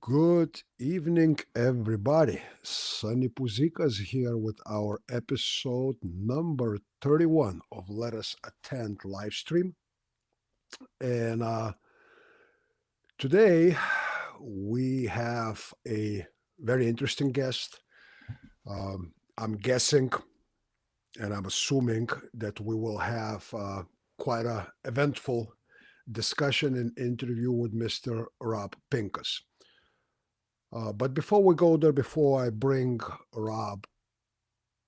Good evening, everybody. Sunny Puzikas here with our episode number 31 of Let Us Attend live stream. And today we have a very interesting guest. I'm guessing and I'm assuming that we will have quite a eventful discussion and interview with Mr. Rob Pincus. But before we go there, before I bring Rob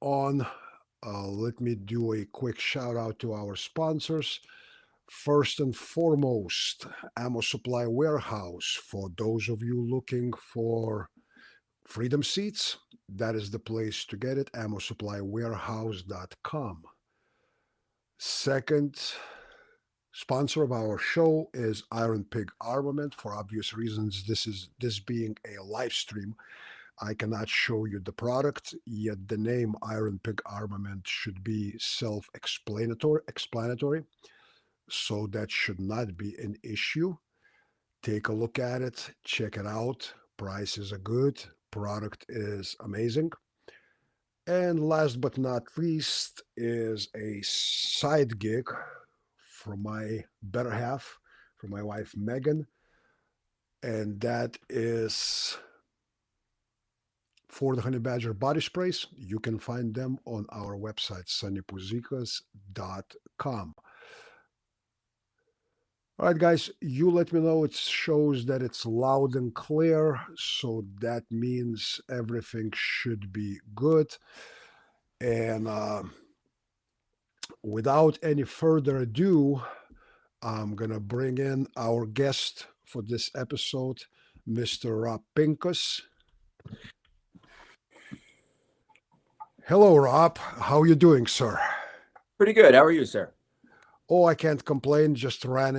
on, let me do a quick shout out to our sponsors. First and foremost, Ammo Supply Warehouse. For those of you looking for freedom seats, that is the place to get it. AmmoSupplyWarehouse.com. Second sponsor of our show is Iron Pig Armament. For obvious reasons, this being a live stream, I cannot show you the product, yet the name Iron Pig Armament should be self-explanatory, so that should not be an issue. Take a look at it, check it out. Prices are good, product is amazing. And last but not least is a side gig from my better half, from my wife Megan, and that is for the Honey Badger body sprays. You can find them on our website, sunnypuzikas.com. All right, guys, you let me know. It shows that it's loud and clear, so that means everything should be good. And without any further ado, I'm going to bring in our guest for this episode, Mr. Rob Pincus. Hello, Rob. How are you doing, sir? Pretty good. How are you, sir? Oh, I can't complain. Just ran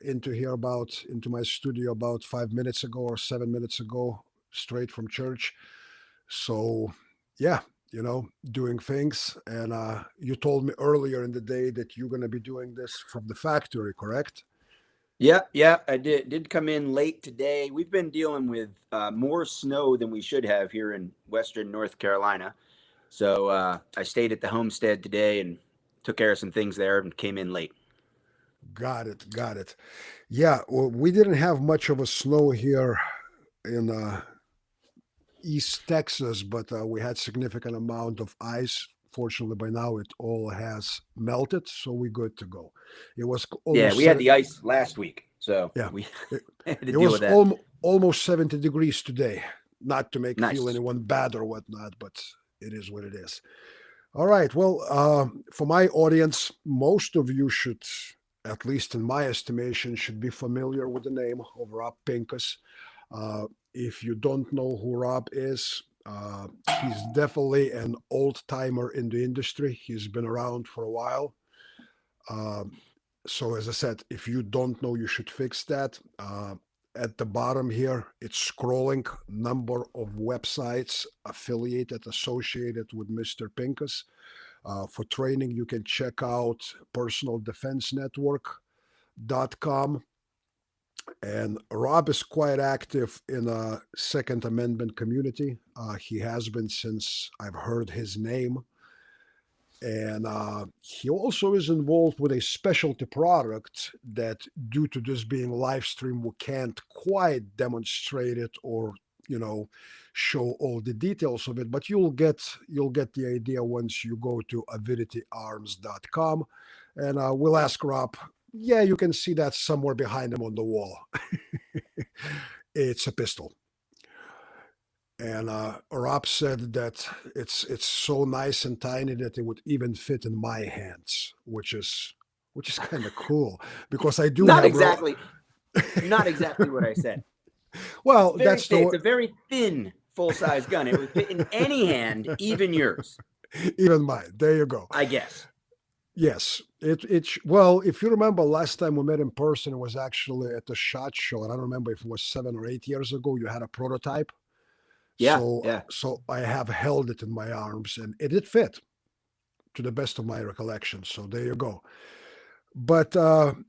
into my studio about 5 minutes ago or 7 minutes ago, straight from church. So, yeah, doing things. And you told me earlier in the day that you're going to be doing this from the factory, correct? Yeah. I did come in late today. We've been dealing with more snow than we should have here in Western North Carolina. So I stayed at the homestead today and took care of some things there and came in late. Got it. Yeah, well, we didn't have much of a snow here in East Texas, but we had significant amount of ice. Fortunately, by now it all has melted, so we're good to go. It was almost we had the ice last week, so yeah, we it, had to it deal was with that. almost 70 degrees today. Not to make feel Nice. anyone bad or whatnot, but it is what it is. All right. Well, for my audience, most of you should, at least in my estimation, should be familiar with the name of Rob Pincus. If you don't know who Rob is, he's definitely an old timer in the industry. He's been around for a while. So, as I said, if you don't know, you should fix that. At the bottom here, it's scrolling number of websites affiliated, associated with Mr. Pincus. For training, you can check out personaldefensenetwork.com. And Rob is quite active in a Second Amendment community. He has been since I've heard his name. And he also is involved with a specialty product that, due to this being live stream, we can't quite demonstrate it or show all the details of it. But you'll get the idea once you go to avidityarms.com, and we'll ask Rob. Yeah, you can see that somewhere behind him on the wall. It's a pistol. And Rob said that it's so nice and tiny that it would even fit in my hands, which is kind of cool because I do Not have exactly what I said. Well, It's a very thin full-size gun. It would fit in any hand, even yours. Even mine. There you go. I guess. Yes, well, if you remember last time we met in person, it was actually at the SHOT Show, and I don't remember if it was 7 or 8 years ago. You had a prototype. Yeah. So I have held it in my arms, and it did fit, to the best of my recollection. So there you go. But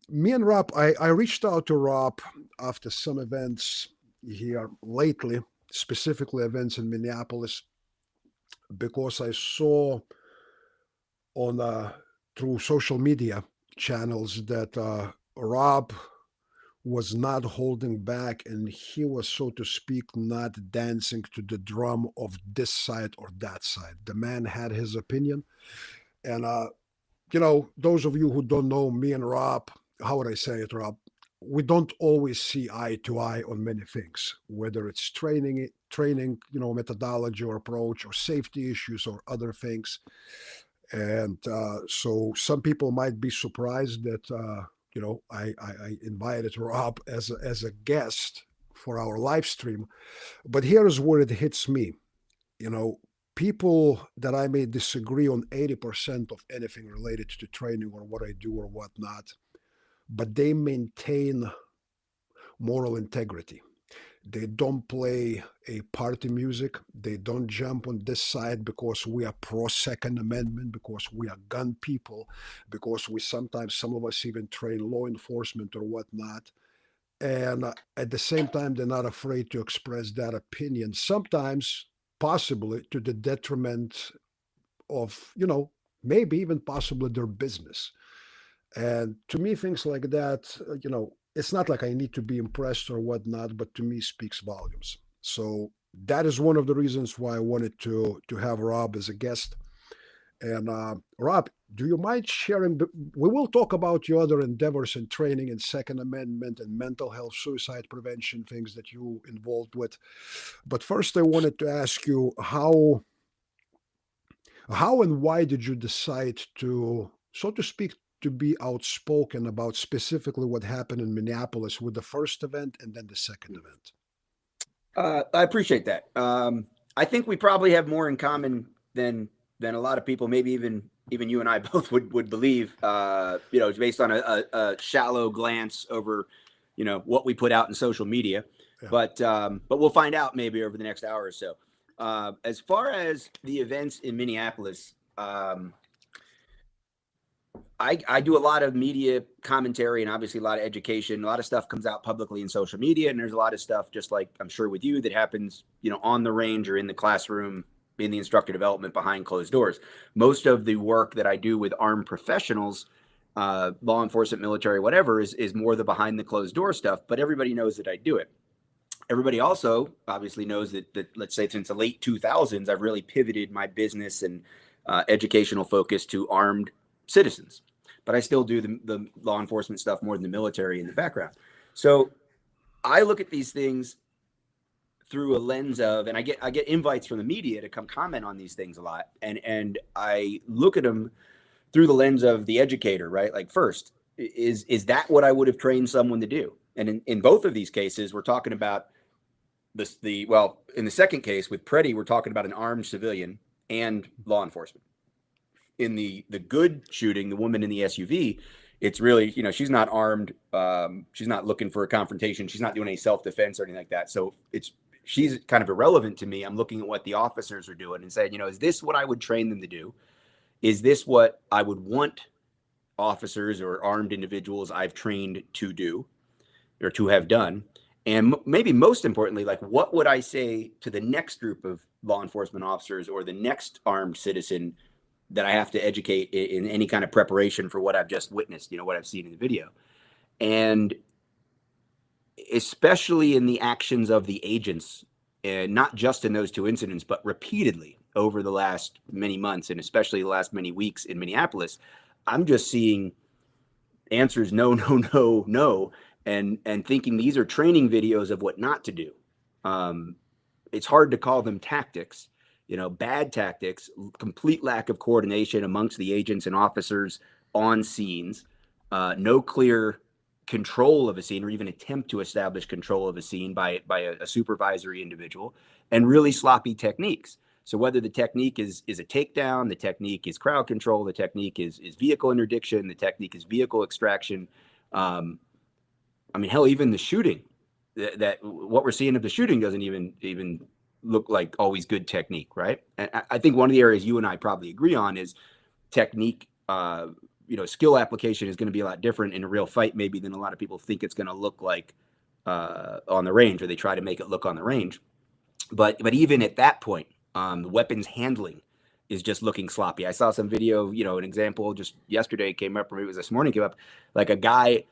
me and Rob, I reached out to Rob after some events here lately, specifically events in Minneapolis, because I saw on through social media channels that Rob was not holding back, and he was, so to speak, not dancing to the drum of this side or that side. The man had his opinion, and those of you who don't know me and Rob, how would I say it, Rob? We don't always see eye to eye on many things, whether it's training, methodology or approach, or safety issues, or other things. And so some people might be surprised that I invited Rob as a guest for our live stream. But here's where it hits me. You know, people that I may disagree on 80% of anything related to training or what I do or whatnot, but they maintain moral integrity. They don't play a party music. They don't jump on this side because we are pro Second Amendment, because we are gun people, because we sometimes, some of us even train law enforcement or whatnot. And at the same time, they're not afraid to express that opinion, sometimes possibly to the detriment of, maybe even possibly their business. And to me, things like that, it's not like I need to be impressed or whatnot, but to me speaks volumes. So that is one of the reasons why I wanted to have Rob as a guest. And Rob, do you mind sharing? We will talk about your other endeavors in training and Second Amendment and mental health, suicide prevention, things that you involved with. But first, I wanted to ask you how and why did you decide to, so to speak, to be outspoken about specifically what happened in Minneapolis with the first event and then the second event? I appreciate that. I think we probably have more in common than a lot of people, maybe even you and I both would believe. It's based on a shallow glance over, what we put out in social media. Yeah. But we'll find out maybe over the next hour or so. As far as the events in Minneapolis, I do a lot of media commentary and obviously a lot of education. A lot of stuff comes out publicly in social media, and there's a lot of stuff, just like I'm sure with you, that happens, on the range or in the classroom, in the instructor development behind closed doors. Most of the work that I do with armed professionals, law enforcement, military, whatever, is more the behind the closed door stuff, but everybody knows that I do it. Everybody also obviously knows that let's say since the late 2000s, I've really pivoted my business and educational focus to armed citizens, but I still do the law enforcement stuff more than the military in the background. So I look at these things through a lens of, and I get invites from the media to come comment on these things a lot, and I look at them through the lens of the educator, right? Like, first, is that what I would have trained someone to do? And in both of these cases, we're talking about well, in the second case with Preddy, we're talking about an armed civilian and law enforcement. In the good shooting, the woman in the SUV, it's really, she's not armed. She's not looking for a confrontation. She's not doing any self-defense or anything like that. So she's kind of irrelevant to me. I'm looking at what the officers are doing and saying, is this what I would train them to do? Is this what I would want officers or armed individuals I've trained to do or to have done? And maybe most importantly, like, what would I say to the next group of law enforcement officers or the next armed citizen that I have to educate in any kind of preparation for what I've just witnessed, what I've seen in the video? And especially in the actions of the agents, and not just in those two incidents, but repeatedly over the last many months, and especially the last many weeks in Minneapolis, I'm just seeing answers no, no, no, no, and thinking these are training videos of what not to do. It's hard to call them tactics, bad tactics, complete lack of coordination amongst the agents and officers on scenes, no clear control of a scene or even attempt to establish control of a scene by a supervisory individual, and really sloppy techniques. So whether the technique is a takedown, the technique is crowd control, the technique is vehicle interdiction, the technique is vehicle extraction. Hell, even the shooting, that what we're seeing of the shooting doesn't even look like always good technique, right? And I think one of the areas you and I probably agree on is technique. Skill application is going to be a lot different in a real fight maybe than a lot of people think it's going to look like on the range, or they try to make it look on the range. But even at that point, the weapons handling is just looking sloppy. I saw some video, an example just yesterday came up, or maybe it was this morning came up, like a guy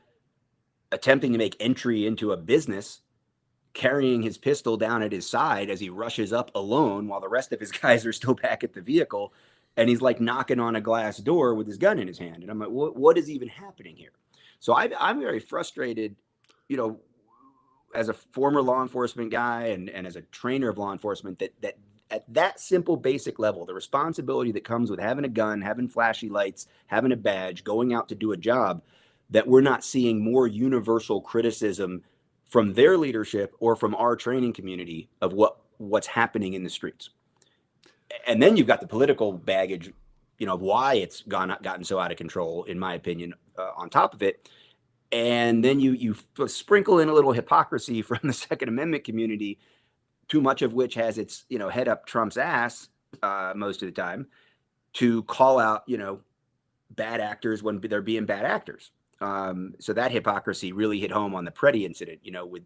attempting to make entry into a business, carrying his pistol down at his side as he rushes up alone while the rest of his guys are still back at the vehicle. And he's like knocking on a glass door with his gun in his hand. And I'm like, what is even happening here? So I'm very frustrated, you know, as a former law enforcement guy and as a trainer of law enforcement, that at that simple basic level, the responsibility that comes with having a gun, having flashy lights, having a badge, going out to do a job, that we're not seeing more universal criticism from their leadership or from our training community of what's happening in the streets. And then you've got the political baggage, of why it's gotten so out of control, in my opinion, on top of it. And then you sprinkle in a little hypocrisy from the Second Amendment community, too much of which has its head up Trump's ass most of the time, to call out bad actors when they're being bad actors. So that hypocrisy really hit home on the Preddy incident,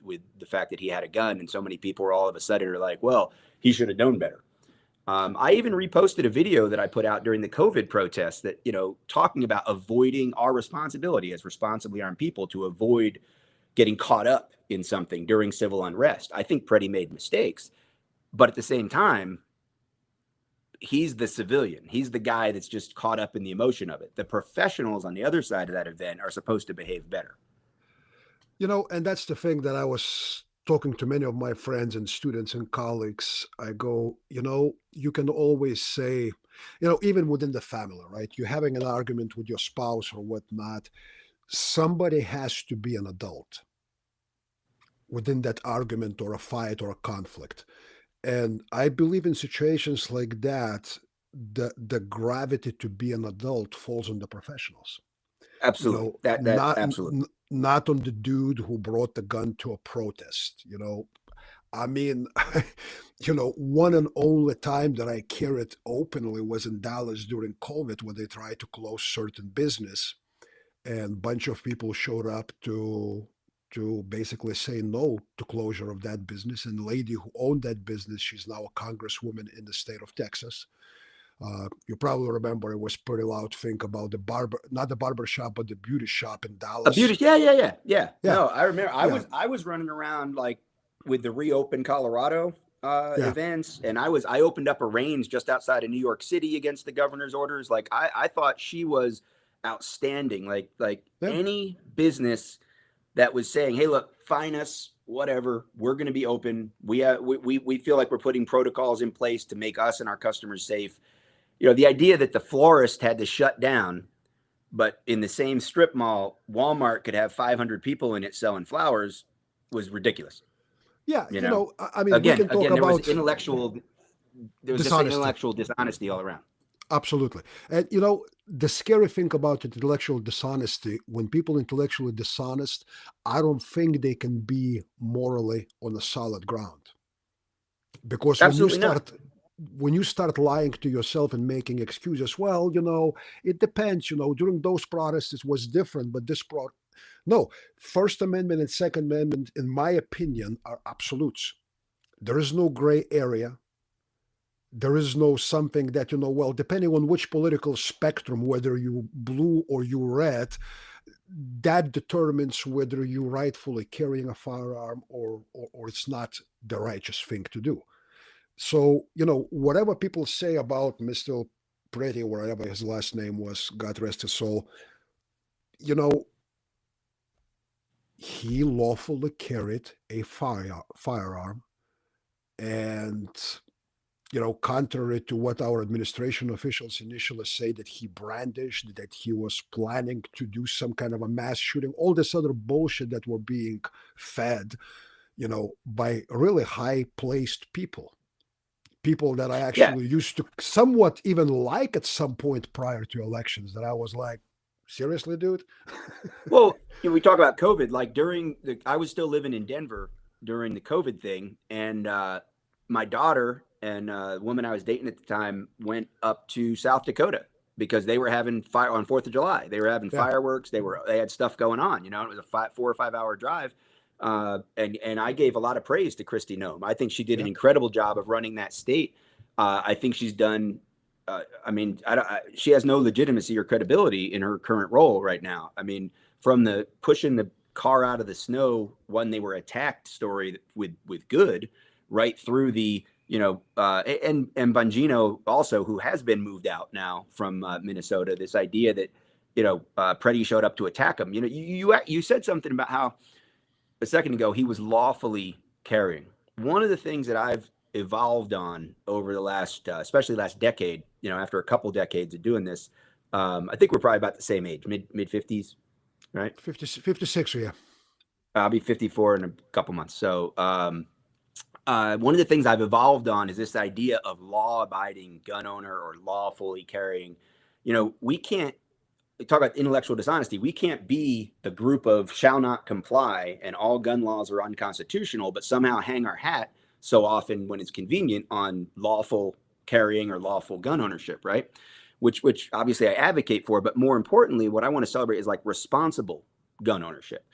with the fact that he had a gun, and so many people were all of a sudden are like, well, he should have known better. I even reposted a video that I put out during the COVID protests that, talking about avoiding our responsibility as responsibly armed people to avoid getting caught up in something during civil unrest. I think Preddy made mistakes, but at the same time, he's the civilian. He's the guy that's just caught up in the emotion of it. The professionals on the other side of that event are supposed to behave better. And that's the thing that I was talking to many of my friends and students and colleagues. I go, you can always say, even within the family, right? You're having an argument with your spouse or whatnot. Somebody has to be an adult within that argument or a fight or a conflict. And I believe in situations like that, the gravity to be an adult falls on the professionals. Absolutely. That absolutely. Not on the dude who brought the gun to a protest. I mean, one and only time that I carried openly was in Dallas during COVID, when they tried to close certain business, and a bunch of people showed up to basically say no to closure of that business. And the lady who owned that business, she's now a congresswoman in the state of Texas. You probably remember it was pretty loud thing about not the barber shop, but the beauty shop in Dallas. A beauty, yeah. No, I remember. I was running around like with the Reopen Colorado events, and I opened up a range just outside of New York City against the governor's orders. Like I thought she was outstanding. Like any business that was saying, "Hey, look, fine us, whatever. We're going to be open. We feel like we're putting protocols in place to make us and our customers safe." The idea that the florist had to shut down, but in the same strip mall, Walmart could have 500 people in it selling flowers, was ridiculous. Yeah, I mean, again, we can talk there about was intellectual dishonesty all around. Absolutely. And the scary thing about intellectual dishonesty, when people intellectually dishonest, I don't think they can be morally on a solid ground. Because when you start lying to yourself and making excuses, well, it depends, during those protests it was different, but no, First Amendment and Second Amendment, in my opinion, are absolutes. There is no gray area. There is no something that, well, depending on which political spectrum, whether you blue or you red, that determines whether you rightfully carrying a firearm or it's not the righteous thing to do. So, whatever people say about Mr. Preddy, whatever his last name was, God rest his soul, he lawfully carried a firearm. And, contrary to what our administration officials initially say, that he brandished, that he was planning to do some kind of a mass shooting, all this other bullshit that were being fed, by really high-placed people that I actually used to somewhat even like at some point prior to elections, that I was like, seriously, dude? Well, we talk about COVID, like I was still living in Denver during the COVID thing. And my daughter and the woman I was dating at the time went up to South Dakota because they were having fire on 4th of July. They were having fireworks. They had stuff going on, it was a 4 or 5 hour drive. And I gave a lot of praise to Kristi Noem. I think she did an Yeah. incredible job of running that state. I think she's done. I mean, she has no legitimacy or credibility in her current role right now. I mean, from the pushing the car out of the snow when they were attacked story with Good, right through the and Bongino also, who has been moved out now from Minnesota. This idea that Preddy showed up to attack him. You said something about how a second ago he was lawfully carrying. One of the things that I've evolved on over the last, especially last decade, after a couple decades of doing this, I think we're probably about the same age, mid 50s, right? 56, yeah. I'll be 54 in a couple months. So one of the things I've evolved on is this idea of law-abiding gun owner or lawfully carrying. We can't talk about intellectual dishonesty. We can't be the group of shall not comply and all gun laws are unconstitutional, but somehow hang our hat so often when it's convenient on lawful carrying or lawful gun ownership, right? Which obviously I advocate for, but more importantly, what I want to celebrate is like responsible gun ownership.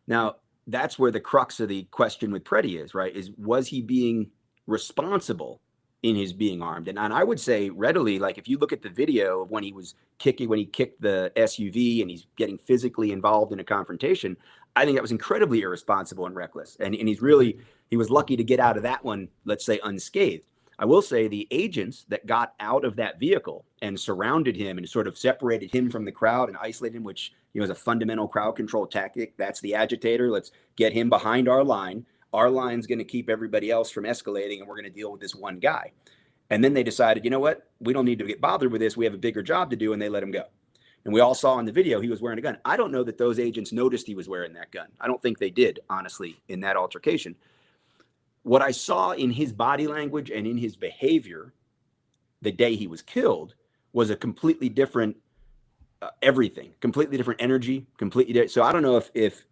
Now, that's where the crux of the question with Preddy is, right? Was he being responsible in his being armed? And I would say readily, like if you look at the video of when he kicked the SUV and he's getting physically involved in a confrontation, I think that was incredibly irresponsible and reckless. And he was lucky to get out of that one, let's say, unscathed. I will say the agents that got out of that vehicle and surrounded him and sort of separated him from the crowd and isolated him, which is a fundamental crowd control tactic. That's the agitator. Let's get him behind our line. Our line's going to keep everybody else from escalating, and we're going to deal with this one guy. And then they decided, you know what? We don't need to get bothered with this. We have a bigger job to do, and they let him go. And we all saw in the video he was wearing a gun. I don't know that those agents noticed he was wearing that gun. I don't think they did, honestly, in that altercation. What I saw in his body language and in his behavior the day he was killed was a completely different everything, completely different energy, completely different. So I don't know if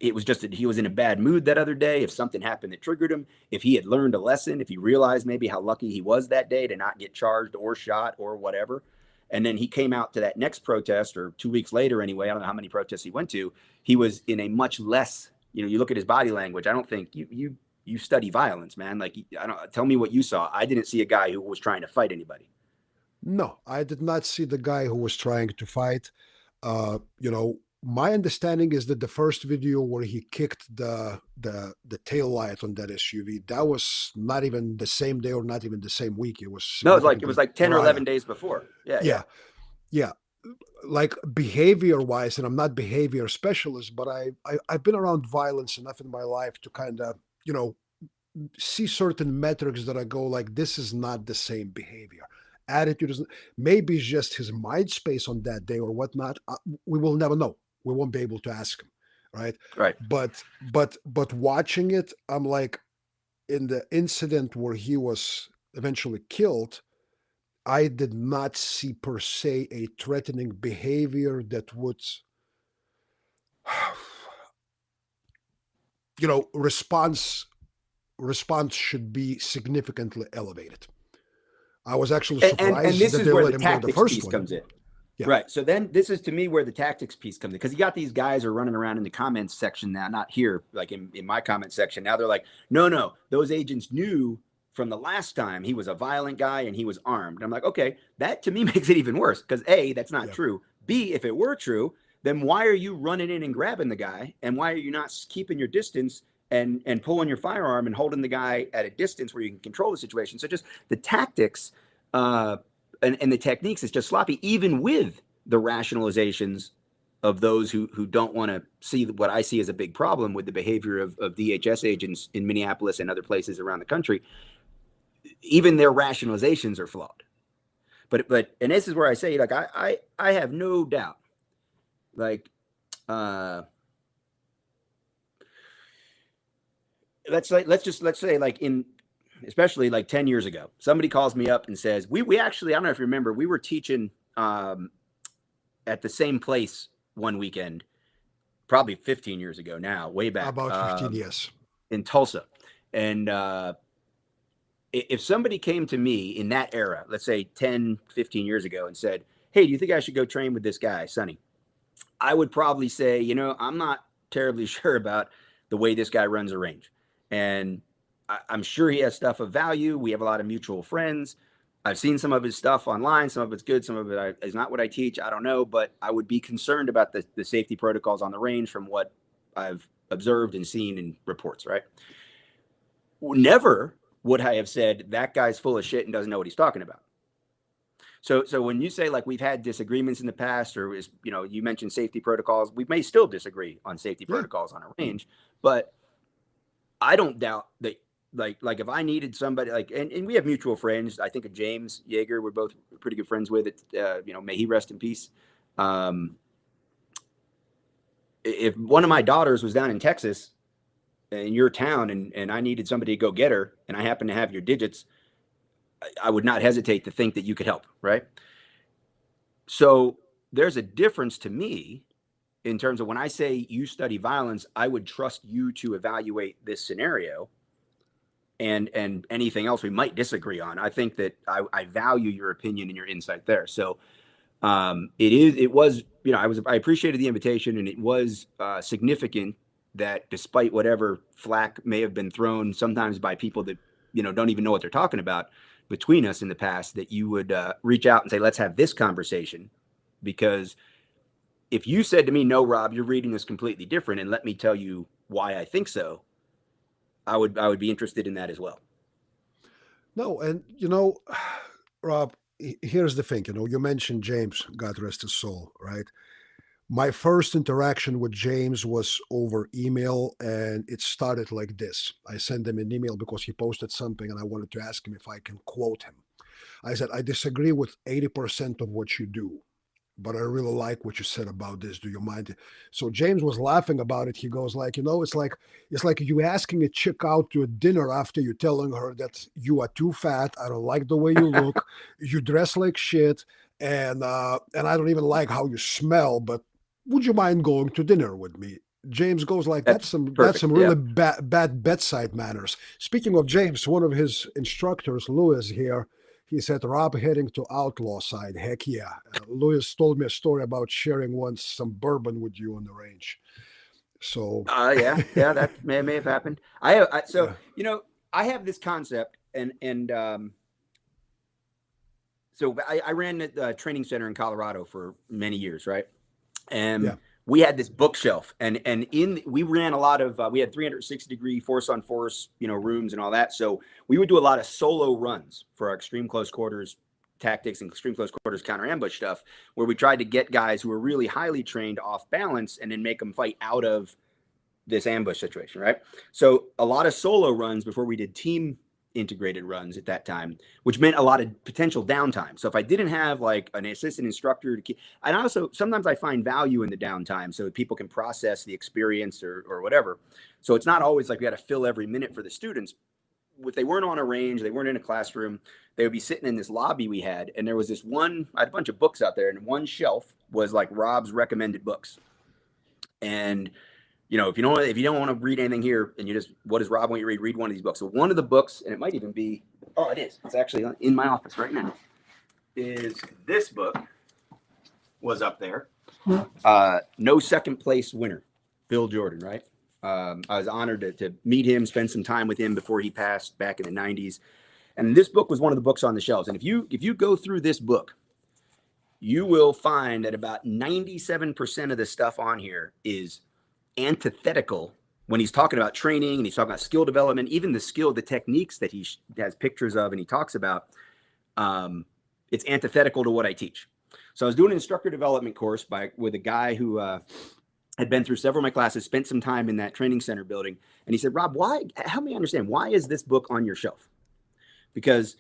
it was just that he was in a bad mood that other day, if something happened that triggered him, if he had learned a lesson, if he realized maybe how lucky he was that day to not get charged or shot or whatever. And then he came out to that next protest, or 2 weeks later anyway, I don't know how many protests he went to, he was in a much less, you look at his body language, I don't think you study violence, man. Like, tell me what you saw. I didn't see a guy who was trying to fight anybody. No, I did not see the guy who was trying to fight. My understanding is that the first video where he kicked the tail light on that SUV, that was not even the same day or not even the same week. It was it was like 10 or 11 days before. Yeah. Like behavior wise, and I'm not behavior specialist, but I've been around violence enough in my life to kind of see certain metrics that I go like, this is not the same behavior. Attitude is maybe it's just his mind space on that day or whatnot. We will never know. We won't be able to ask him, right? But watching it, I'm like, in the incident where he was eventually killed, I did not see per se a threatening behavior that would, response should be significantly elevated. I was actually surprised and this that is they where let the him go the tactics first piece one. comes in. Yeah. Right. So then this is to me where the tactics piece comes in, because you got these guys are running around in the comments section now, not here, like in my comment section. Now they're like, no, those agents knew from the last time he was a violent guy and he was armed. And I'm like, okay, that to me makes it even worse, because A, that's not true. B, if it were true, then why are you running in and grabbing the guy? And why are you not keeping your distance and pulling your firearm and holding the guy at a distance where you can control the situation? So just the tactics and the techniques is just sloppy, even with the rationalizations of those who don't want to see what I see as a big problem with the behavior of DHS agents in Minneapolis and other places around the country. Even their rationalizations are flawed. But and this is where I say, like, I have no doubt, like, let's say like in, especially like 10 years ago, somebody calls me up and says, we actually, I don't know if you remember, we were teaching at the same place one weekend, probably 15 years ago now, way back. About 15 years. In Tulsa. And if somebody came to me in that era, let's say 10, 15 years ago, and said, hey, do you think I should go train with this guy, Sonny? I would probably say, I'm not terribly sure about the way this guy runs a range. And I'm sure he has stuff of value. We have a lot of mutual friends. I've seen some of his stuff online. Some of it's good. Some of it is not what I teach. I don't know, but I would be concerned about the safety protocols on the range from what I've observed and seen in reports, right? Never would I have said that guy's full of shit and doesn't know what he's talking about. So when you say like we've had disagreements in the past, or is, you know, you mentioned safety protocols, we may still disagree on safety protocols on a range, but I don't doubt that like if I needed somebody like, and we have mutual friends. I think of James Yeager, we're both pretty good friends with it. You know, may he rest in peace. If one of my daughters was down in Texas in your town and I needed somebody to go get her and I happen to have your digits, I would not hesitate to think that you could help. Right. So there's a difference to me in terms of when I say you study violence, I would trust you to evaluate this scenario and anything else we might disagree on. I think that I value your opinion and your insight there. So it was, you know, I appreciated the invitation, and it was significant that despite whatever flack may have been thrown sometimes by people that, you know, don't even know what they're talking about between us in the past, that you would reach out and say, let's have this conversation. Because if you said to me, no, Rob, you're reading this completely different, and let me tell you why I think so, I would be interested in that as well. No, and you know, Rob, here's the thing. You know, you mentioned James, God rest his soul, right? My first interaction with James was over email, and it started like this. I sent him an email because he posted something, and I wanted to ask him if I can quote him. I said, I disagree with 80% of what you do, but I really like what you said about this. Do you mind? So James was laughing about it. He goes like, you know, it's like you asking a chick out to a dinner after you telling her that you are too fat. I don't like the way you look. You dress like shit, and I don't even like how you smell. But would you mind going to dinner with me? James goes like, that's some really bad bedside manners. Speaking of James, one of his instructors, Lewis here, he said, Rob heading to outlaw side. Heck yeah. Lewis told me a story about sharing once some bourbon with you on the range. So yeah, that may have happened. You know, I have this concept, and so I ran a training center in Colorado for many years, right? And we had this bookshelf, and we ran a lot of we had 360-degree force on force, you know, rooms and all that. So we would do a lot of solo runs for our extreme close quarters tactics and extreme close quarters counter ambush stuff, where we tried to get guys who were really highly trained off balance and then make them fight out of this ambush situation, right? So a lot of solo runs before we did team integrated runs at that time, which meant a lot of potential downtime. So if I didn't have like an assistant instructor to keep, and also sometimes I find value in the downtime so people can process the experience or whatever. So it's not always like we got to fill every minute for the students. If they weren't on a range, they weren't in a classroom, they would be sitting in this lobby we had, and there was this one, I had a bunch of books out there, and one shelf was like Rob's recommended books. And you know, if you don't want to read anything here, and you just, what does Rob want you to read? Read one of these books. So one of the books, and it might even be, oh, it is. It's actually in my office right now. Is this book was up there? No Second Place Winner, Bill Jordan. Right. I was honored to meet him, spend some time with him before he passed back in the '90s. And this book was one of the books on the shelves. And if you go through this book, you will find that about 97% of the stuff on here is antithetical when he's talking about training and he's talking about skill development, even the techniques that he has pictures of and he talks about. It's antithetical to what I teach. So I was doing an instructor development course with a guy who had been through several of my classes, spent some time in that training center building. And he said, Rob, help me understand, why is this book on your shelf? Because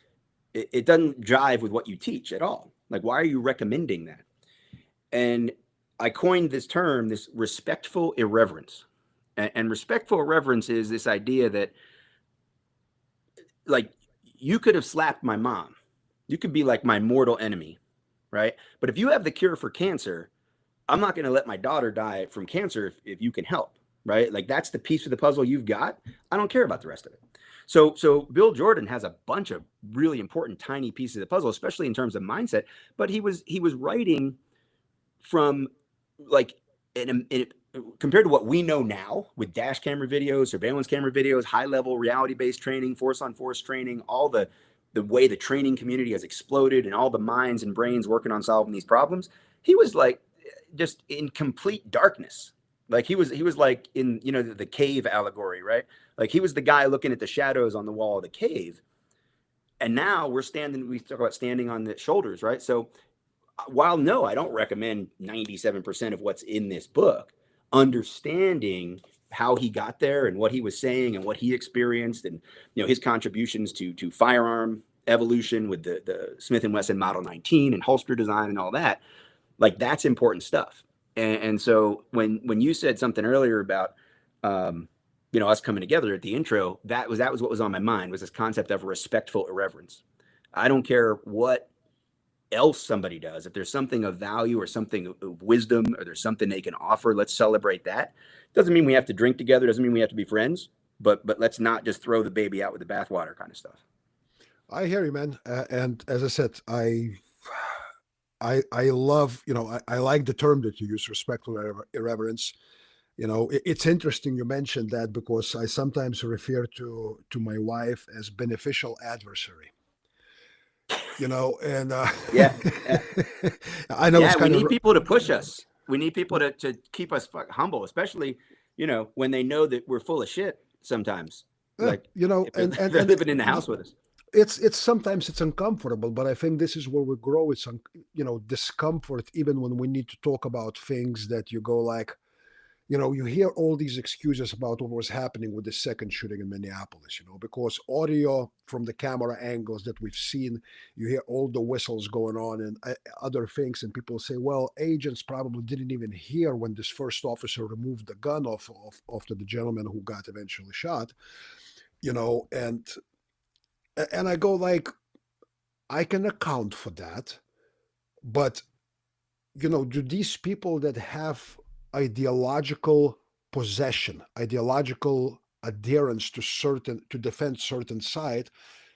it doesn't jive with what you teach at all. Like, why are you recommending that? And I coined this term, this respectful irreverence. And respectful irreverence is this idea that, like, you could have slapped my mom. You could be like my mortal enemy, right? But if you have the cure for cancer, I'm not going to let my daughter die from cancer if you can help, right? Like, that's the piece of the puzzle you've got. I don't care about the rest of it. So Bill Jordan has a bunch of really important tiny pieces of the puzzle, especially in terms of mindset. But he was writing from like compared to what we know now with dash camera videos, surveillance camera videos, high level reality based training, force on force training, all the way the training community has exploded and all the minds and brains working on solving these problems, he was like just in complete darkness. Like he was like in, you know, the cave allegory, right? Like he was the guy looking at the shadows on the wall of the cave. And now we talk about standing on the shoulders, right? So while no, I don't recommend 97% of what's in this book, understanding how he got there and what he was saying and what he experienced, and you know his contributions to firearm evolution with the Smith and Wesson Model 19 and holster design and all that, like that's important stuff. And so when you said something earlier about you know, us coming together at the intro, that was what was on my mind, was this concept of respectful irreverence. I don't care what else somebody does. If there's something of value or something of wisdom or there's something they can offer, let's celebrate that. Doesn't mean we have to drink together, doesn't mean we have to be friends, but let's not just throw the baby out with the bathwater kind of stuff. I hear you, man. And as I said, I love, you know, I like the term that you use, respectful irreverence. You know, it's interesting you mentioned that because I sometimes refer to my wife as beneficial adversary. You know, and Yeah, yeah, I know it's yeah. We kind of need people to push us. We need people to keep us humble, especially, you know, when they know that we're full of shit sometimes. Like you know, if they're living in the house with us. it's sometimes it's uncomfortable, but I think this is where we grow. It's you know, discomfort, even when we need to talk about things that you go like, you know, you hear all these excuses about what was happening with the second shooting in Minneapolis, you know, because audio from the camera angles that we've seen, you hear all the whistles going on and other things, and people say, well, agents probably didn't even hear when this first officer removed the gun off to the gentleman who got eventually shot, you know, and I go like, I can account for that, but you know, do these people that have ideological possession, ideological adherence to defend certain side,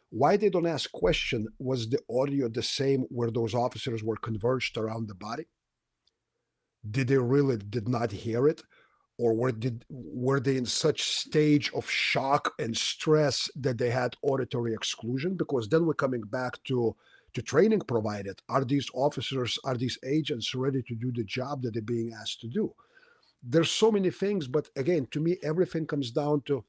why they don't ask question, was the audio the same where those officers were converged around the body? Did they really did not hear it? Or were they in such stage of shock and stress that they had auditory exclusion? Because then we're coming back to training provided. Are these officers, are these agents ready to do the job that they're being asked to do? There's so many things, but again, to me, everything comes down to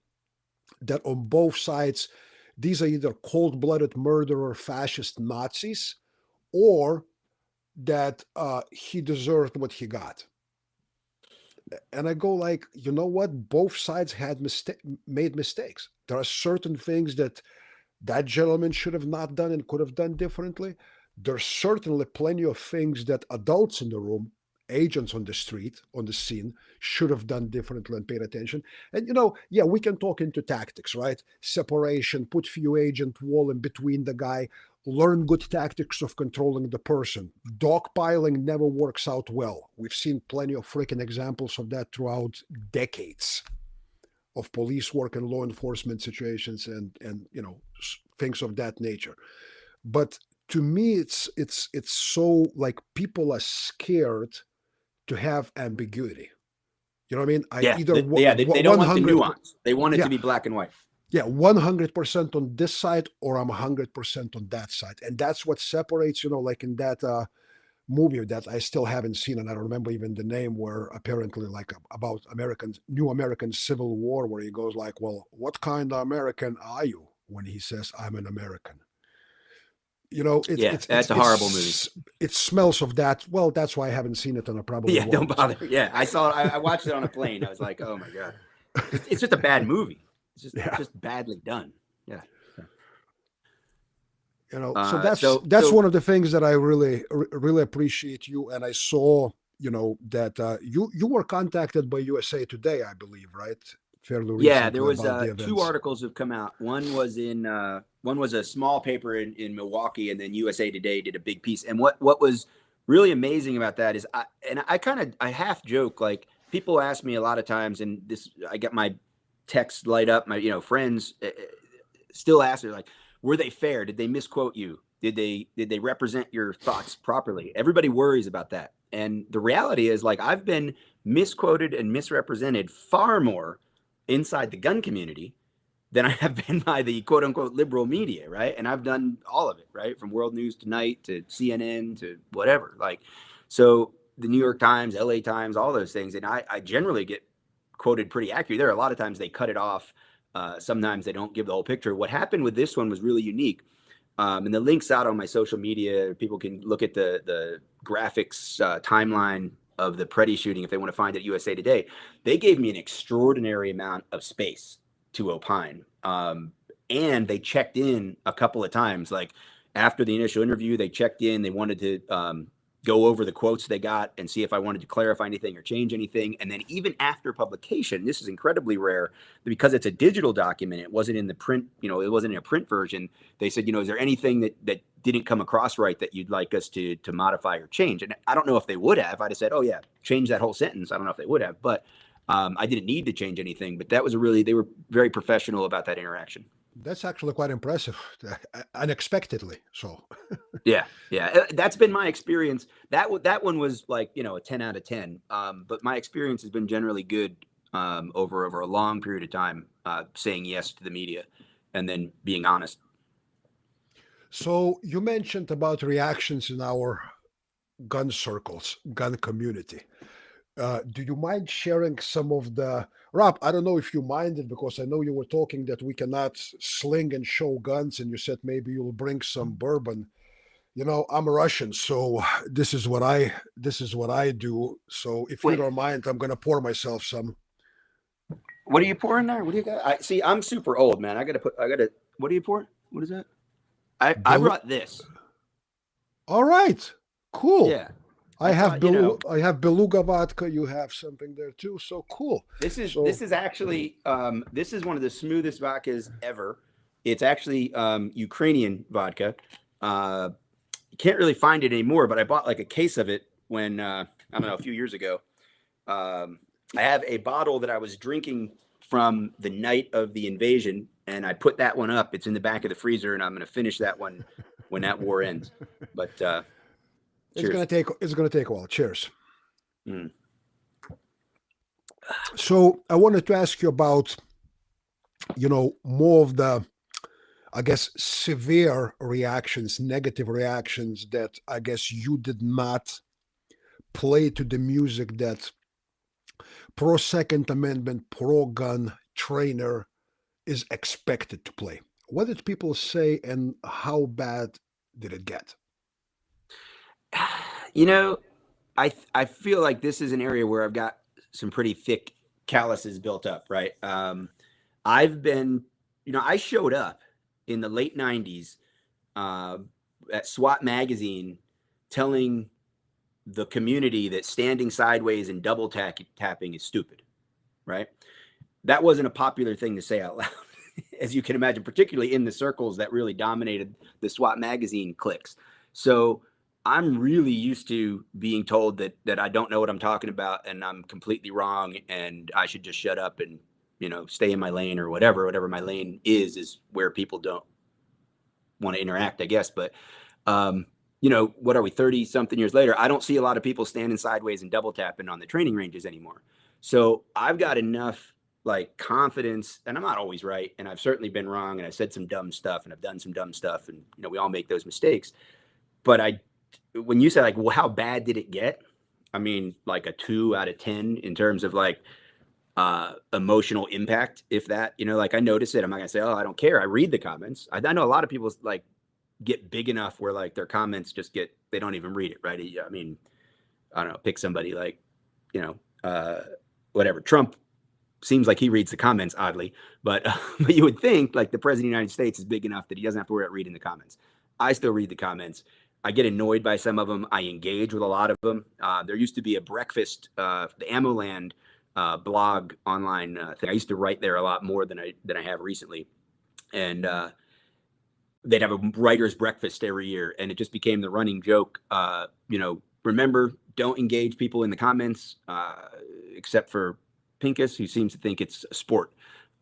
that on both sides, these are either cold-blooded murderer fascist Nazis, or that he deserved what he got. And I go like, you know what? Both sides had made mistakes. There are certain things that that gentleman should have not done and could have done differently. There's certainly plenty of things that adults in the room, agents on the street, on the scene, should have done differently and paid attention. And you know, yeah, we can talk into tactics, right? Separation, put few agent wall in between the guy, learn good tactics of controlling the person. Dogpiling never works out well. We've seen plenty of freaking examples of that throughout decades of police work and law enforcement situations, and you know, things of that nature. But to me, it's so like people are scared to have ambiguity. You know what I mean? I Yeah, either they don't want the 100, nuance. They want it yeah, to be black and white. yeah, 100% on this side, or I'm 100% on that side, and that's what separates. You know, like in that movie that I still haven't seen, and I don't remember even the name, where apparently like about Americans, new American Civil War, where he goes like, well, what kind of American are you, when he says I'm an American? You know, Yeah, that's a horrible movie. it smells of that. Well, that's why I haven't seen it, and I probably Yeah, don't won't. bother. Yeah, I saw it. I watched it on a plane. I was like, oh my god, it's just a bad movie. It's Yeah, just badly done. Yeah. you know, so that's So one of the things that I really appreciate you. And I saw, you know, that you were contacted by USA Today, I believe, right? Fairly yeah, there recently was about the two events. articles have come out. One was a small paper in Milwaukee, and then USA Today did a big piece. And what was really amazing about that is I half joke, like people ask me a lot of times, and this I get my texts light up. My friends still ask me like, were they fair? Did they misquote you? Did they represent your thoughts properly? Everybody worries about that. And the reality is, like, I've been misquoted and misrepresented far more inside the gun community than I have been by the quote unquote liberal media, right? And I've done all of it, right? From World News Tonight to CNN to whatever. Like, so the New York Times, LA Times, all those things. And I generally get quoted pretty accurate. There are a lot of times they cut it off. Sometimes they don't give the whole picture. What happened with this one was really unique. And the link's out on my social media. People can look at the graphics timeline of the Preddy shooting if they want to find it at USA Today. They gave me an extraordinary amount of space to opine. And they checked in a couple of times. Like after the initial interview, they checked in. They wanted to go over the quotes they got and see if I wanted to clarify anything or change anything. And then even after publication, this is incredibly rare because it's a digital document. It wasn't in the print, it wasn't in a print version. They said, is there anything that didn't come across right that you'd like us to modify or change? And I don't know if they would have. I'd have said, oh yeah, change that whole sentence. I don't know if they would have, but I didn't need to change anything. But that was they were very professional about that interaction. That's actually quite impressive, unexpectedly. So, yeah, that's been my experience. That one was like a 10 out of 10. But my experience has been generally good over a long period of time, saying yes to the media and then being honest. So you mentioned about reactions in our gun circles, gun community. Do you mind sharing some of the Rob? I don't know if you minded because I know you were talking that we cannot sling and show guns, and you said maybe you'll bring some bourbon. I'm a Russian, so this is what I do. So if you don't mind, I'm gonna pour myself some. What are you pouring there? What do you got? See, I'm super old, man. What do you pour? What is that? I brought this. All right, cool. Yeah. I have Beluga vodka. You have something there too. So cool. This is actually this is one of the smoothest vodkas ever. It's actually Ukrainian vodka. You can't really find it anymore, but I bought like a case of it when I don't know, a few years ago. I have a bottle that I was drinking from the night of the invasion, and I put that one up. It's in the back of the freezer, and I'm going to finish that one when that war ends. But it's going to take a while. Cheers. Mm. So I wanted to ask you about, more of the, I guess, severe reactions, negative reactions that I guess you did not play to the music that pro Second Amendment, pro gun trainer is expected to play. What did people say and how bad did it get? I feel like this is an area where I've got some pretty thick calluses built up, right? I've been, I showed up in the late 90s at SWAT magazine telling the community that standing sideways and double tapping is stupid, right? That wasn't a popular thing to say out loud, as you can imagine, particularly in the circles that really dominated the SWAT magazine clicks. So I'm really used to being told that I don't know what I'm talking about and I'm completely wrong and I should just shut up and, stay in my lane or whatever my lane is where people don't want to interact, I guess. But, what are we, 30 something years later? I don't see a lot of people standing sideways and double tapping on the training ranges anymore. So I've got enough like confidence, and I'm not always right. And I've certainly been wrong. And I've said some dumb stuff and I've done some dumb stuff. And, we all make those mistakes. But when you say like, well, how bad did it get? I mean, like a 2 out of 10 in terms of like emotional impact. If that, like I notice it, I'm not gonna say, oh, I don't care. I read the comments. I know a lot of people like get big enough where like their comments they don't even read it. Right. I mean, I don't know, pick somebody like, whatever. Trump seems like he reads the comments oddly, but you would think like the president of the United States is big enough that he doesn't have to worry about reading the comments. I still read the comments. I get annoyed by some of them. I engage with a lot of them. There used to be a breakfast, the AmmoLand blog online thing. I used to write there a lot more than I have recently. And they'd have a writer's breakfast every year. And it just became the running joke. Remember, don't engage people in the comments, except for Pincus, who seems to think it's a sport.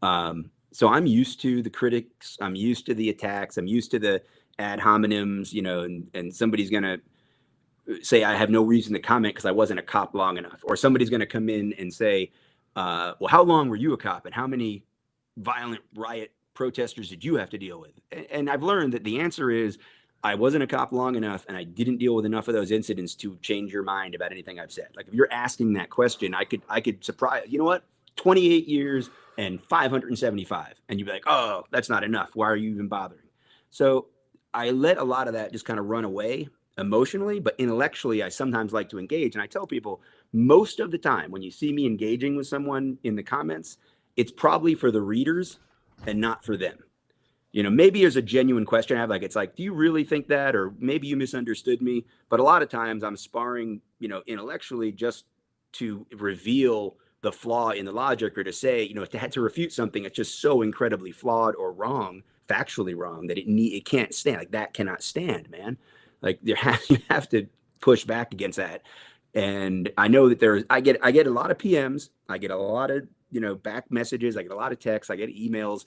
So I'm used to the critics. I'm used to the attacks. I'm used to the ad hominems, and somebody's going to say I have no reason to comment because I wasn't a cop long enough, or somebody's going to come in and say, well, how long were you a cop, and how many violent riot protesters did you have to deal with? And I've learned that the answer is I wasn't a cop long enough, and I didn't deal with enough of those incidents to change your mind about anything I've said. Like if you're asking that question, I could surprise you know what, 28 years and 575, and you'd be like, oh, that's not enough. Why are you even bothering? So I let a lot of that just kind of run away emotionally, but intellectually, I sometimes like to engage. And I tell people most of the time when you see me engaging with someone in the comments, it's probably for the readers and not for them. Maybe there's a genuine question I have, like, it's like, do you really think that? Or maybe you misunderstood me. But a lot of times I'm sparring, intellectually just to reveal the flaw in the logic, or to say, to refute something that's just so incredibly flawed or wrong, factually wrong, that it can't stand. Like that cannot stand, man. Like you have to push back against that. And I know that I get a lot of PMs, I get a lot of, back messages, I get a lot of texts, I get emails.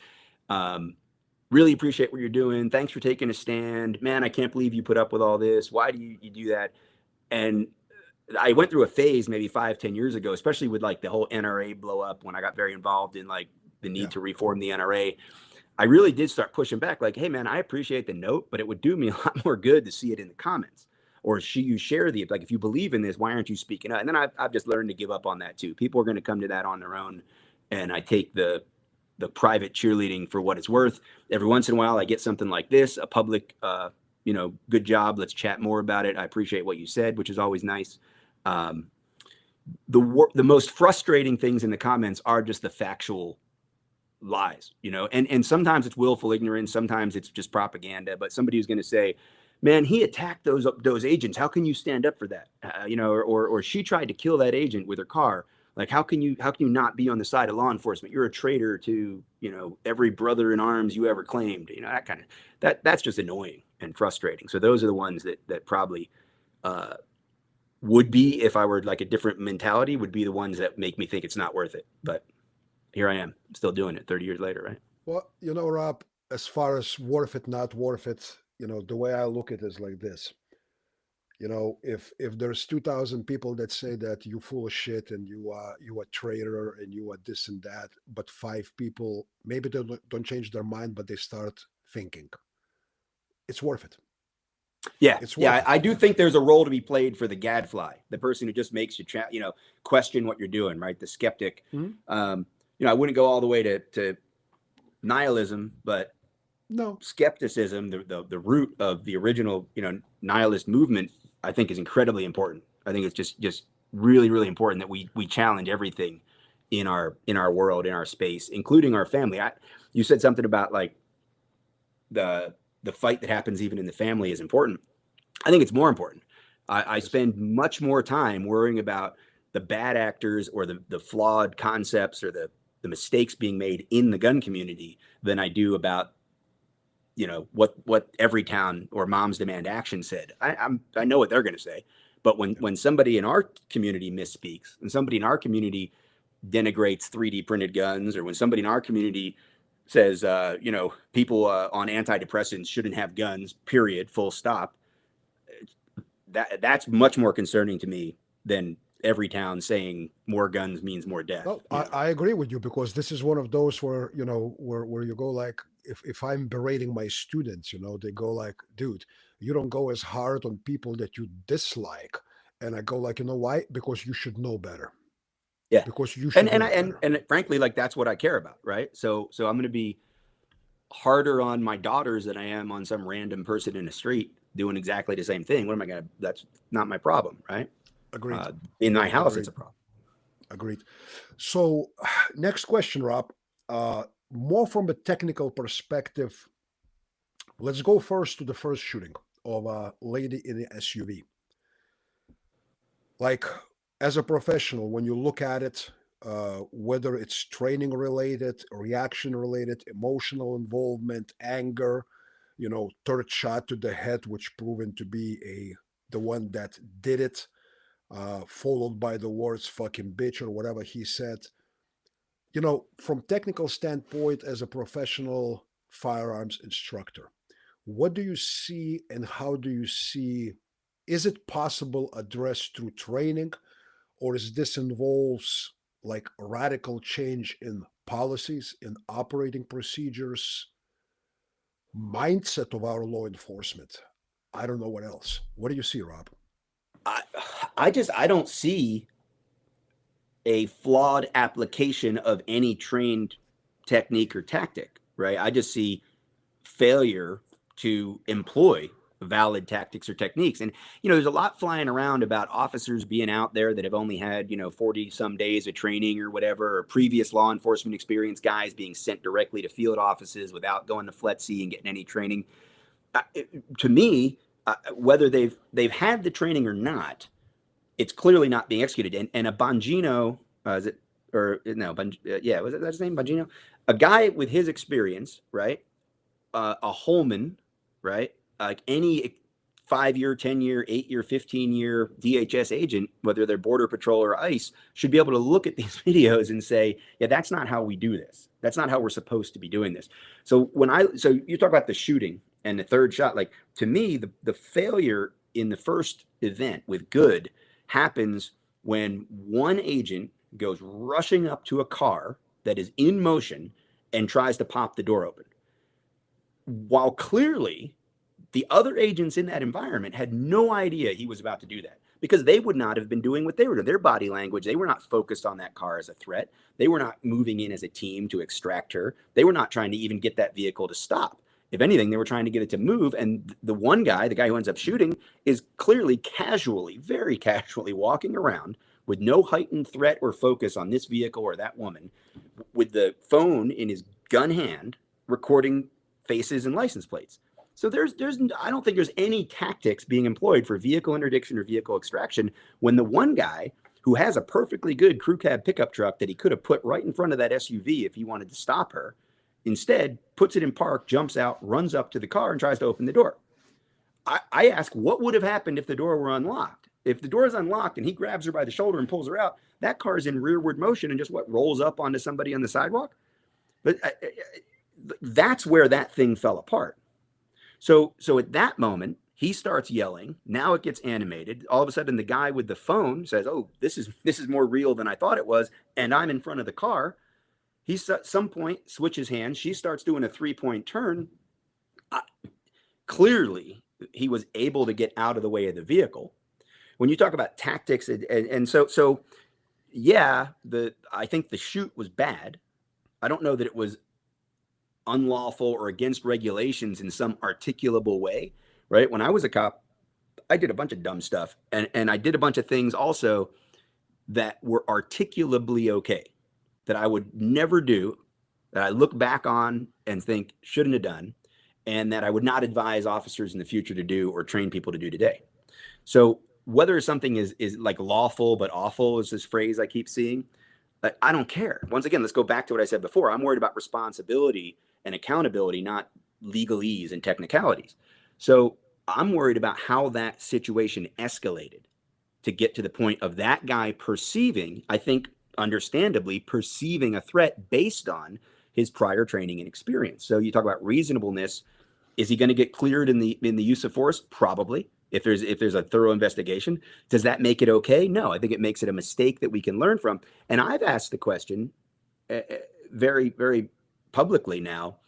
Really appreciate what you're doing. Thanks for taking a stand. Man, I can't believe you put up with all this. Why do you do that? And I went through a phase maybe 5-10 years ago, especially with like the whole NRA blow up, when I got very involved in like the need Yeah. to reform the NRA. I really did start pushing back, like, hey man, I appreciate the note, but it would do me a lot more good to see it in the comments. Or you share like, if you believe in this, why aren't you speaking up? And then I've just learned to give up on that too. People are going to come to that on their own, and I take the private cheerleading for what it's worth. Every once in a while, I get something like this, a public, good job. Let's chat more about it. I appreciate what you said, which is always nice. Um, the most frustrating things in the comments are just the factual lies, and sometimes it's willful ignorance, sometimes it's just propaganda. But somebody who's going to say, man, he attacked those agents, how can you stand up for that? Or she tried to kill that agent with her car. Like how can you not be on the side of law enforcement? You're a traitor to every brother in arms you ever claimed. That kind of that's just annoying and frustrating. So those are the ones that probably uh would be, if I were like a different mentality, would be the ones that make me think it's not worth it. But here I am, still doing it 30 years later, right? Well, Rob, as far as worth it, not worth it, the way I look at it is like this. If there's 2,000 people that say that you full of shit and you a traitor and you are this and that, but 5 people maybe they don't change their mind, but they start thinking, it's worth it. Yeah, It's yeah, worth it. I do think there's a role to be played for the gadfly, the person who just makes you, question what you're doing, right? The skeptic. Mhm. I wouldn't go all the way to nihilism, but No, skepticism, the root of the original, nihilist movement, I think is incredibly important. I think it's just really, really important that we challenge everything in our world, in our space, including our family. You said something about like the the fight that happens even in the family is important. I think it's more important. I yes. spend much more time worrying about the bad actors, or the flawed concepts, or the mistakes being made in the gun community, than I do about what Everytown or Moms Demand Action said. I know what they're going to say, but when Yeah. when somebody in our community misspeaks, and somebody in our community denigrates 3D printed guns, or when somebody in our community says, people on antidepressants shouldn't have guns, period, full stop, that's much more concerning to me than Everytown saying more guns means more death. No, I agree with you, because this is one of those where where you go like, if I'm berating my students, they go like, dude, you don't go as hard on people that you dislike. And I go like, why? Because you should know better. Yeah, Because you and should and I know and better. and frankly, like that's what I care about, right? So I'm going to be harder on my daughters than I am on some random person in the street doing exactly the same thing. What am I going to? That's not my problem, right? Agreed. In my house, it's Agreed. a problem. Agreed. So, next question, Rob. More from a technical perspective, let's go first to the first shooting of a lady in the SUV. Like, as a professional, when you look at it, whether it's training related, reaction related, emotional involvement, anger, third shot to the head, which proven to be the one that did it, followed by the words "fucking bitch" or whatever he said. From technical standpoint, as a professional firearms instructor, what do you see and how do you see is it possible addressed through training, or is this involves like a radical change in policies, in operating procedures, mindset of our law enforcement? I don't know what else. What do you see, Rob? I I don't see a flawed application of any trained technique or tactic, right? I just see failure to employ valid tactics or techniques. And, there's a lot flying around about officers being out there that have only had, 40 some days of training or whatever, or previous law enforcement experience guys being sent directly to field offices without going to FLETC and getting any training. To me, whether they've had the training or not, it's clearly not being executed. And a Bongino, is it, or no, yeah, was that his name, Bongino? A guy with his experience, right? A Holman, right? Like any 5-year, 10-year, 8-year, 15-year DHS agent, whether they're Border Patrol or ICE, should be able to look at these videos and say, yeah, that's not how we do this. That's not how we're supposed to be doing this. So so you talk about the shooting and the third shot, like to me, the failure in the first event with Good happens when one agent goes rushing up to a car that is in motion and tries to pop the door open, while clearly the other agents in that environment had no idea he was about to do that, because they would not have been doing what they were doing. Their body language, they were not focused on that car as a threat. They were not moving in as a team to extract her. They were not trying to even get that vehicle to stop. If anything, they were trying to get it to move. And the one guy, the guy who ends up shooting, is clearly casually, very casually walking around with no heightened threat or focus on this vehicle or that woman, with the phone in his gun hand, recording faces and license plates. So I don't think there's any tactics being employed for vehicle interdiction or vehicle extraction when the one guy who has a perfectly good crew cab pickup truck that he could have put right in front of that SUV if he wanted to stop her, instead puts it in park, jumps out, runs up to the car and tries to open the door. I ask, what would have happened if the door were unlocked? If the door is unlocked and he grabs her by the shoulder and pulls her out, that car is in rearward motion and just rolls up onto somebody on the sidewalk. But that's where that thing fell apart. So at that moment, he starts yelling. Now it gets animated. All of a sudden, the guy with the phone says, "Oh, this is more real than I thought it was," and I'm in front of the car. He at some point switches hands. She starts doing a 3-point turn. Clearly, he was able to get out of the way of the vehicle. When you talk about tactics, and so yeah, I think the shoot was bad. I don't know that it was unlawful or against regulations in some articulable way, right? When I was a cop, I did a bunch of dumb stuff, and I did a bunch of things also that were articulably okay, that I would never do, that I look back on and think shouldn't have done, and that I would not advise officers in the future to do or train people to do today. So whether something is like lawful but awful is this phrase I keep seeing, I don't care. Once again, let's go back to what I said before. I'm worried about responsibility and accountability, not legalese and technicalities. So I'm worried about how that situation escalated to get to the point of that guy perceiving, I think understandably, perceiving a threat based on his prior training and experience. So you talk about reasonableness. Is he going to get cleared in the use of force? Probably. If there's a thorough investigation. Does that make it okay? No, I think it makes it a mistake that we can learn from. And I've asked the question very, very publicly now,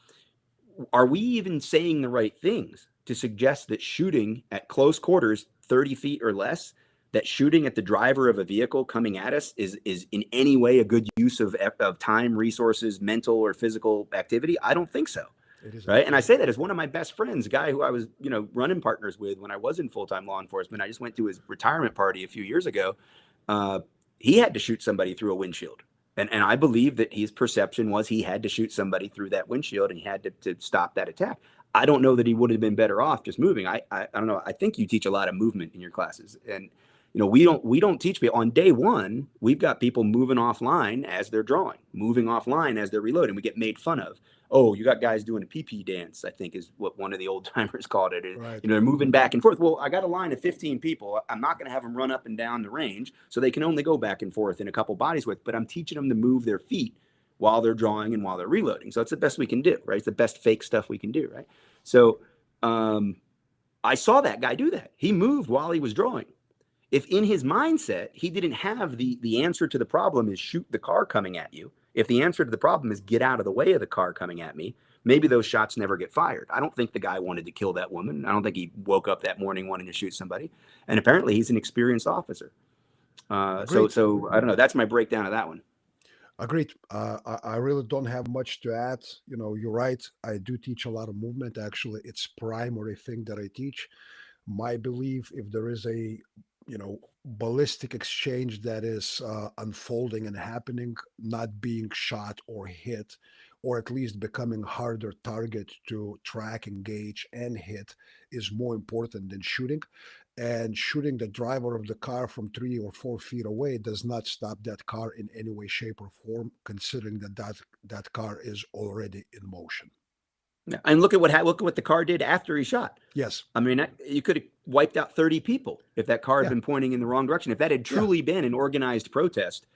are we even saying the right things to suggest that shooting at close quarters, 30 feet or less, that shooting at the driver of a vehicle coming at us is in any way a good use of time, resources, mental or physical activity? I don't think so. Right. And I say that as one of my best friends, a guy who I was, running partners with when I was in full-time law enforcement. I just went to his retirement party a few years ago. He had to shoot somebody through a windshield. And I believe that his perception was he had to shoot somebody through that windshield and he had to stop that attack. I don't know that he would have been better off just moving. I don't know. I think you teach a lot of movement in your classes. And, we don't teach people on day one. We've got people moving offline as they're drawing, moving offline as they're reloading. We get made fun of. Oh, you got guys doing a pee-pee dance, I think is what one of the old timers called it. Right. They're moving back and forth. Well, I got a line of 15 people. I'm not going to have them run up and down the range, so they can only go back and forth in a couple bodies width, but I'm teaching them to move their feet while they're drawing and while they're reloading. So it's the best we can do, right? It's the best fake stuff we can do, right? So I saw that guy do that. He moved while he was drawing. If in his mindset he didn't have the answer to the problem is shoot the car coming at you, if the answer to the problem is get out of the way of the car coming at me, maybe those shots never get fired. I don't think the guy wanted to kill that woman. I don't think he woke up that morning wanting to shoot somebody. And apparently he's an experienced officer. Agreed. So I don't know. That's my breakdown of that one. Agreed. I really don't have much to add. You know, you're right. I do teach a lot of movement. Actually, it's primary thing that I teach. My belief, if there is a, you know, ballistic exchange that is unfolding and happening, not being shot or hit, or at least becoming harder target to track, engage, and hit, is more important than shooting. And shooting the driver of the car from 3 or 4 feet away does not stop that car in any way, shape, or form, considering that car is already in motion. Yeah. And look at what the car did after he shot. Yes. I mean, you could have wiped out 30 people if that car had Yeah. been pointing in the wrong direction. If that had Yeah. truly been an organized protest,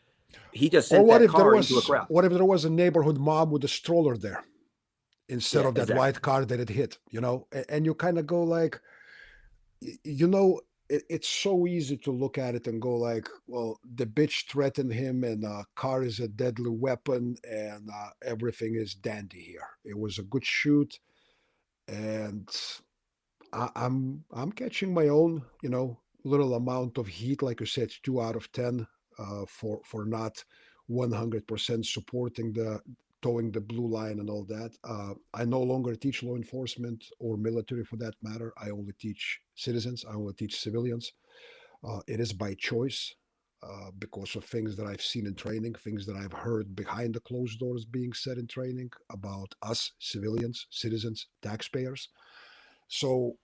he just Or sent what that if there car into a was crowd. what if there was a neighborhood mom with a stroller there instead Yeah, of that exactly. white car that it hit? You know, and you kind of go like, you know, it's so easy to look at it and go like, well, the bitch threatened him, and car is a deadly weapon, and everything is dandy here. It was a good shoot, and I'm catching my own, you know, little amount of heat. Like you said, 2 out of 10 for not 100% supporting the towing the blue line and all that. I no longer teach law enforcement or military for that matter. I only teach citizens. I only teach civilians. It is by choice. Because of things that I've seen in training, things that I've heard behind the closed doors being said in training about us, civilians, citizens, taxpayers. So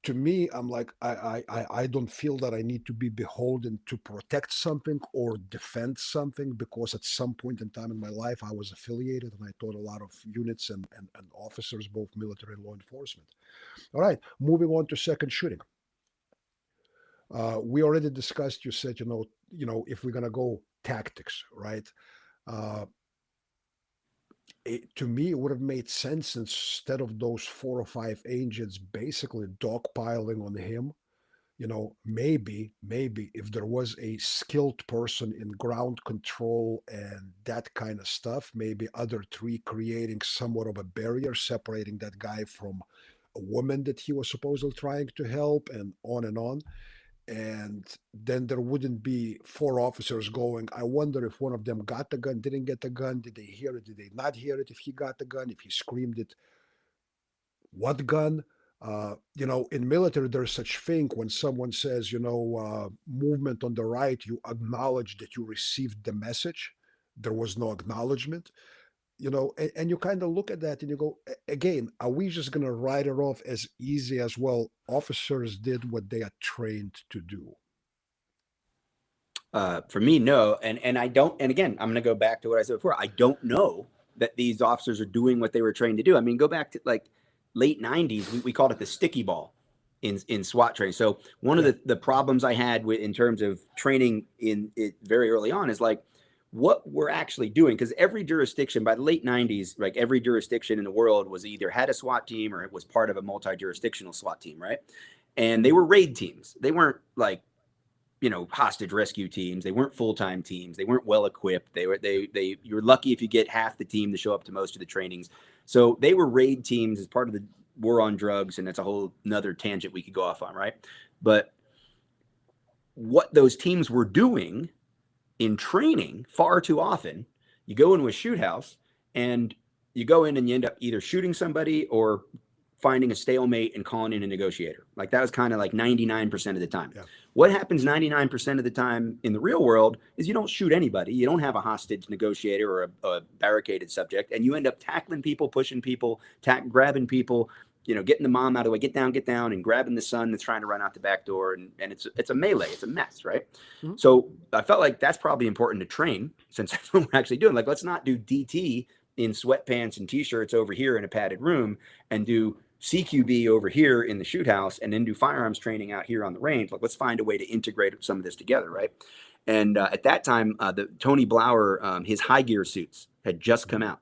to me, I'm like, I don't feel that I need to be beholden to protect something or defend something, because at some point in time in my life I was affiliated and I taught a lot of units and officers, both military and law enforcement. All right, moving on to second shooting. We already discussed. You said, if we're gonna go tactics, right? Uh, to me, it would have made sense, instead of those 4 or 5 agents basically dogpiling on him. Maybe if there was a skilled person in ground control and that kind of stuff, maybe other three creating somewhat of a barrier separating that guy from a woman that he was supposedly trying to help, and on and on. And then there wouldn't be four officers going, I wonder if one of them got the gun, didn't get the gun, did they hear it, did they not hear it, if he got the gun, if he screamed it, what gun. In military, there's such thing when someone says, movement on the right, you acknowledge that you received the message. There was no acknowledgement, and you kind of look at that and you go, again, are we just going to write it off as easy as, well, officers did what they are trained to do? For me, no, and I don't. And again, I'm going to go back to what I said before. I don't know that these officers are doing what they were trained to do. I mean, go back to like late '90s. We called it the sticky ball in SWAT training. So one of Yeah. the problems I had with in terms of training in it very early on is like what we're actually doing, because every jurisdiction by the late '90s, like every jurisdiction in the world was either had a SWAT team or it was part of a multi-jurisdictional SWAT team, right? And they were raid teams. They weren't like hostage rescue teams. They weren't full-time teams. They weren't well equipped. You're lucky if you get half the team to show up to most of the trainings. So they were raid teams as part of the war on drugs, and that's a whole another tangent we could go off on, right? But what those teams were doing in training far too often, you go into a shoot house and you go in and you end up either shooting somebody or finding a stalemate and calling in a negotiator. Like that was kind of like 99% of the time. Yeah. What happens 99% of the time in the real world is you don't shoot anybody. You don't have a hostage negotiator or a barricaded subject, and you end up tackling people, pushing people, grabbing people, getting the mom out of the way, get down, and grabbing the son that's trying to run out the back door. And it's a melee. It's a mess, right? Mhm. So I felt like that's probably important to train, since that's what we're actually doing. Like, let's not do DT in sweatpants and t-shirts over here in a padded room and do CQB over here in the shoot house and then do firearms training out here on the range. Like, let's find a way to integrate some of this together, right? And at that time, the Tony Blauer, his high gear suits had just come out.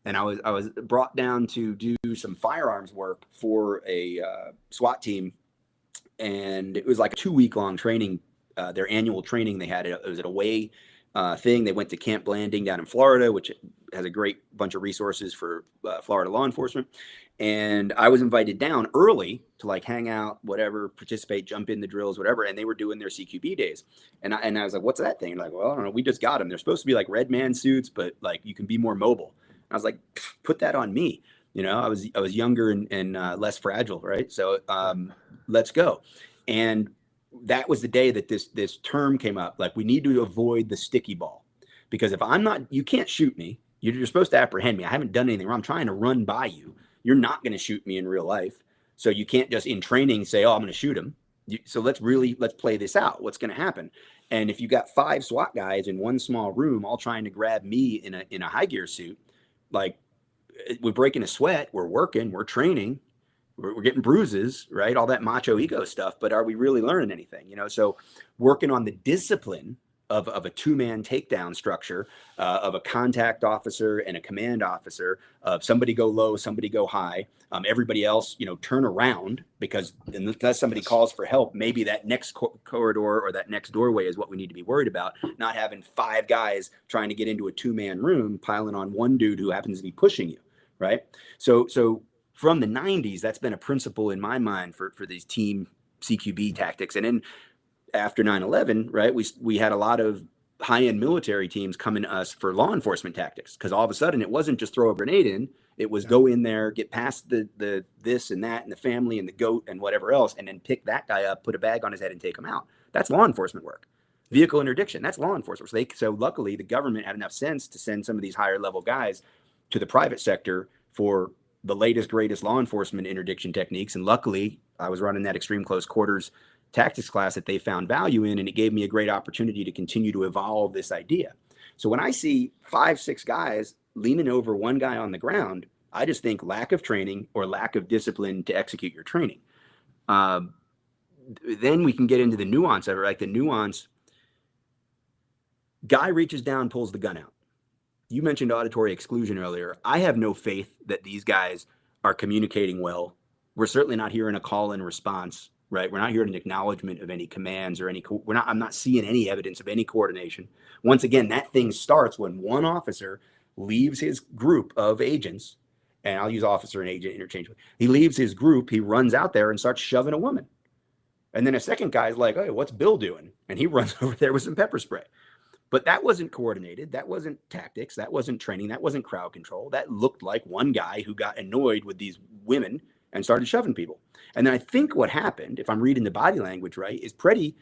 and I was brought down to do some firearms work for a SWAT team, and it was like a 2 week long training. Their annual training they had, it was an away thing. They went to Camp Blanding down in Florida, which has a great bunch of resources for Florida law enforcement. And I was invited down early to like hang out, whatever, participate, jump in the drills, whatever. And they were doing their CQB days. And I was like, what's that thing? Like, well, I don't know. We just got them. They're supposed to be like red man suits, but like you can be more mobile. I was like, put that on me. I was younger and less fragile, right? So let's go. And that was the day that this term came up. Like, we need to avoid the sticky ball, because if I'm not, you can't shoot me. You're supposed to apprehend me. I haven't done anything wrong. I'm trying to run by you. You're not going to shoot me in real life. So you can't just in training say, oh, I'm going to shoot him. So let's play this out. What's going to happen? And if you got 5 SWAT guys in one small room, all trying to grab me in a high gear suit, like, we're breaking a sweat, we're working, we're training, we're getting bruises, right? All that macho ego stuff. But are we really learning anything? So working on the discipline of a 2-man takedown structure, of a contact officer and a command officer, of somebody go low, somebody go high, everybody else, turn around, because unless somebody calls for help, maybe that next corridor or that next doorway is what we need to be worried about, not having 5 guys trying to get into a 2-man room, piling on one dude who happens to be pushing you, right? So from the 90s, that's been a principle in my mind for these team CQB tactics. And then after 9/11, right, we had a lot of high-end military teams coming to us for law enforcement tactics, because all of a sudden it wasn't just throw a grenade in, it was go in there, get past the this and that and the family and the goat and whatever else, and then pick that guy up, put a bag on his head, and take him out. That's law enforcement work. Vehicle interdiction, that's law enforcement. So luckily the government had enough sense to send some of these higher level guys to the private sector for the latest, greatest law enforcement interdiction techniques. And luckily I was running that extreme close quarters tactics class that they found value in, and it gave me a great opportunity to continue to evolve this idea. So when I see 5, 6 guys leaning over one guy on the ground, I just think lack of training or lack of discipline to execute your training. Then we can get into the nuance of it. Like, the nuance, guy reaches down, pulls the gun out. You mentioned auditory exclusion earlier. I have no faith that these guys are communicating well. We're certainly not hearing a call and response, right? We're not hearing an acknowledgement of any commands or I'm not seeing any evidence of any coordination. Once again, that thing starts when one officer leaves his group of agents, and I'll use officer and agent interchangeably. He leaves his group, he runs out there and starts shoving a woman. And then a second guy's like, hey, what's Bill doing? And he runs over there with some pepper spray. But that wasn't coordinated. That wasn't tactics. That wasn't training. That wasn't crowd control. That looked like one guy who got annoyed with these women and started shoving people. And then I think what happened, if I'm reading the body language right, is Preddy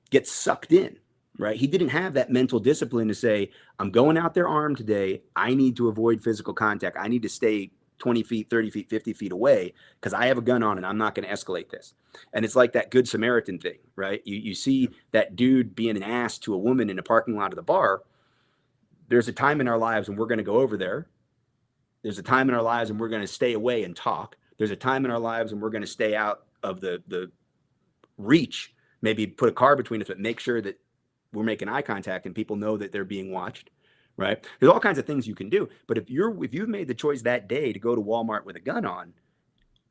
gets sucked in, right? He didn't have that mental discipline to say, I'm going out there armed today. I need to avoid physical contact. I need to stay 20 feet, 30 feet, 50 feet away, because I have a gun on and I'm not going to escalate this. And it's like that Good Samaritan thing, right? You see that dude being an ass to a woman in a parking lot of the bar. There's a time in our lives when we're going to go over there. There's a time in our lives when we're going to stay away and talk. There's a time in our lives when we're going to stay out of the reach, maybe put a car between us, but make sure that we're making eye contact and people know that they're being watched, right? There's all kinds of things you can do. But if you've made the choice that day to go to Walmart with a gun on,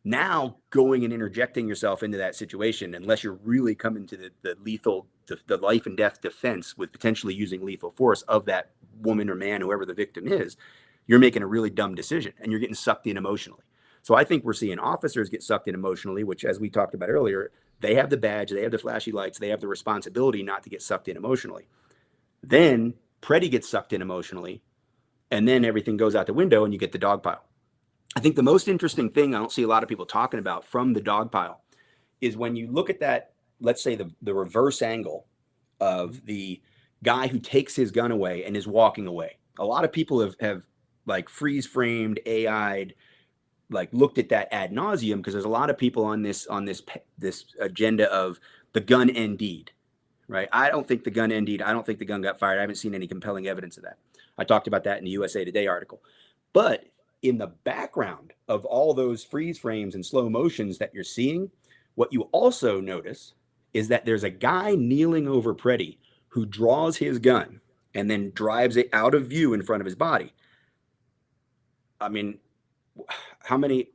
now going and interjecting yourself into that situation, unless you're really coming to the lethal, the life and death defense with potentially using lethal force of that woman or man, whoever the victim is, you're making a really dumb decision and you're getting sucked in emotionally. So I think we're seeing officers get sucked in emotionally, which, as we talked about earlier, they have the badge, they have the flashy lights, they have the responsibility not to get sucked in emotionally. Then Preddy gets sucked in emotionally, and then everything goes out the window and you get the dog pile. I think the most interesting thing I don't see a lot of people talking about from the dog pile is when you look at that, let's say the reverse angle of the guy who takes his gun away and is walking away. A lot of people have like freeze framed, AI'd, like looked at that ad nauseum, because there's a lot of people on this agenda of the gun ND'd, right? I don't think the gun ND'd. I don't think the gun got fired. I haven't seen any compelling evidence of that. I talked about that in the USA Today article. But in the background of all those freeze frames and slow motions that you're seeing, what you also notice is that there's a guy kneeling over Preddy who draws his gun and then drives it out of view in front of his body. I mean, how many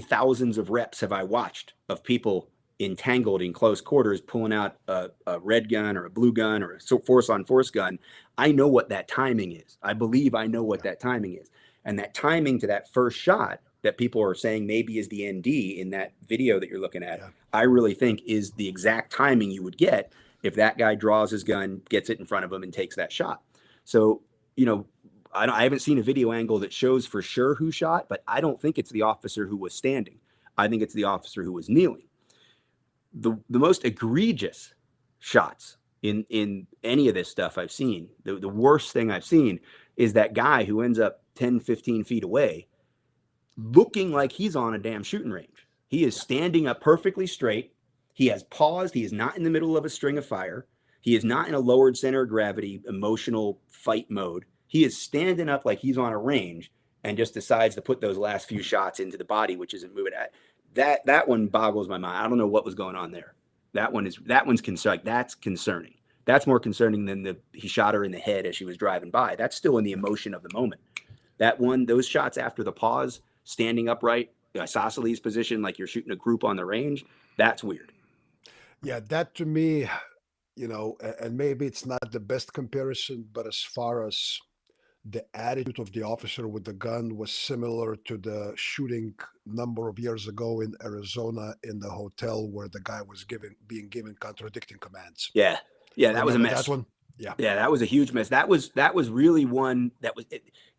thousands of reps have I watched of people entangled in close quarters pulling out a red gun or a blue gun or a force on force gun? I know what that timing is. I believe I know what that timing is. And that timing to that first shot that people are saying maybe is the ND in that video that you're looking at, I really think is the exact timing you would get if that guy draws his gun, gets it in front of him, and takes that shot. So, you know, I haven't seen a video angle that shows for sure who shot, but I don't think it's the officer who was standing. I think it's the officer who was kneeling. The most egregious shots in any of this stuff I've seen, the worst thing I've seen is that guy who ends up 10, 15 feet away looking like he's on a damn shooting range. He is standing up perfectly straight. He has paused. He is not in the middle of a string of fire. He is not in a lowered center of gravity, emotional fight mode. He is standing up like he's on a range and just decides to put those last few shots into the body, which isn't moving. That one boggles my mind. I don't know what was going on there. That one's concerning. That's concerning. That's more concerning than he shot her in the head as she was driving by. That's still in the emotion of the moment. Those shots after the pause, standing upright, isosceles position, like you're shooting a group on the range, that's weird. Yeah, that to me, and maybe it's not the best comparison, but as far as the attitude of the officer with the gun was similar to the shooting number of years ago in Arizona in the hotel where the guy was being given contradicting commands. Yeah, that was a mess. That one? Yeah, that was a huge mess. That was really one that was.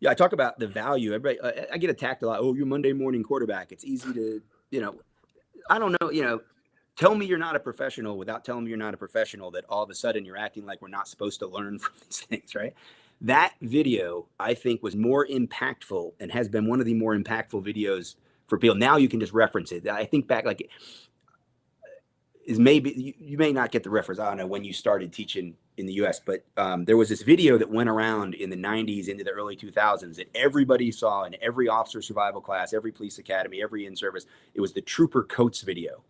I talk about the value. Everybody, I get attacked a lot. Oh, you're Monday morning quarterback. It's easy to, I don't know. Tell me you're not a professional without telling me you're not a professional. That all of a sudden you're acting like we're not supposed to learn from these things, right? That video, I think, was more impactful and has been one of the more impactful videos for people. Now you can just reference it. I think back, like, is maybe you may not get the reference. I don't know when you started teaching in the U.S., but there was this video that went around in the 90s into the early 2000s that everybody saw in every officer survival class, every police academy, every in-service. It was the Trooper Coates video.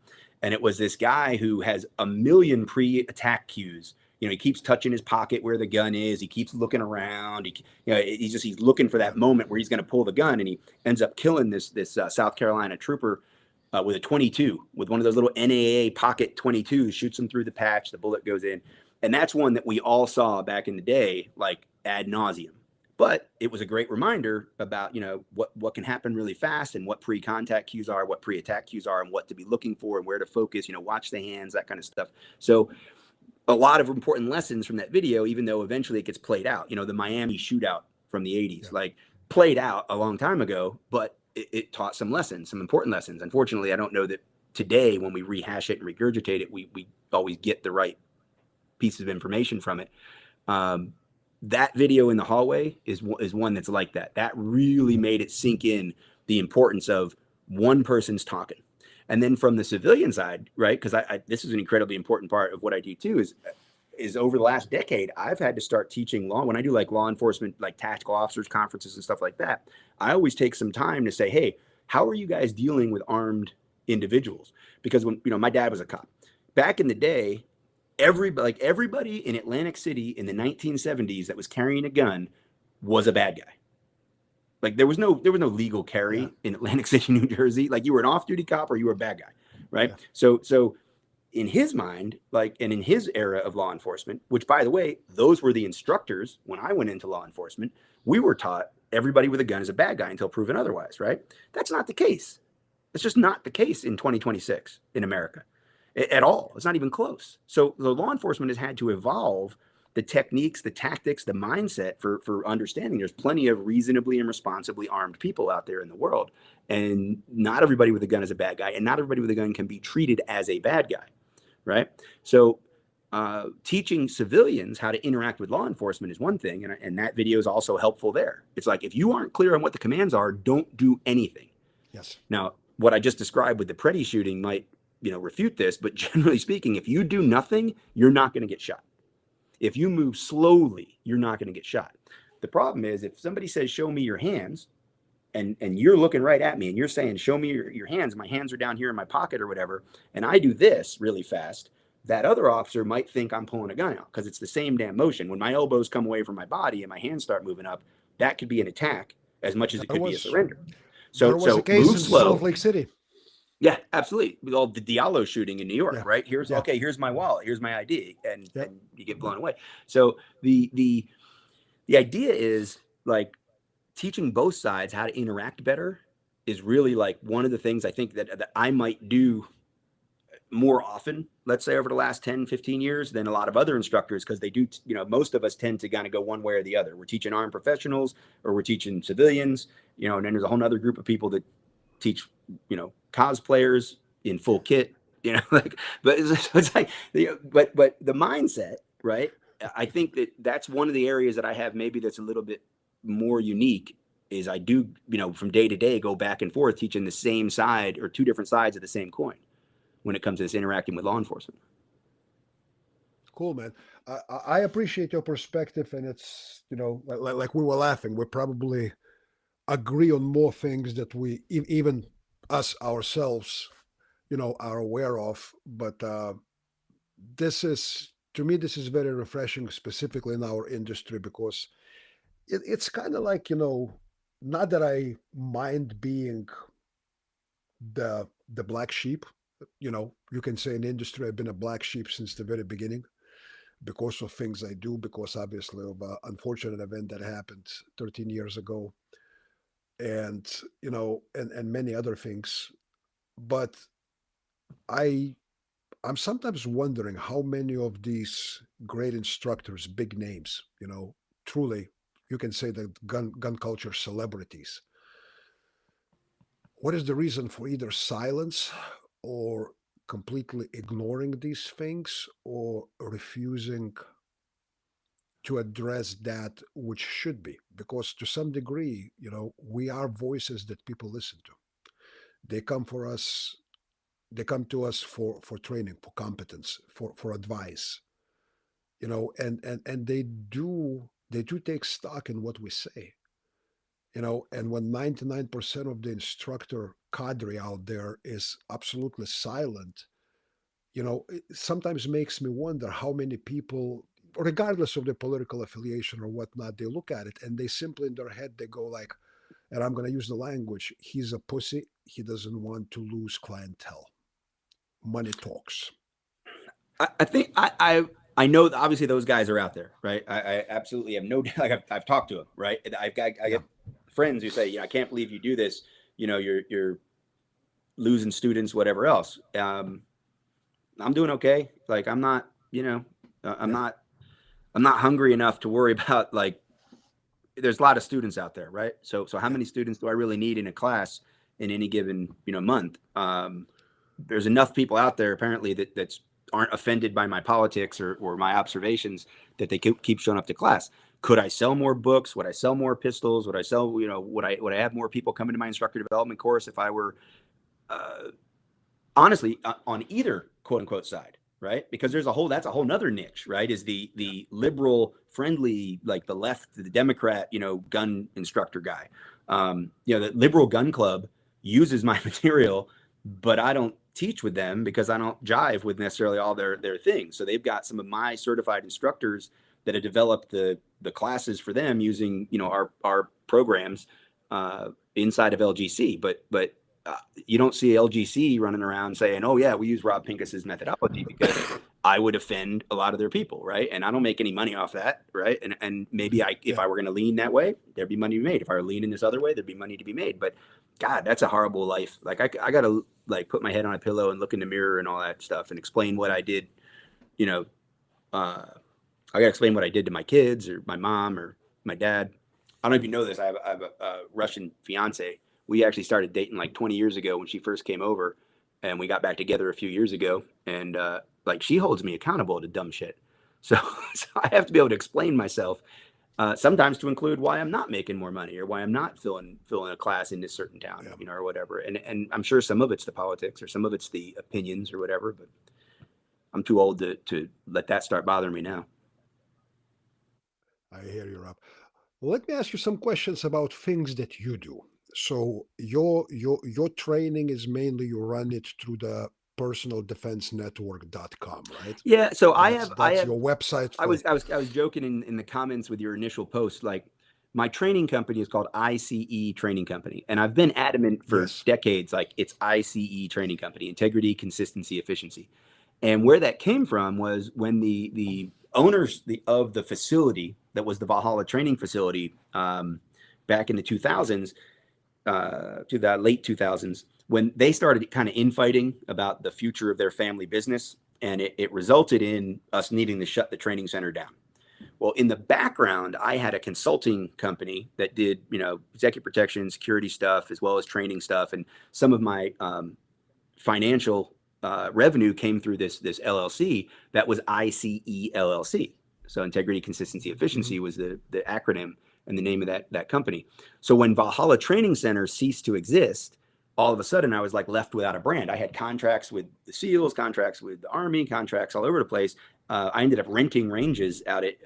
And it was this guy who has a million pre-attack cues. He keeps touching his pocket where the gun is. He keeps looking around. He's looking for that moment where he's going to pull the gun, and he ends up killing this South Carolina trooper with a 22, with one of those little NAA pocket 22s, shoots him through the patch. The bullet goes in. And that's one that we all saw back in the day, like ad nauseum. But it was a great reminder about, what can happen really fast and what pre-contact cues are, what pre-attack cues are, and what to be looking for and where to focus, watch the hands, that kind of stuff. So a lot of important lessons from that video, even though eventually it gets played out. The Miami shootout from the 80s, like played out a long time ago, but it taught some lessons, some important lessons. Unfortunately, I don't know that today when we rehash it and regurgitate it, we always get the right pieces of information from it. That video in the hallway is one that's like that. That really made it sink in the importance of one person's talking. And then from the civilian side, right? Because this is an incredibly important part of what I do too, is over the last decade, I've had to start teaching when I do like law enforcement, like tactical officers conferences and stuff like that. I always take some time to say, hey, how are you guys dealing with armed individuals? Because when, my dad was a cop back in the day, everybody in Atlantic City in the 1970s that was carrying a gun was a bad guy. Like there was no legal carry in Atlantic City, New Jersey. Like you were an off-duty cop or you were a bad guy, right? Yeah. So in his mind, and in his era of law enforcement, which by the way, those were the instructors when I went into law enforcement, we were taught everybody with a gun is a bad guy until proven otherwise, right? That's not the case. It's just not the case in 2026 in America at all. It's not even close. So the law enforcement has had to evolve the techniques, the tactics, the mindset for understanding there's plenty of reasonably and responsibly armed people out there in the world. And not everybody with a gun is a bad guy, and not everybody with a gun can be treated as a bad guy, right? So teaching civilians how to interact with law enforcement is one thing, and that video is also helpful there. It's like, if you aren't clear on what the commands are, don't do anything. Yes. Now, what I just described with the Preddy shooting might, refute this, but generally speaking, if you do nothing, you're not going to get shot. If you move slowly, you're not going to get shot. The problem is if somebody says, show me your hands, and you're looking right at me and you're saying, show me your hands, my hands are down here in my pocket or whatever, and I do this really fast, that other officer might think I'm pulling a gun out because it's the same damn motion. When my elbows come away from my body and my hands start moving up, that could be an attack. as much as it There could be a was surrender. there was a So case move in Salt slow. Lake City. Yeah, absolutely. With all the Diallo shooting in New York, Yeah, right? Here's yeah, okay. Here's my wallet. Here's my ID, and yeah. you get blown away. So the idea is like teaching both sides how to interact better is really like one of the things I think that I might do more often, let's say over the last 10, 15 years than a lot of other instructors, because they do, most of us tend to kind of go one way or the other. We're teaching armed professionals or we're teaching civilians, and then there's a whole other group of people that teach, cosplayers in full kit, like, but it's like, but the mindset, right? I think that's one of the areas that I have maybe that's a little bit more unique is I do, from day to day, go back and forth teaching the same side or two different sides of the same coin when it comes to this interacting with law enforcement. Cool, man. I appreciate your perspective, and it's like we were laughing. We probably agree on more things that we even us ourselves, are aware of. But this is to me, this is very refreshing, specifically in our industry, because it's kind of like not that I mind being the black sheep. You can say in industry I've been a black sheep since the very beginning because of things I do, because obviously of an unfortunate event that happened 13 years ago, and and many other things. But I I'm sometimes wondering how many of these great instructors, big names, truly, you can say that gun culture celebrities. What is the reason for either silence or completely ignoring these things or refusing to address that which should be? Because to some degree, we are voices that people listen to. They come for us, they come to us for training, for competence, for advice, and they do take stock in what we say. And when 99% of the instructor cadre out there is absolutely silent, it sometimes makes me wonder how many people, regardless of their political affiliation or whatnot, they look at it and they simply in their head they go like, and I'm going to use the language, he's a pussy, he doesn't want to lose clientele. Money talks. I think I know that obviously those guys are out there, right? I absolutely have no like I've talked to them, right? I Yeah. get friends who say, I can't believe you do this. You're losing students, whatever else. I'm doing okay. Like I'm not, I'm Yeah. not I'm not hungry enough to worry about like there's a lot of students out there, right? So how Yeah. many students do I really need in a class in any given month? There's enough people out there apparently that's aren't offended by my politics or my observations that they keep showing up to class. Could I sell more books? Would I sell more pistols? Would I sell, would I have more people coming to my instructor development course if I were uh, honestly on either quote unquote side, right? Because that's a whole nother niche, right? Is the liberal friendly, like the left, the Democrat, gun instructor guy. The liberal gun club uses my material, but I don't teach with them because I don't jive with necessarily all their things. So they've got some of my certified instructors that have developed the classes for them using our programs inside of LGC. But you don't see LGC running around saying, "Oh yeah, we use Rob Pincus's methodology," because I would offend a lot of their people, right? And I don't make any money off that, right? And maybe if Yeah. I were going to lean that way, there'd be money to be made. If I were leaning this other way, there'd be money to be made. But God, that's a horrible life. Like I got to like put my head on a pillow and look in the mirror and all that stuff and explain what I did. You know, uh, I got to explain what I did to my kids or my mom or my dad. I don't know if you know this. I have a Russian fiance. We actually started dating like 20 years ago when she first came over, and we got back together a few years ago. And like she holds me accountable to dumb shit. So, so I have to be able to explain myself sometimes to include why I'm not making more money or why I'm not filling a class in this certain town, Yeah. or whatever. And I'm sure some of it's the politics or some of it's the opinions or whatever. But I'm too old to let that start bothering me now. I hear you, Rob. Let me ask you some questions about things that you do. So your training is mainly you run it through the personaldefensenetwork.com, right? Yeah, so That's I that's have your website I for. was I was I was joking in the comments with your initial post, like my training company is called ICE Training Company, and I've been adamant for Yes. decades, like it's ICE Training Company, integrity, consistency, efficiency. And where that came from was when the owners of the facility that was the Valhalla training facility, back in the 2000s, to the late 2000s, when they started kind of infighting about the future of their family business, and it resulted in us needing to shut the training center down. Well, in the background, I had a consulting company that did, executive protection, security stuff, as well as training stuff. And some of my financial revenue came through this LLC that was ICE LLC. So integrity, consistency, efficiency Mhm. was the acronym and the name of that company. So when Valhalla Training Center ceased to exist, all of a sudden I was like left without a brand. I had contracts with the SEALs, contracts with the Army, contracts all over the place. I ended up renting ranges out at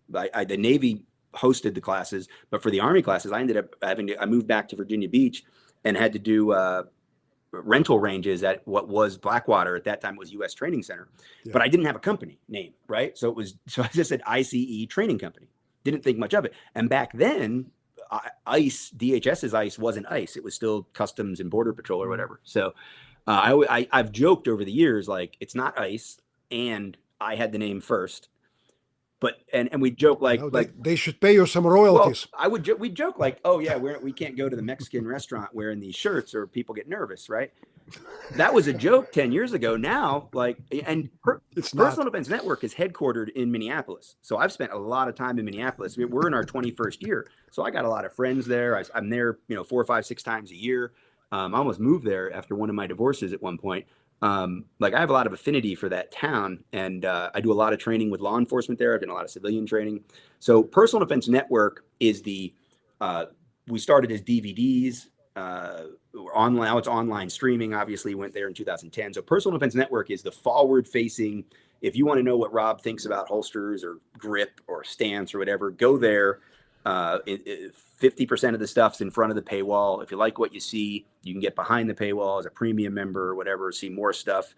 the Navy hosted the classes, but for the Army classes, I ended up I moved back to Virginia Beach and had to do rental ranges at what was Blackwater. At that time it was US Training Center, Yeah. but I didn't have a company name, right? So I just said ICE Training Company. Didn't think much of it. And back then, ICE, DHS's ICE wasn't ICE. It was still Customs and Border Patrol or whatever. So I've joked over the years, like it's not ICE, and I had the name first. But and we joke You know, like they should pay you some well, royalties. we joke like, oh yeah, we can't go to the Mexican restaurant wearing these shirts or people get nervous, right? That was a joke 10 years ago. Now, like, and It's not. Personal Defense Network is headquartered in Minneapolis. So I've spent a lot of time in Minneapolis. I mean, we're in our 21st year. So I got a lot of friends there. I'm there, 4, 5, 6 times a year. I almost moved there after one of my divorces at one point. Like I have a lot of affinity for that town, and I do a lot of training with law enforcement there. I've done a lot of civilian training. So Personal Defense Network is we started as DVDs. Online, now it's online streaming. Obviously, went there in 2010. So Personal Defense Network is the forward-facing. If you want to know what Rob thinks about holsters or grip or stance or whatever, go there. 50% of the stuff's in front of the paywall. If you like what you see, you can get behind the paywall as a premium member or whatever, see more stuff.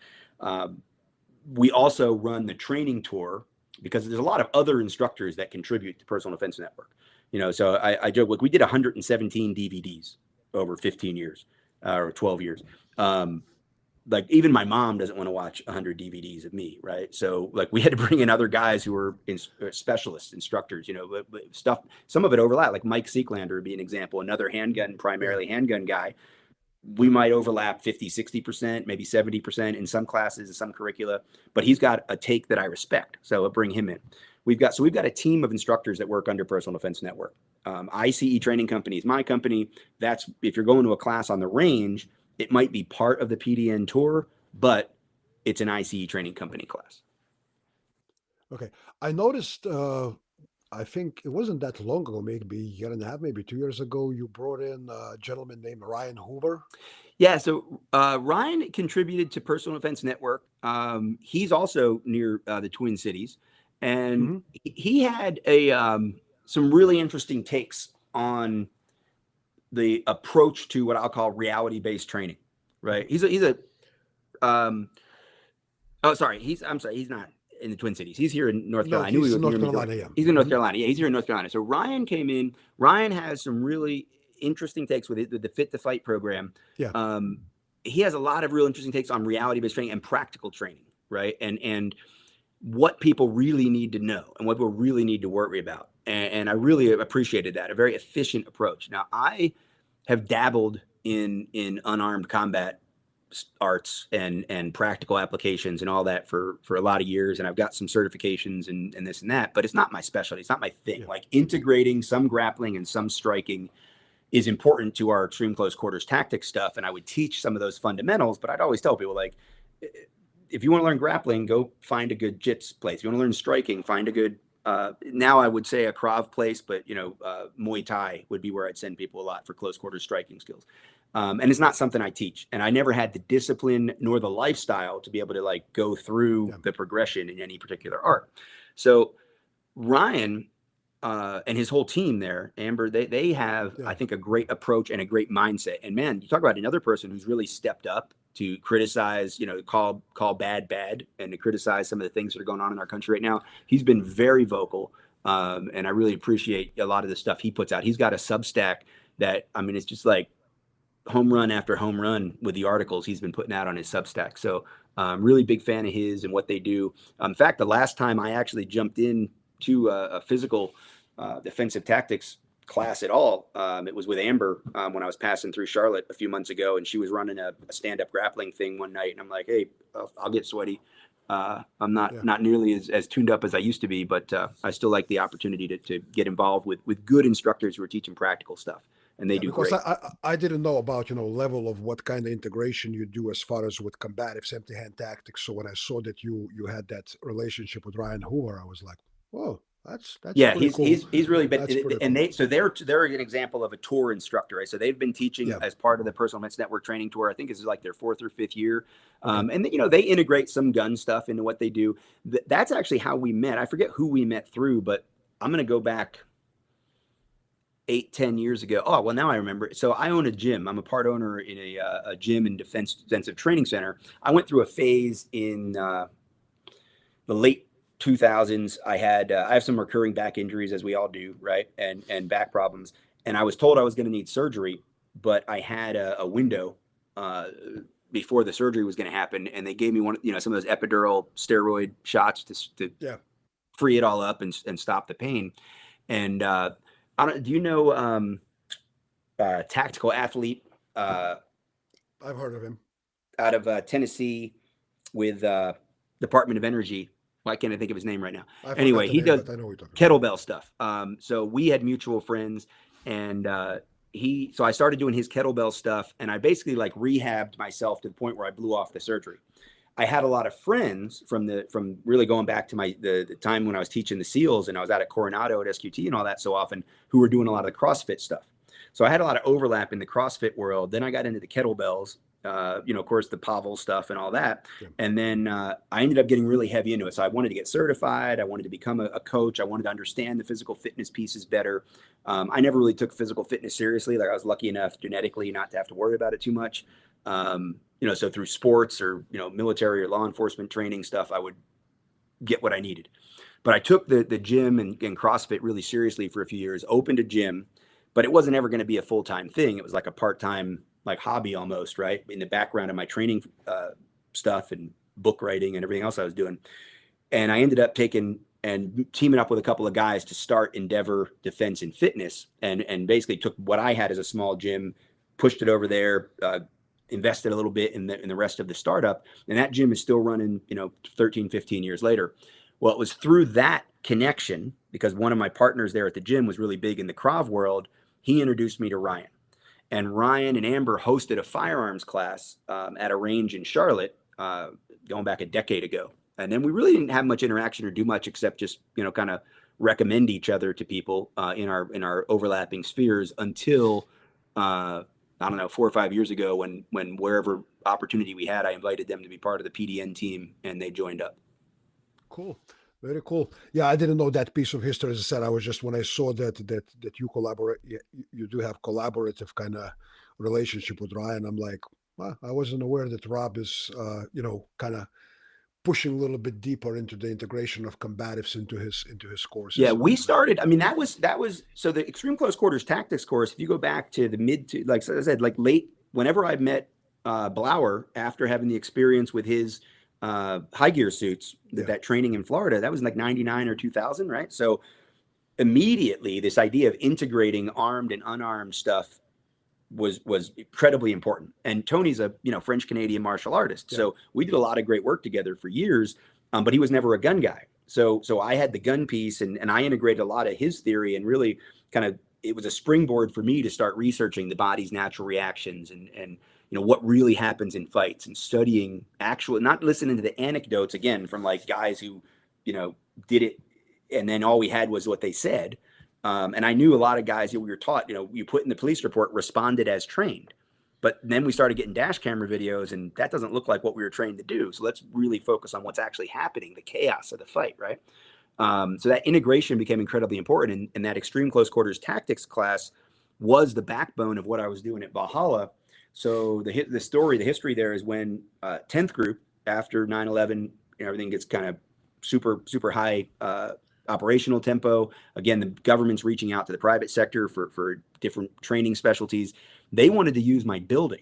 We also run the training tour because there's a lot of other instructors that contribute to Personal Defense Network. So I joke, like we did 117 DVDs over 15 years or 12 years. Like even my mom doesn't want to watch 100 DVDs of me, right? So like we had to bring in other guys who were specialists, instructors, stuff. Some of it overlap. Like Mike Seeklander would be an example, another primarily handgun guy. We might overlap 50, 60%, maybe 70% in some classes, in some curricula, but he's got a take that I respect. So I'll bring him in. We've got a team of instructors that work under Personal Defense Network. ICE Training Company is my company. That's if you're going to a class on the range, it might be part of the PDN tour, but it's an ICE Training Company class. Okay. I noticed, I think it wasn't that long ago, maybe a year and a half, maybe 2 years ago, you brought in a gentleman named Ryan Hoover. Yeah, so Ryan contributed to Personal Defense Network. He's also near the Twin Cities, and Mhm. he had some really interesting takes on the approach to what I'll call reality-based training. Right? He's a oh sorry, he's not in the Twin Cities. He's here in North No, Carolina. I knew he he's was in near North me. Carolina, yeah. He's in North Mhm. Carolina. Yeah, he's here in North Carolina. So Ryan came in. Ryan has some really interesting takes with the Fit to Fight program. Yeah. He has a lot of real interesting takes on reality-based training and practical training, right? And what people really need to know and what people really need to worry about. And I really appreciated that. A very efficient approach. Now I have dabbled in unarmed combat arts and practical applications and all that for a lot of years, and I've got some certifications and this and that, but it's not my specialty. It's not my thing. Yeah. Like integrating some grappling and some striking is important to our extreme close quarters tactics stuff, and I would teach some of those fundamentals, but I'd always tell people, like, if you want to learn grappling, go find a good jits place. If you want to learn striking, find a good now I would say a Krav place, but Muay Thai would be where I'd send people a lot for close quarters striking skills. And it's not something I teach, and I never had the discipline nor the lifestyle to be able to like go through the progression in any particular art. So Ryan and his whole team there, Amber, they have, I think, a great approach and a great mindset. And man, you talk about another person who's really stepped up to criticize, call bad, and to criticize some of the things that are going on in our country right now. He's been very vocal. And I really appreciate a lot of the stuff he puts out. He's got a Substack that, I mean, it's just like home run after home run with the articles he's been putting out on his Substack. So really big fan of his and what they do. In fact, the last time I actually jumped in to a physical defensive tactics class at all, it was with Amber when I was passing through Charlotte a few months ago, and she was running a stand-up grappling thing one night, and I'm like, hey, I'll get sweaty. I'm not nearly as tuned up as I used to be, but I still like the opportunity to get involved with good instructors who are teaching practical stuff, and they do Because great. I didn't know about level of what kind of integration you do as far as with combatives, empty hand tactics. So when I saw that you had that relationship with Ryan Hoover, I was like, oh, that's Yeah, pretty cool. he's really been, That's pretty and cool. they're an example of a tour instructor, right? So they've been teaching Yeah. as part of the Personal Defense Network training tour. I think this is like their 4th or 5th year, Okay. and they integrate some gun stuff into what they do. That's actually how we met. I forget who we met through, but I'm going to go back 8-10 years ago. Oh, well, now I remember. So I own a gym. I'm a part owner in a gym and defensive training center. I went through a phase in the late 2000s. I have some recurring back injuries, as we all do, right, and back problems. And I was told I was going to need surgery, but I had a window uh, before the surgery was going to happen, and they gave me some of those epidural steroid shots to Yeah. free it all up and stop the pain. And I don't. Do you know tactical athlete I've heard of him. out of Tennessee with Department of Energy? Why can't I think of his name right now? I forgot Anyway, the he name, does but I know what you're talking kettlebell stuff. So we had mutual friends, and so I started doing his kettlebell stuff, and I basically like rehabbed myself to the point where I blew off the surgery. I had a lot of friends from really going back to the time when I was teaching the SEALs and I was out at Coronado at SQT and all that so often, who were doing a lot of the CrossFit stuff. So I had a lot of overlap in the CrossFit world. Then I got into the kettlebells, of course, the Pavel stuff and all that. about. And then I ended up getting really heavy into it. So I wanted to get certified. I wanted to become a coach. I wanted to understand the physical fitness pieces better. I never really took physical fitness seriously. Like I was lucky enough genetically not to have to worry about it too much. So through sports or, military or law enforcement training stuff, I would get what I needed. But I took the gym and CrossFit really seriously for a few years, opened a gym, but it wasn't ever going to be a full-time thing. It was like a part-time, like hobby almost, right? In the background of my training stuff and book writing and everything else I was doing. And I ended up taking and teaming up with a couple of guys to start Endeavor Defense and Fitness, and basically took what I had as a small gym, pushed it over there, invested a little bit in the rest of the startup, and that gym is still running 13 15 years later. Well, it was through that connection, because one of my partners there at the gym was really big in the Krav world. He introduced me to Ryan, and Ryan and Amber hosted a firearms class at a range in Charlotte going back a decade ago. And then we really didn't have much interaction or do much except just kind of recommend each other to people in our overlapping spheres until I don't know, 4 or 5 years ago when wherever opportunity we had, I invited them to be part of the PDN team, and they joined up. Cool. Very cool. Yeah, I didn't know that piece of history. As I said, I was just when I saw that you collaborate, you do have collaborative kind of relationship with Ryan. I'm like, well, I wasn't aware that Rob is, kind of pushing a little bit deeper into the integration of combatives into his Yeah, courses. we started. I mean, that was so the extreme close quarters tactics course. If you go back to the like I said, like late, whenever I met Blauer after having the experience with his high gear suits, Yeah, that training in Florida, that was like 99 or 2000, right? So immediately, this idea of integrating armed and unarmed stuff was incredibly important. And Tony's a French Canadian martial artist, yeah, so we did a lot of great work together for years. But he was never a gun guy, so I had the gun piece, and I integrated a lot of his theory, and really kind of it was a springboard for me to start researching the body's natural reactions and what really happens in fights, and studying actual, not listening to the anecdotes again from like guys who did it and then all we had was what they said. And I knew a lot of guys that we were taught, you put in the police report, responded as trained. But then we started getting dash camera videos, and that doesn't look like what we were trained to do. So let's really focus on what's actually happening, the chaos of the fight, right? So that integration became incredibly important. And that extreme close quarters tactics class was the backbone of what I was doing at Valhalla. So the history there is when 10th group, after 9/11, everything gets kind of super, super high operational tempo. Again, the government's reaching out to the private sector for different training specialties. They wanted to use my building.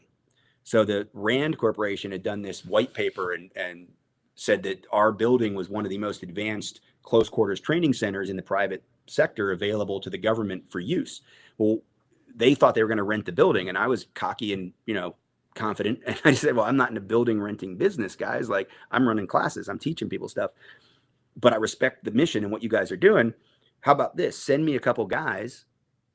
So the Rand Corporation had done this white paper and said that our building was one of the most advanced close quarters training centers in the private sector available to the government for use. Well, they thought they were going to rent the building, and I was cocky and, confident. And I said, well, I'm not in a building renting business, guys. Like, I'm running classes, I'm teaching people stuff, but I respect the mission and what you guys are doing. How about this? Send me a couple guys,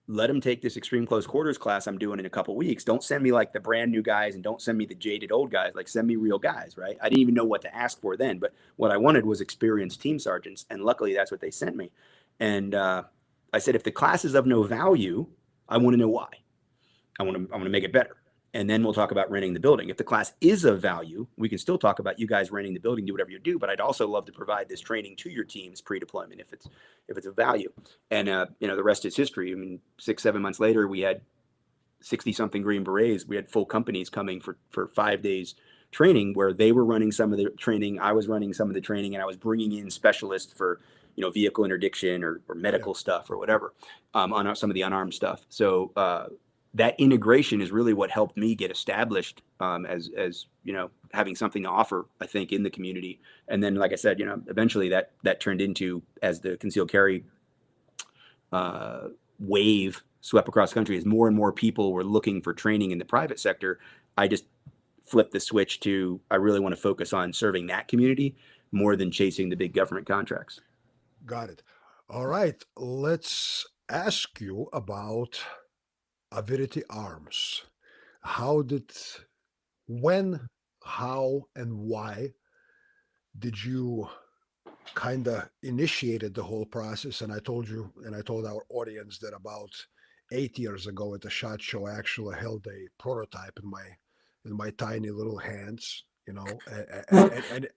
let them take this extreme close quarters class I'm doing in a couple weeks. Don't send me like the brand new guys, and don't send me the jaded old guys. Like, send me real guys, right? I didn't even know what to ask for then, but what I wanted was experienced team sergeants, and luckily that's what they sent me. And I said, if the class is of no value, I want to know why. I want to make it better. And then we'll talk about renting the building. If the class is of value, we can still talk about you guys renting the building, do whatever you do. But I'd also love to provide this training to your teams pre-deployment if it's of value. And the rest is history. I mean, 6-7 months later, we had 60-something Green Berets. We had full companies coming for 5 days training, where they were running some of the training, I was running some of the training, and I was bringing in specialists for vehicle interdiction or medical stuff or whatever, on some of the unarmed stuff. So that integration is really what helped me get established as having something to offer, I think, in the community. And then, like I said, eventually that turned into, as the concealed carry wave swept across the country, as more and more people were looking for training in the private sector, I just flipped the switch to, I really want to focus on serving that community more than chasing the big government contracts. Got it. All right. Let's ask you about Avidity Arms. When, how, and why did you kind of initiated the whole process? And I told you, and I told our audience, that about 8 years ago at the SHOT Show, I actually held a prototype in my tiny little hands, and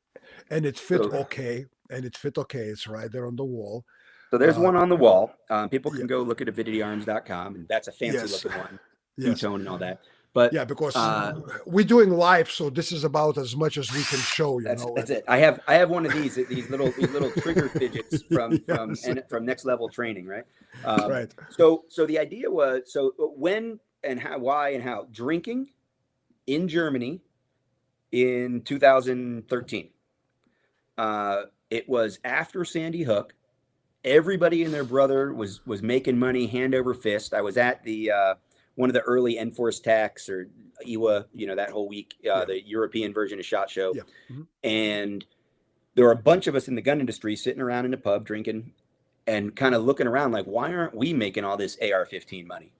it fit okay. And it fit okay. It's right there on the wall. So there's one on the wall. People can Yeah. go look at avidityarms.com, and that's a fancy Yes. looking one, Yes. two-tone and all that. But Yeah, because we're doing live, so this is about as much as we can show. That's it. I have one of these little trigger fidgets from Yes. from Next Level Training, right? Right. So the idea was, when and how, why and how, drinking in Germany in 2013. It was after Sandy Hook. Everybody and their brother was making money hand over fist. I was at the one of the early Enforced Tax, or EWA, that whole week, the European version of SHOT Show. Yeah. Mm-hmm. And there were a bunch of us in the gun industry sitting around in a pub drinking and kind of looking around like, why aren't we making all this AR-15 money?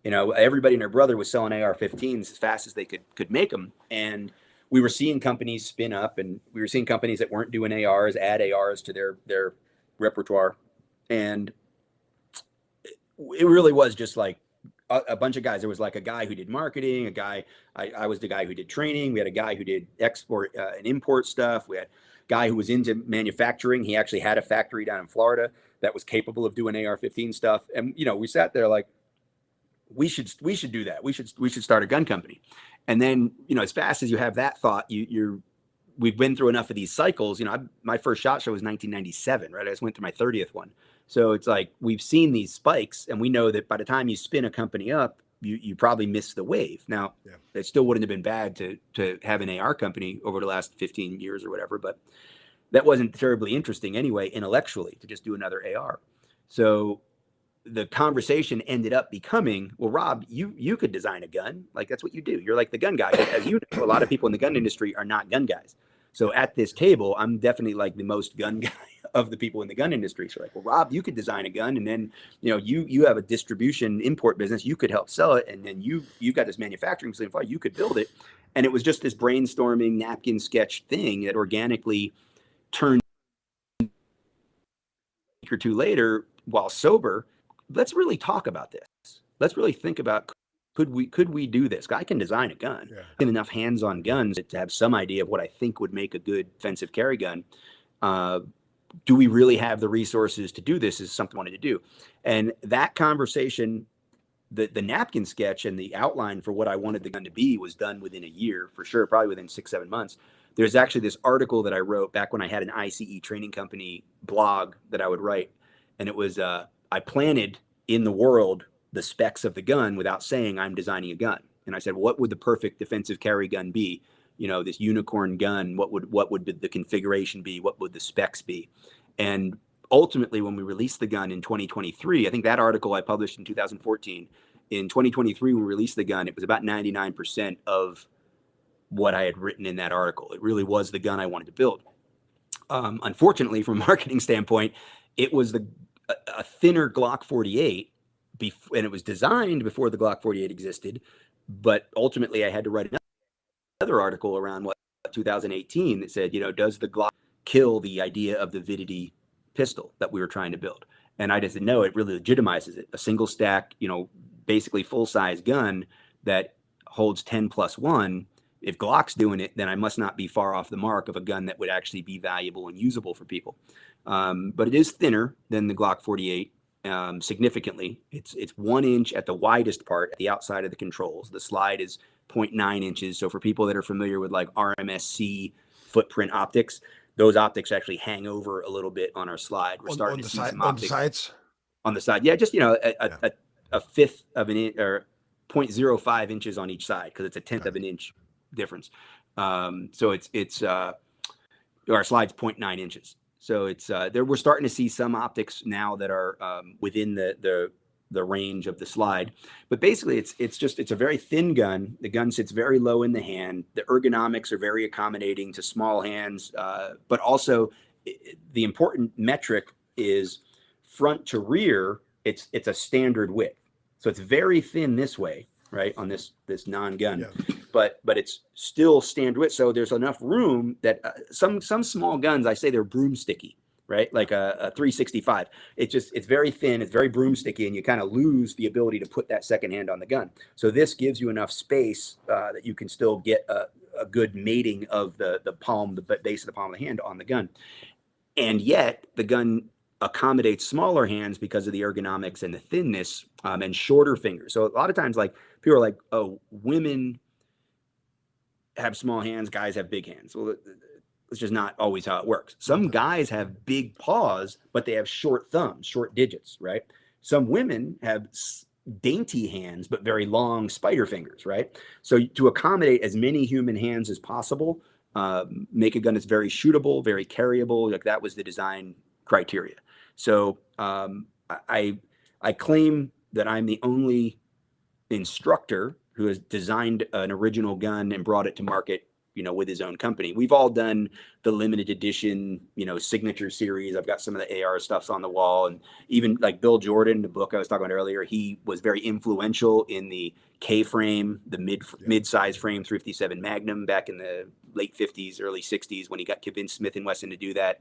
Everybody and their brother was selling AR-15s as fast as they could make them. And we were seeing companies spin up, and we were seeing companies that weren't doing ARs add ARs to their repertoire. And it really was just like a bunch of guys. There was like a guy who did marketing, I was the guy who did training. We had a guy who did export and import stuff. We had a guy who was into manufacturing. He actually had a factory down in Florida that was capable of doing AR-15 stuff. And, we sat there like, we should do that. We should start a gun company. And then, as fast as you have that thought, we've been through enough of these cycles. My first SHOT Show was 1997, right? I just went through my 30th one. So it's like, we've seen these spikes, and we know that by the time you spin a company up, you probably miss the wave. Now, it still wouldn't have been bad to have an AR company over the last 15 years or whatever, but that wasn't terribly interesting anyway, intellectually, to just do another AR. So the conversation ended up becoming, well, Rob, you could design a gun. Like, that's what you do. You're like the gun guy. As you know, a lot of people in the gun industry are not gun guys. So at this table, I'm definitely like the most gun guy of the people in the gun industry. So like, well, Rob, you could design a gun, and then, you have a distribution import business. You could help sell it. And then you've got this manufacturing facility. You could build it. And it was just this brainstorming napkin sketch thing that organically turned a week or two later, while sober. Let's really talk about this. Let's really think about, could we do this? I can design a gun. Yeah. Enough hands-on guns to have some idea of what I think would make a good offensive carry gun. Do we really have the resources to do this? Is something I wanted to do. And that conversation, the napkin sketch and the outline for what I wanted the gun to be was done within a year, for sure, probably within 6-7 months. there's actually this article that I wrote back when I had an ICE training company blog that I would write. And it was, I planted in the world the specs of the gun without saying I'm designing a gun. And I said, what would the perfect defensive carry gun be? You know, this unicorn gun, what would the configuration be? What would the specs be? And ultimately, when we released the gun in 2023, I think that article I published in 2014, in 2023, when we released the gun, it was about 99% of what I had written in that article. It really was the gun I wanted to build. Unfortunately, from a marketing standpoint, it was a thinner Glock 48, and it was designed before the Glock 48 existed. But ultimately, I had to write another article around 2018 that said, you know, does the Glock kill the idea of the Vidity pistol that we were trying to build? And I just said, no, it really legitimizes it. A single stack, you know, basically full size gun that holds 10+1. If Glock's doing it, then I must not be far off the mark of a gun that would actually be valuable and usable for people. But it is thinner than the Glock 48 significantly. It's 1 inch at the widest part at the outside of the controls. The slide is 0.9 inches. So for people that are familiar with like RMSC footprint optics, those optics actually hang over a little bit on our slide. We're starting to see some optics on the sides. On the side. Yeah, just, you know, a fifth of an inch or 0.05 inches on each side, because it's a tenth of an inch difference. So it's our slide's 0.9 inches. So it's there. We're starting to see some optics now that are within the range of the slide, but basically it's a very thin gun. The gun sits very low in the hand. The ergonomics are very accommodating to small hands, but also the important metric is front to rear. It's a standard width, so it's very thin this way, right, on this non-gun. Yeah. But it's still standard width, so there's enough room that some small guns, I say they're broomsticky, right? Like a 365. It's very thin, it's very broomsticky, and you kind of lose the ability to put that second hand on the gun. So this gives you enough space that you can still get a good mating of the palm, the base of the palm of the hand on the gun. And yet the gun accommodates smaller hands because of the ergonomics and the thinness, and shorter fingers. So a lot of times, like, people are like, oh, women have small hands, guys have big hands. Well, it's just not always how it works. Some guys have big paws, but they have short thumbs, short digits, right? Some women have dainty hands, but very long spider fingers, right? So to accommodate as many human hands as possible, make a gun that's very shootable, very carryable. Like, that was the design criteria. So I claim that I'm the only instructor who has designed an original gun and brought it to market, you know, with his own company. We've all done the limited edition, you know, signature series. I've got some of the AR stuffs on the wall, and even like Bill Jordan, the book I was talking about earlier, he was very influential in the K-frame, the mid-size frame 357 Magnum back in the late 50s, early 60s, when he got convinced Smith & Wesson to do that.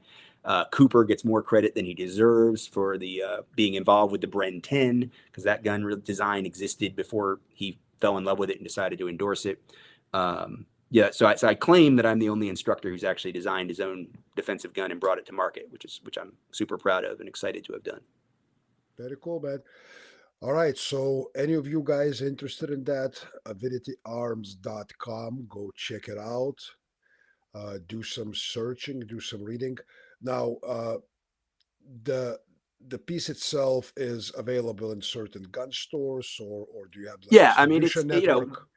Cooper gets more credit than he deserves for the being involved with the Bren 10, because that gun design existed before he fell in love with it and decided to endorse it. So I claim that I'm the only instructor who's actually designed his own defensive gun and brought it to market, which I'm super proud of and excited to have done. Very cool, man. All right. So, any of you guys interested in that? AvidityArms.com. Go check it out. Do some searching, do some reading. Now, the piece itself is available in certain gun stores, or do you have like I mean, it's network?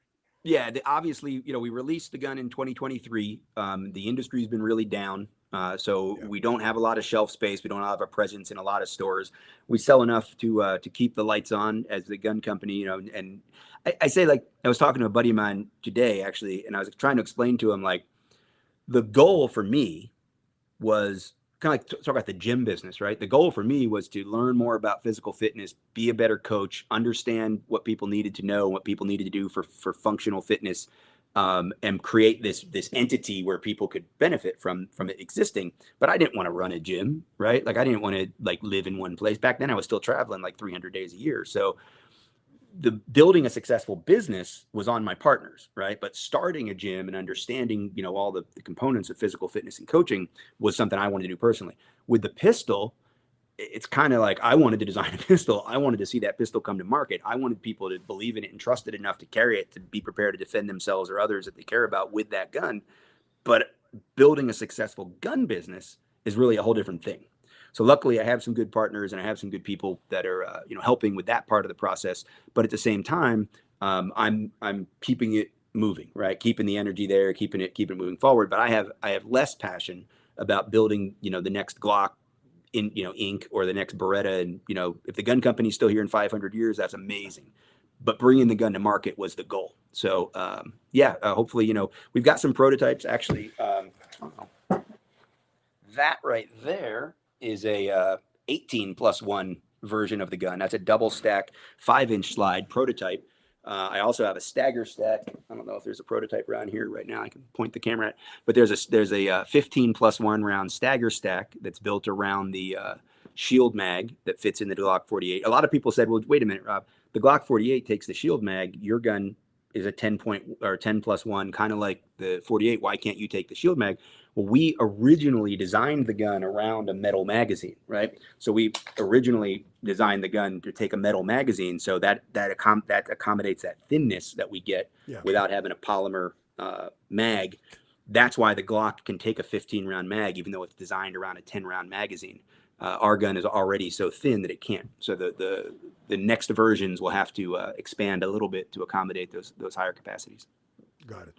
Obviously, you know, we released the gun in 2023. The industry's been really down. So we don't have a lot of shelf space. We don't have a presence in a lot of stores. We sell enough to keep the lights on as the gun company, you know. And I say, like, I was talking to a buddy of mine today, actually, and I was trying to explain to him, like, the goal for me was kind of like talk about the gym business, right? The goal for me was to learn more about physical fitness, be a better coach, understand what people needed to know, what people needed to do for functional fitness, and create this entity where people could benefit from it existing. But I didn't want to run a gym, right? Like, I didn't want to like live in one place. Back then I was still traveling like 300 days a year. So the building a successful business was on my partners, right? But starting a gym and understanding, you know, all the components of physical fitness and coaching was something I wanted to do personally. With the pistol, it's kind of like, I wanted to design a pistol. I wanted to see that pistol come to market. I wanted people to believe in it and trust it enough to carry it, to be prepared to defend themselves or others that they care about with that gun. But building a successful gun business is really a whole different thing. So luckily, I have some good partners and I have some good people that are helping with that part of the process. But at the same time, I'm keeping it moving, right? Keeping the energy there, keeping it moving forward. But I have less passion about building the next Glock in Inc. or the next Beretta. And if the gun company's still here in 500 years, that's amazing. But bringing the gun to market was the goal. So hopefully we've got some prototypes actually. That right there is a 18+1 version of the gun. That's a double stack 5-inch slide prototype. I also have a stagger stack. I don't know if there's a prototype around here right now I can point the camera at, but there's a 15+1 round stagger stack that's built around the shield mag that fits in the Glock 48. A lot of people said, well, wait a minute, Rob, the Glock 48 takes the shield mag. Your gun is a 10+1, kind of like the 48. Why can't you take the shield mag? Well, we originally designed the gun around a metal magazine, right? So we originally designed the gun to take a metal magazine, so that accommodates that thinness that we get without having a polymer mag. That's why the Glock can take a 15-round mag, even though it's designed around a 10-round magazine. Our gun is already so thin that it can't. So the next versions will have to expand a little bit to accommodate those higher capacities. Got it.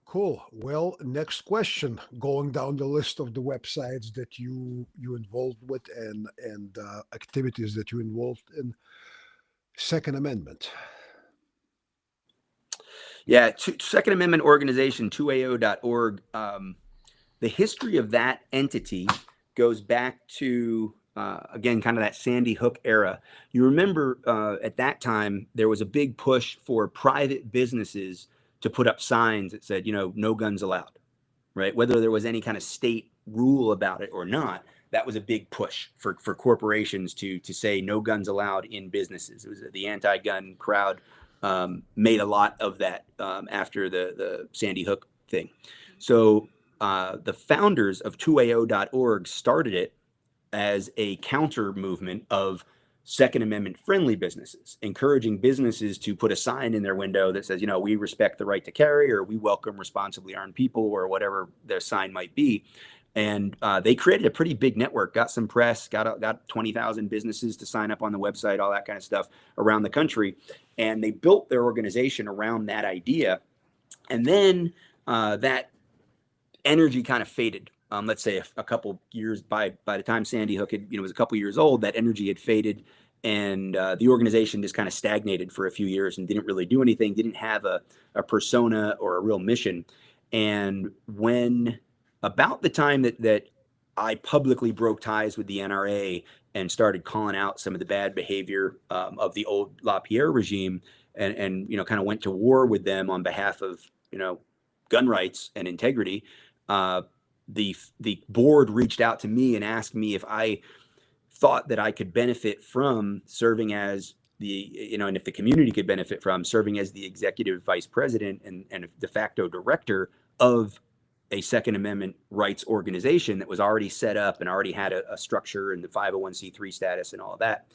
Cool. Well, next question. Going down the list of the websites that you involved with and activities that you involved in. Second Amendment. Yeah, Second Amendment organization, 2AO.org. The history of that entity goes back to, again, kind of that Sandy Hook era. You remember at that time, there was a big push for private businesses to put up signs that said, no guns allowed, right? Whether there was any kind of state rule about it or not, that was a big push for corporations to say no guns allowed in businesses. It was the anti-gun crowd made a lot of that after the Sandy Hook thing. So the founders of 2AO.org started it as a counter movement of Second Amendment friendly businesses, encouraging businesses to put a sign in their window that says, we respect the right to carry, or we welcome responsibly armed people, or whatever their sign might be. And they created a pretty big network, got some press, got 20,000 businesses to sign up on the website, all that kind of stuff around the country. And they built their organization around that idea. And then that energy kind of faded. Let's say a couple years by the time Sandy Hook was a couple years old, that energy had faded, and the organization just kind of stagnated for a few years and didn't really do anything, didn't have a persona or a real mission. And when about the time that I publicly broke ties with the NRA and started calling out some of the bad behavior of the old LaPierre regime, and kind of went to war with them on behalf of gun rights and integrity, the board reached out to me and asked me if I thought that I could benefit from serving as and if the community could benefit from serving as the executive vice president and de facto director of a Second Amendment rights organization that was already set up and already had a structure and the 501c3 status and all of that.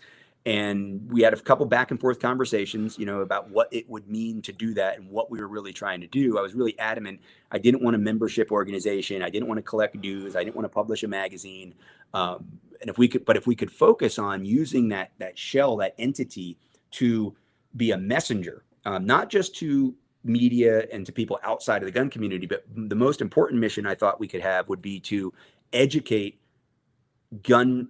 And we had a couple back and forth conversations, about what it would mean to do that and what we were really trying to do. I was really adamant. I didn't want a membership organization. I didn't want to collect dues. I didn't want to publish a magazine. And if we could focus on using that shell, that entity, to be a messenger, not just to media and to people outside of the gun community, but the most important mission I thought we could have would be to educate gun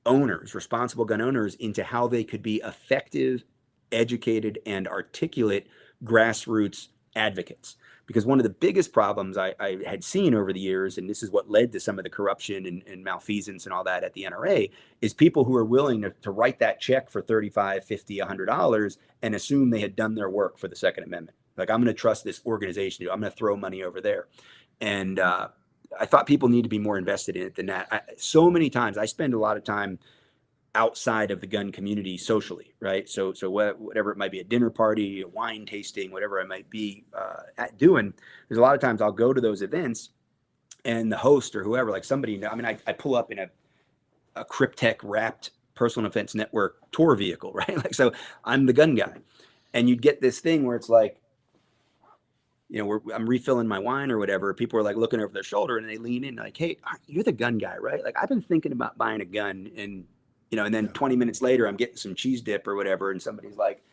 owners, responsible gun owners, into how they could be effective, educated, and articulate grassroots advocates. Because one of the biggest problems I had seen over the years, and this is what led to some of the corruption and malfeasance and all that at the NRA, is people who are willing to write that check for $35, $50, $100 and assume they had done their work for the Second Amendment. Like, I'm going to trust this organization. I'm going to throw money over there. And I thought people need to be more invested in it than that. So many times I spend a lot of time outside of the gun community socially, right? So whatever it might be, a dinner party, a wine tasting, whatever I might be doing, there's a lot of times I'll go to those events and the host or whoever, like somebody, I pull up in a Cryptech wrapped Personal Defense Network tour vehicle, right? Like, so I'm the gun guy. And you'd get this thing where it's like, I'm refilling my wine or whatever. People are like looking over their shoulder and they lean in like, "Hey, you're the gun guy, right? Like I've been thinking about buying a gun." And then Yeah. 20 minutes later, I'm getting some cheese dip or whatever. And somebody's like,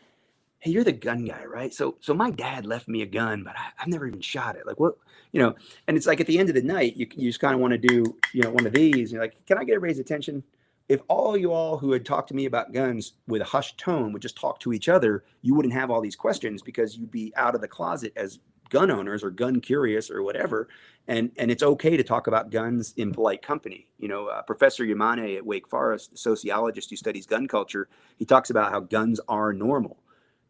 "Hey, you're the gun guy, right? So my dad left me a gun, but I've never even shot it. Like what, you know?" And it's like at the end of the night, you just kind of want to do, one of these. And you're like, "Can I get everybody's attention?" If all you all who had talked to me about guns with a hushed tone would just talk to each other, you wouldn't have all these questions because you'd be out of the closet as gun owners or gun curious or whatever. And it's okay to talk about guns in polite company. Professor Yamane at Wake Forest, a sociologist who studies gun culture, he talks about how guns are normal,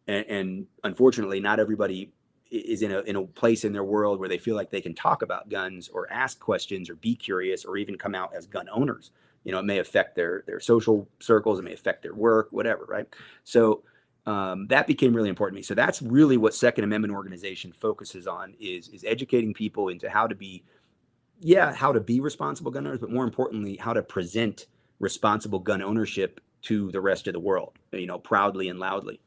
and unfortunately, not everybody is in a place in their world where they feel like they can talk about guns or ask questions or be curious or even come out as gun owners. It may affect their social circles, it may affect their work, whatever, right? So that became really important to me. So that's really what Second Amendment organization focuses on, is educating people into how to be responsible gun owners, but more importantly, how to present responsible gun ownership to the rest of the world, proudly and loudly.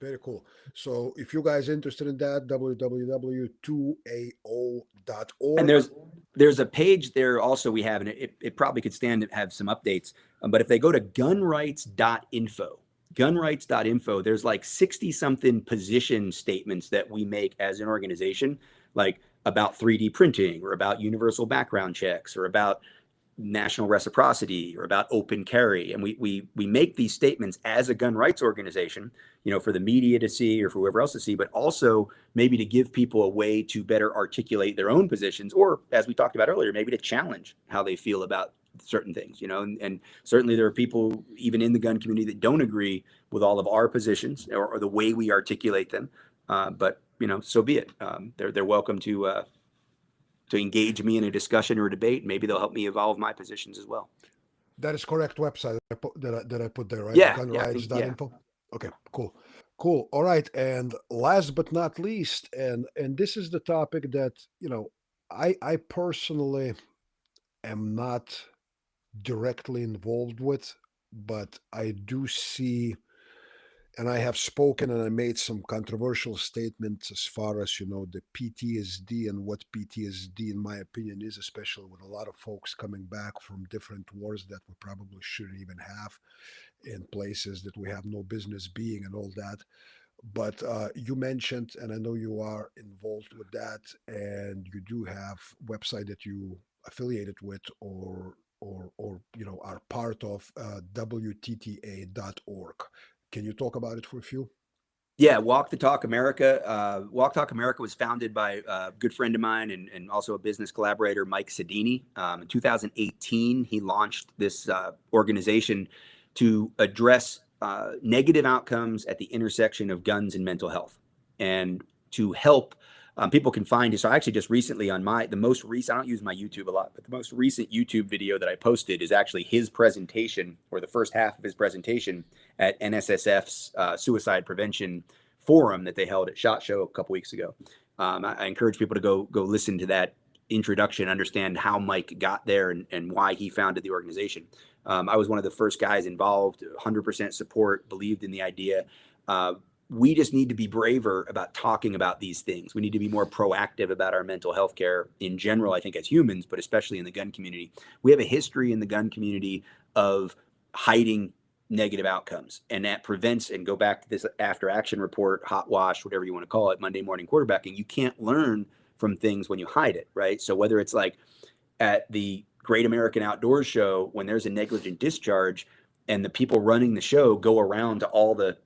Very cool. So if you guys interested in that, And www.2ao.org. there's a page there also we have, and it probably could stand to have some updates. But if they go to gunrights.info, there's like 60 something position statements that we make as an organization, like about 3D printing or about universal background checks or about national reciprocity or about open carry. And we make these statements as a gun rights organization, for the media to see or for whoever else to see, but also maybe to give people a way to better articulate their own positions, or as we talked about earlier, maybe to challenge how they feel about certain things, and certainly there are people even in the gun community that don't agree with all of our positions or the way we articulate them. But so be it. They're welcome to engage me in a discussion or a debate. Maybe they'll help me evolve my positions as well. That is correct website that I put there, right? Yeah, Gunrights.info. Okay, cool. Cool. All right. And last but not least, and this is the topic that, I personally am not directly involved with, but I do see, and I have spoken and I made some controversial statements as far as, the PTSD and what PTSD, in my opinion, is, especially with a lot of folks coming back from different wars that we probably shouldn't even have in places that we have no business being and all that. But you mentioned, and I know you are involved with that, and you do have website that you affiliated with, or are part of, WTTA.org. Can you talk about it for a few? Yeah, Walk the Talk America. Walk Talk America was founded by a good friend of mine and also a business collaborator, Mike Sedini. In 2018, he launched this organization to address negative outcomes at the intersection of guns and mental health, and to help people can find it. So I actually just recently the most recent, I don't use my YouTube a lot, but the most recent YouTube video that I posted is actually his presentation, or the first half of his presentation at NSSF's suicide prevention forum that they held at SHOT Show a couple weeks ago. I encourage people to go listen to that introduction, understand how Mike got there and why he founded the organization. I was one of the first guys involved, 100% support, believed in the idea. We just need to be braver about talking about these things. We need to be more proactive about our mental health care in general, I think, as humans, but especially in the gun community. We have a history in the gun community of hiding negative outcomes, and that prevents, and go back to this after action report, hot wash, whatever you want to call it, Monday morning quarterbacking. You can't learn from things when you hide it, right? So whether it's like at the Great American Outdoors Show, when there's a negligent discharge and the people running the show go around to all the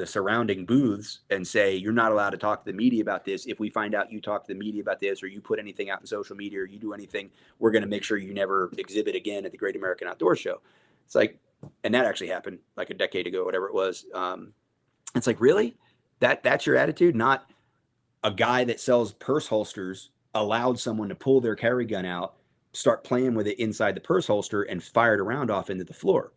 surrounding booths and say, "You're not allowed to talk to the media about this. If we find out you talk to the media about this, or you put anything out in social media, or you do anything, we're going to make sure you never exhibit again at the Great American Outdoor Show." It's like, and that actually happened like a decade ago, whatever it was. It's like, really? That's your attitude? Not a guy that sells purse holsters allowed someone to pull their carry gun out, start playing with it inside the purse holster, and fired a round off into the floor.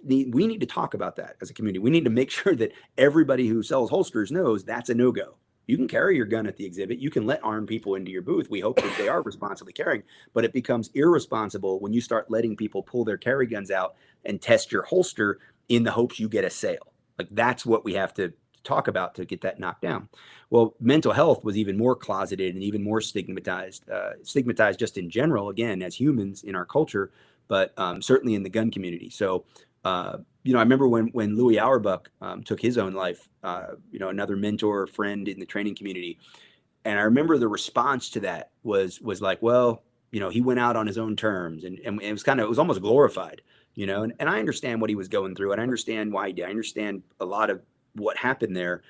We need to talk about that as a community. We need to make sure that everybody who sells holsters knows that's a no-go. You can carry your gun at the exhibit. You can let armed people into your booth. We hope that they are responsibly carrying, but it becomes irresponsible when you start letting people pull their carry guns out and test your holster in the hopes you get a sale. Like, that's what we have to talk about to get that knocked down. Well, mental health was even more closeted and even more stigmatized just in general, again, as humans in our culture, but certainly in the gun community. So, I remember when Louis Auerbach took his own life, another mentor, friend in the training community. And I remember the response to that was like, well, he went out on his own terms, and it was almost glorified, and I understand what he was going through, and I understand why he did. I understand a lot of what happened there,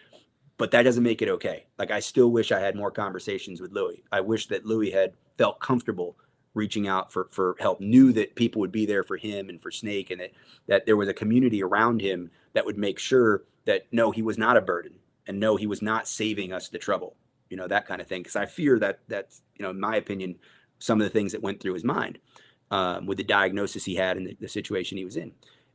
but that doesn't make it okay. Like, I still wish I had more conversations with Louis. I wish that Louis had felt comfortable reaching out for help, knew that people would be there for him and for Snake, and that there was a community around him that would make sure that, no, he was not a burden, and no, he was not saving us the trouble, that kind of thing. Because I fear that's, in my opinion, some of the things that went through his mind with the diagnosis he had and the situation he was in.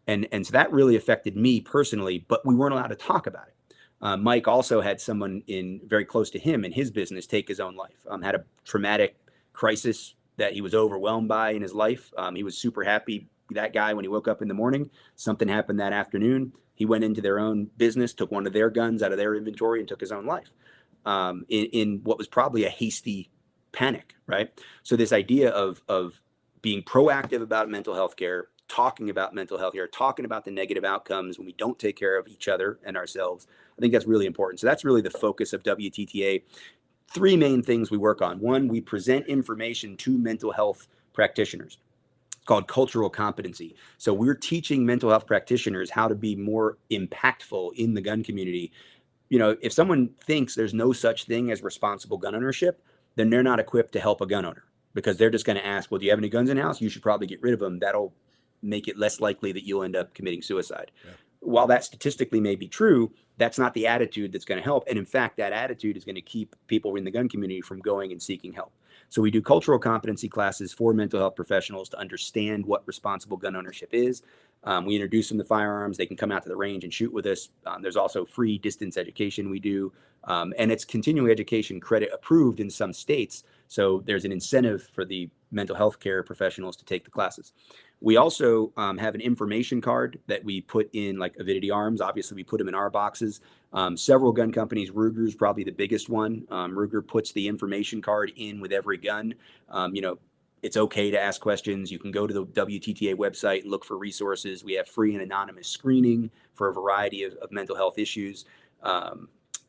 And so that really affected me personally, but we weren't allowed to talk about it. Mike also had someone very close to him in his business take his own life, had a traumatic crisis that he was overwhelmed by in his life. He was super happy, that guy, when he woke up in the morning. Something happened that afternoon. He went into their own business, took one of their guns out of their inventory, and took his own life in what was probably a hasty panic, right? So this idea of being proactive about mental health care, talking about mental health care, talking about the negative outcomes when we don't take care of each other and ourselves, I think that's really important. So that's really the focus of WTTA. Three main things we work on. One, we present information to mental health practitioners. It's called cultural competency. So we're teaching mental health practitioners how to be more impactful in the gun community. If someone thinks there's no such thing as responsible gun ownership, then they're not equipped to help a gun owner, because they're just going to ask, well, do you have any guns in house? You should probably get rid of them. That'll make it less likely that you'll end up committing suicide. Yeah. While that statistically may be true, that's not the attitude that's going to help. And in fact, that attitude is going to keep people in the gun community from going and seeking help. So we do cultural competency classes for mental health professionals to understand what responsible gun ownership is. We introduce them to firearms. They can come out to the range and shoot with us. There's also free distance education we do. And it's continuing education credit approved in some states. So there's an incentive for the mental health care professionals to take the classes. We also have an information card that we put in, like Avidity Arms. Obviously, we put them in our boxes. Several gun companies, Ruger's probably the biggest one. Ruger puts the information card in with every gun. It's okay to ask questions. You can go to the WTTA website and look for resources. We have free and anonymous screening for a variety of mental health issues.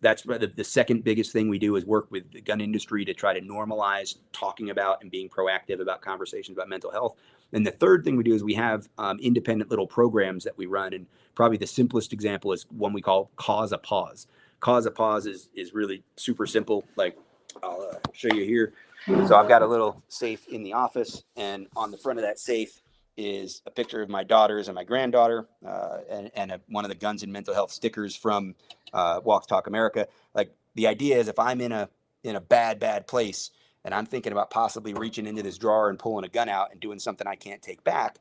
That's the second biggest thing we do, is work with the gun industry to try to normalize talking about and being proactive about conversations about mental health. And the third thing we do is we have independent little programs that we run. And probably the simplest example is one we call Cause a Pause. Cause a Pause is really super simple. Like, I'll show you here. So I've got a little safe in the office, and on the front of that safe is a picture of my daughters and my granddaughter, and one of the Guns and Mental Health stickers from Walk Talk America. Like, the idea is, if I'm in a bad place and I'm thinking about possibly reaching into this drawer and pulling a gun out and doing something I can't take back,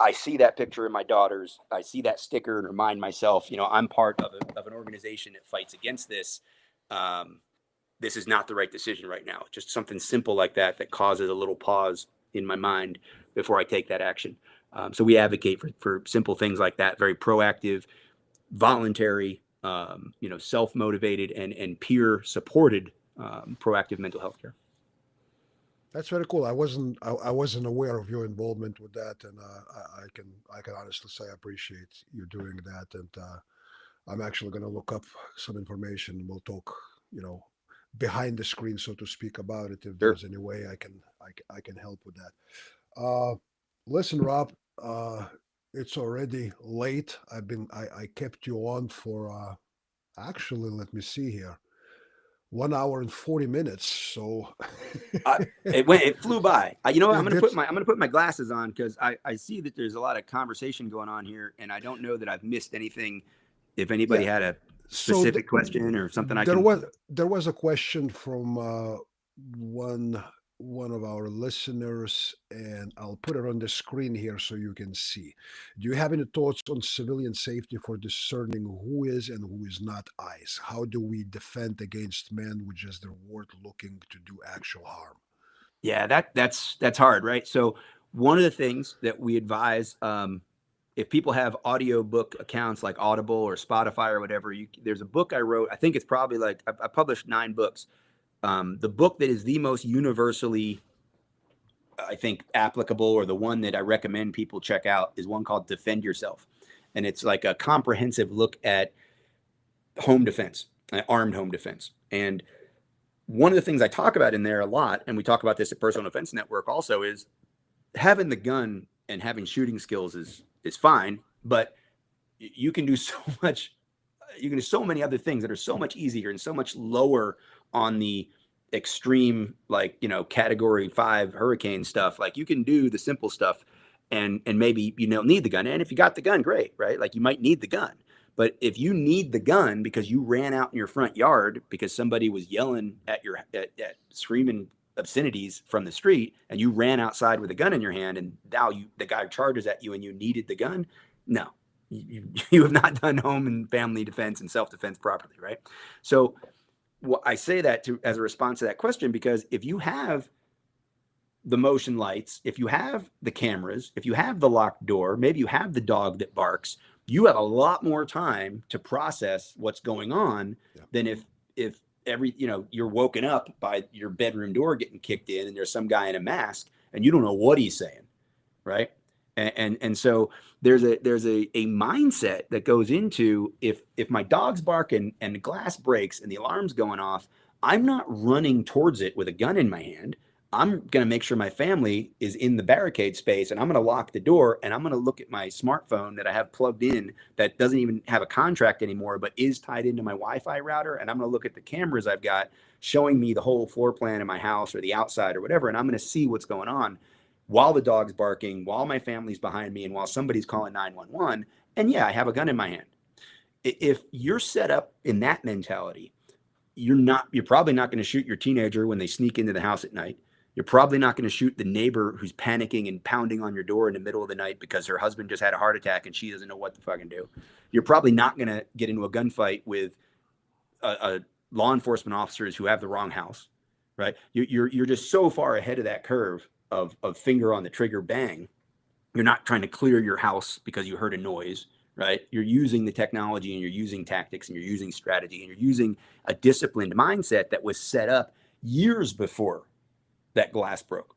I see that picture of my daughters, I see that sticker, and remind myself, I'm part of an organization that fights against this. This is not the right decision right now. Just something simple like that causes a little pause in my mind before I take that action. So we advocate for simple things like that, very proactive, voluntary, self-motivated and peer supported proactive mental health care. That's very cool. I wasn't aware of your involvement with that, and I can honestly say I appreciate you doing that. And I'm actually going to look up some information. We'll talk, behind the screen, so to speak, about it. If there's any way I can help with that. Listen, Rob, it's already late. I kept you on for actually, let me see here, 1 hour and 40 minutes. So it flew by. I'm gonna put my glasses on, because I see that there's a lot of conversation going on here, and I don't know that I've missed anything. If anybody had a specific question or something, there was a question from one of our listeners, and I'll put it on the screen here so you can see. Do you have any thoughts on civilian safety for discerning who is and who is not ICE? How do we defend against men with just their word looking to do actual harm? Yeah, that's hard, right? So one of the things that we advise if people have audiobook accounts like Audible or Spotify or whatever, there's a book I wrote. I think it's probably like I published 9 books. The book that is the most universally, I think, applicable, or the one that I recommend people check out, is one called Defend Yourself. And it's like a comprehensive look at home defense, armed home defense. And one of the things I talk about in there a lot, and we talk about this at Personal Defense Network also, is having the gun and having shooting skills is fine, but you can do so much. You can do so many other things that are so much easier and so much lower on the extreme, like, category 5 hurricane stuff. Like, you can do the simple stuff, and maybe you don't need the gun. And if you got the gun, great, right? Like, you might need the gun. But if you need the gun because you ran out in your front yard because somebody was yelling at your at screaming obscenities from the street, and you ran outside with a gun in your hand, and now the guy charges at you and you needed the gun, no, you have not done home and family defense and self-defense properly, right? So I say that as a response to that question, because if you have the motion lights, if you have the cameras, if you have the locked door, maybe you have the dog that barks, you have a lot more time to process what's going on than if you're woken up by your bedroom door getting kicked in and there's some guy in a mask and you don't know what he's saying, right? And so there's a mindset that goes into, if my dog's barking and the glass breaks and the alarm's going off, I'm not running towards it with a gun in my hand. I'm going to make sure my family is in the barricade space, and I'm going to lock the door, and I'm going to look at my smartphone that I have plugged in that doesn't even have a contract anymore, but is tied into my Wi-Fi router. And I'm going to look at the cameras I've got showing me the whole floor plan of my house or the outside or whatever. And I'm going to see what's going on while the dog's barking, while my family's behind me, and while somebody's calling 911. And yeah, I have a gun in my hand. If you're set up in that mentality, you're probably not going to shoot your teenager when they sneak into the house at night. You're probably not going to shoot the neighbor who's panicking and pounding on your door in the middle of the night because her husband just had a heart attack and she doesn't know what to fucking do. You're probably not going to get into a gunfight with law enforcement officers who have the wrong house, right? You're just so far ahead of that curve of finger on the trigger, bang. You're not trying to clear your house because you heard a noise, right? You're using the technology, and you're using tactics, and you're using strategy, and you're using a disciplined mindset that was set up years before that glass broke,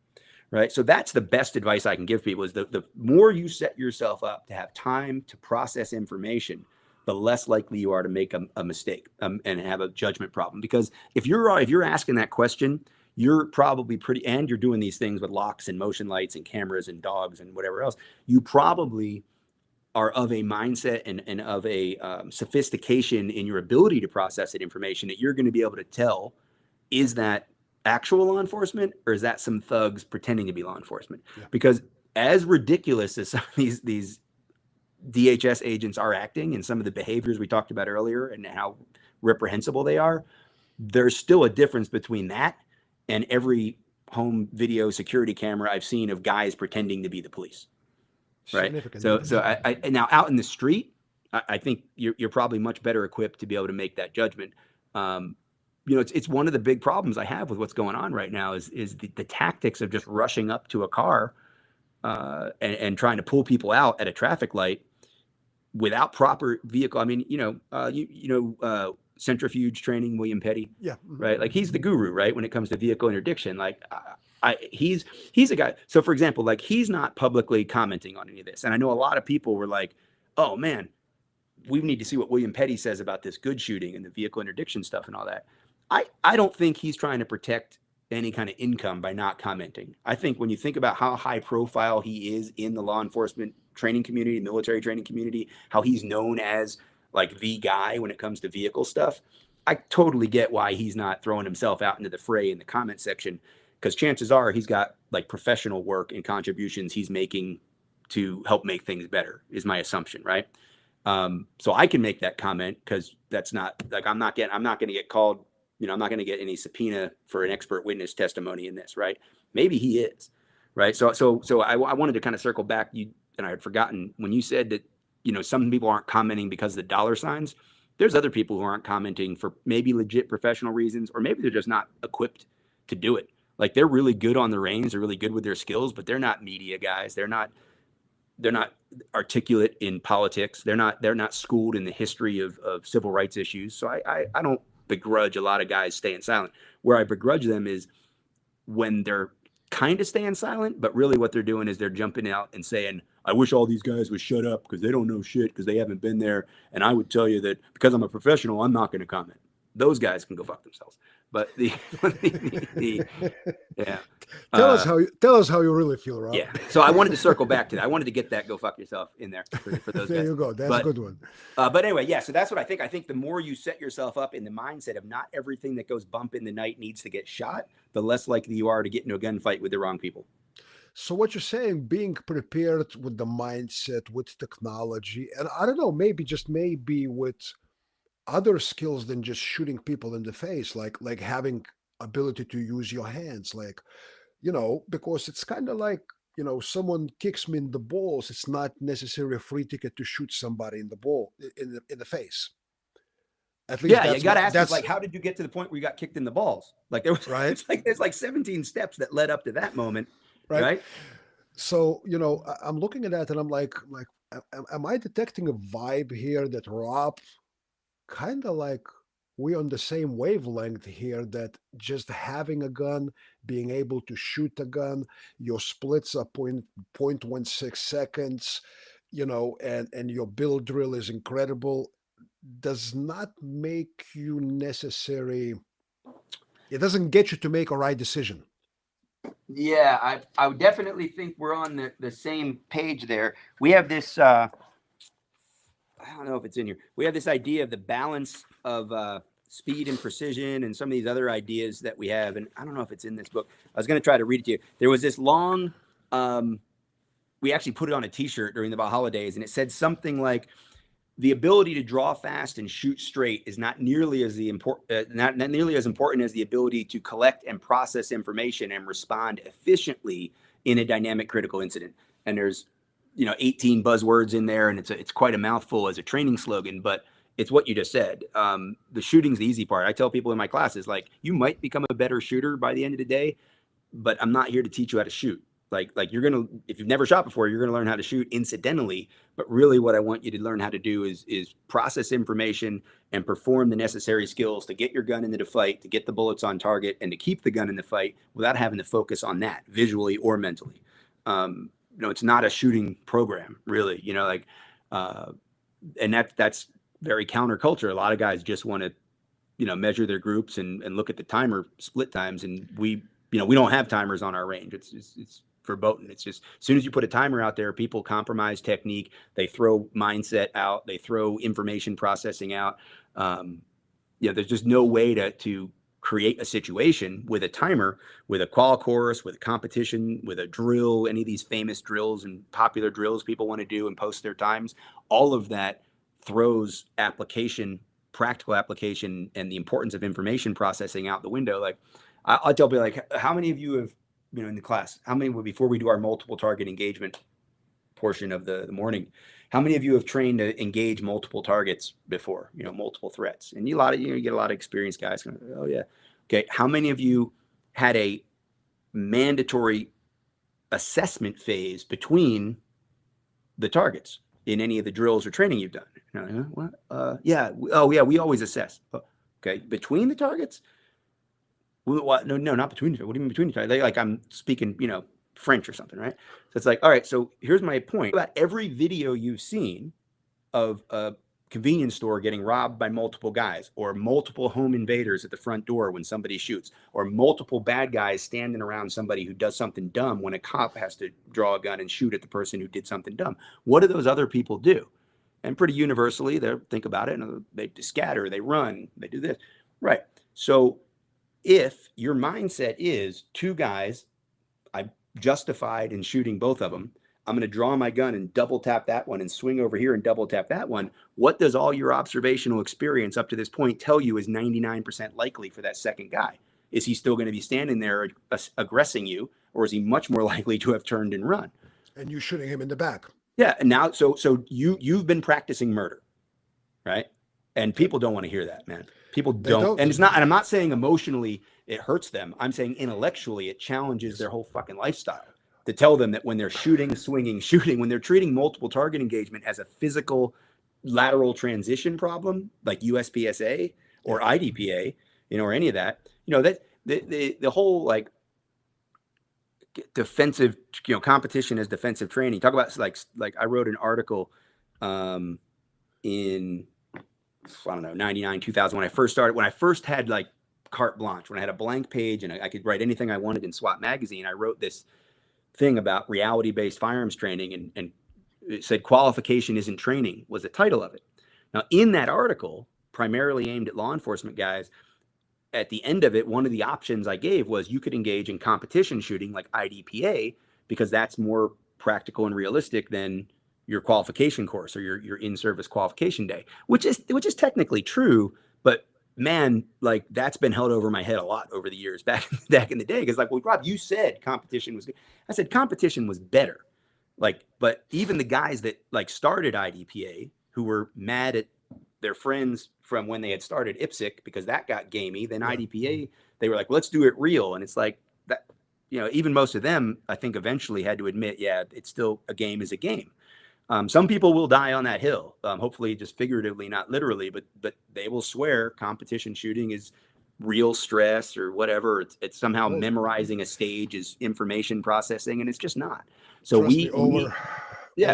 right? So that's the best advice I can give people, is the more you set yourself up to have time to process information, the less likely you are to make a mistake and have a judgment problem. Because if you're asking that question, you're probably and you're doing these things with locks and motion lights and cameras and dogs and whatever else, you probably are of a mindset and of a sophistication in your ability to process that information that you're going to be able to tell, is that actual law enforcement or is that some thugs pretending to be law enforcement? Yeah. Because as ridiculous as some of these DHS agents are acting, and some of the behaviors we talked about earlier and how reprehensible they are, there's still a difference between that and every home video security camera I've seen of guys pretending to be the police. Right. So I now out in the street, I think you're probably much better equipped to be able to make that judgment. It's one of the big problems I have with what's going on right now is the tactics of just rushing up to a car and trying to pull people out at a traffic light without proper vehicle. I mean, centrifuge training, William Petty. Yeah. Right. Like, he's the guru, right, when it comes to vehicle interdiction. Like, he's a guy. So, for example, like, he's not publicly commenting on any of this. And I know a lot of people were like, oh man, we need to see what William Petty says about this good shooting and the vehicle interdiction stuff and all that. I don't think he's trying to protect any kind of income by not commenting. I think when you think about how high profile he is in the law enforcement training community, military training community, how he's known as like the guy when it comes to vehicle stuff, I totally get why he's not throwing himself out into the fray in the comment section, because chances are he's got like professional work and contributions he's making to help make things better, is my assumption, right? So I can make that comment because that's not like, I'm not going to get called, I'm not going to get any subpoena for an expert witness testimony in this, right? Maybe he is, right? So I wanted to kind of circle back. And I had forgotten when you said that, some people aren't commenting because of the dollar signs. There's other people who aren't commenting for maybe legit professional reasons, or maybe they're just not equipped to do it. Like, they're really good on the reins, they're really good with their skills, but they're not media guys. They're not they're not articulate in politics. They're not schooled in the history of civil rights issues. So I don't begrudge a lot of guys staying silent. Where I begrudge them is when they're kind of staying silent, but really what they're doing is they're jumping out and saying, I wish all these guys would shut up because they don't know shit because they haven't been there. And I would tell you that because I'm a professional, I'm not going to comment. Those guys can go fuck themselves. But yeah. Tell us how you really feel, Rob. Yeah. So I wanted to circle back to that. I wanted to get that go fuck yourself in there for those there guys. You go. That's a good one. But anyway, yeah. So that's what I think. I think the more you set yourself up in the mindset of not everything that goes bump in the night needs to get shot, the less likely you are to get into a gunfight with the wrong people. So what you're saying, being prepared with the mindset, with technology, and I don't know, maybe with other skills than just shooting people in the face, like having ability to use your hands, like, because it's kind of like, someone kicks me in the balls, it's not necessarily a free ticket to shoot somebody in the ball in the face. At least yeah, you got to ask yourself, like, how did you get to the point where you got kicked in the balls? Like there was right. It's like there's like 17 steps that led up to that moment, right? So I'm looking at that and I'm like, am I detecting a vibe here that Rob kind of like we're on the same wavelength here, that just having a gun, being able to shoot a gun, your splits are 0.16 seconds, and your build drill is incredible, does not make you necessary. It doesn't get you to make a right decision. Yeah, I would definitely think we're on the same page there. We have this, I don't know if it's in here. We have this idea of the balance of speed and precision and some of these other ideas that we have. And I don't know if it's in this book. I was going to try to read it to you. There was this long, we actually put it on a t-shirt during the holidays, and it said something like, the ability to draw fast and shoot straight is not nearly as not nearly as important as the ability to collect and process information and respond efficiently in a dynamic critical incident. And there's 18 buzzwords in there, and it's quite a mouthful as a training slogan, but it's what you just said. The shooting's the easy part. I tell people in my classes, like, you might become a better shooter by the end of the day, but I'm not here to teach you how to shoot. Like if you've never shot before, you're gonna learn how to shoot incidentally. But really, what I want you to learn how to do is process information and perform the necessary skills to get your gun into the fight, to get the bullets on target, and to keep the gun in the fight without having to focus on that visually or mentally. It's not a shooting program, really. And that's very counterculture. A lot of guys just want to, measure their groups and look at the timer split times, and we don't have timers on our range. It's verboten. It's just, as soon as you put a timer out there, people compromise technique. They throw mindset out. They throw information processing out. There's just no way to create a situation with a timer, with a qual course, with a competition, with a drill, any of these famous drills and popular drills people want to do and post their times. All of that throws practical application, and the importance of information processing out the window. Like, I'll tell people, like, how many of you have, in the class, how many, before we do our multiple target engagement portion of the morning, how many of you have trained to engage multiple targets before, multiple threats? And you get a lot of experienced guys going, oh yeah. Okay. How many of you had a mandatory assessment phase between the targets in any of the drills or training you've done? What? Yeah. Oh yeah. We always assess. Okay. Between the targets? What? No, not between. What do you mean between each other? Like, I'm speaking, French or something, right? So it's like, all right, so here's my point. About every video you've seen of a convenience store getting robbed by multiple guys, or multiple home invaders at the front door when somebody shoots, or multiple bad guys standing around somebody who does something dumb when a cop has to draw a gun and shoot at the person who did something dumb. What do those other people do? And pretty universally, they think about it, and they scatter, they run, they do this. Right. So if your mindset is two guys, I justified in shooting both of them, I'm going to draw my gun and double tap that one and swing over here and double tap that one. What does all your observational experience up to this point tell you is 99% likely for that second guy? Is he still going to be standing there aggressing you, or is he much more likely to have turned and run? And you shooting him in the back. Yeah. And now, so you've been practicing murder, right? And people don't want to hear that, man. People don't. And I'm not saying emotionally it hurts them. I'm saying intellectually it challenges their whole fucking lifestyle. to tell them that when they're shooting, swinging, shooting, when they're treating multiple target engagement as a physical lateral transition problem, like USPSA or IDPA, or any of that, that the whole like defensive, competition as defensive training. Talk about like I wrote an article in, I don't know, 99, 2000, when I first had like carte blanche, when I had a blank page and I could write anything I wanted in SWAT magazine. I wrote this thing about reality-based firearms training, and it said qualification isn't training was the title of it. Now, in that article, primarily aimed at law enforcement guys, at the end of it, one of the options I gave was you could engage in competition shooting like IDPA, because that's more practical and realistic than your qualification course or your in-service qualification day, which is technically true, but man, like that's been held over my head a lot over the years back in the day. Because like, well, Rob, you said competition was good. I said competition was better. Like, but even the guys that like started IDPA, who were mad at their friends from when they had started IPSC because that got gamey, then IDPA, they were like, well, let's do it real. And it's like that, even most of them, I think eventually had to admit, yeah, it's still a game is a game. Some people will die on that hill, hopefully just figuratively, not literally, but they will swear competition shooting is real stress or whatever. It's somehow memorizing a stage is information processing, and it's just not. So Trust me, over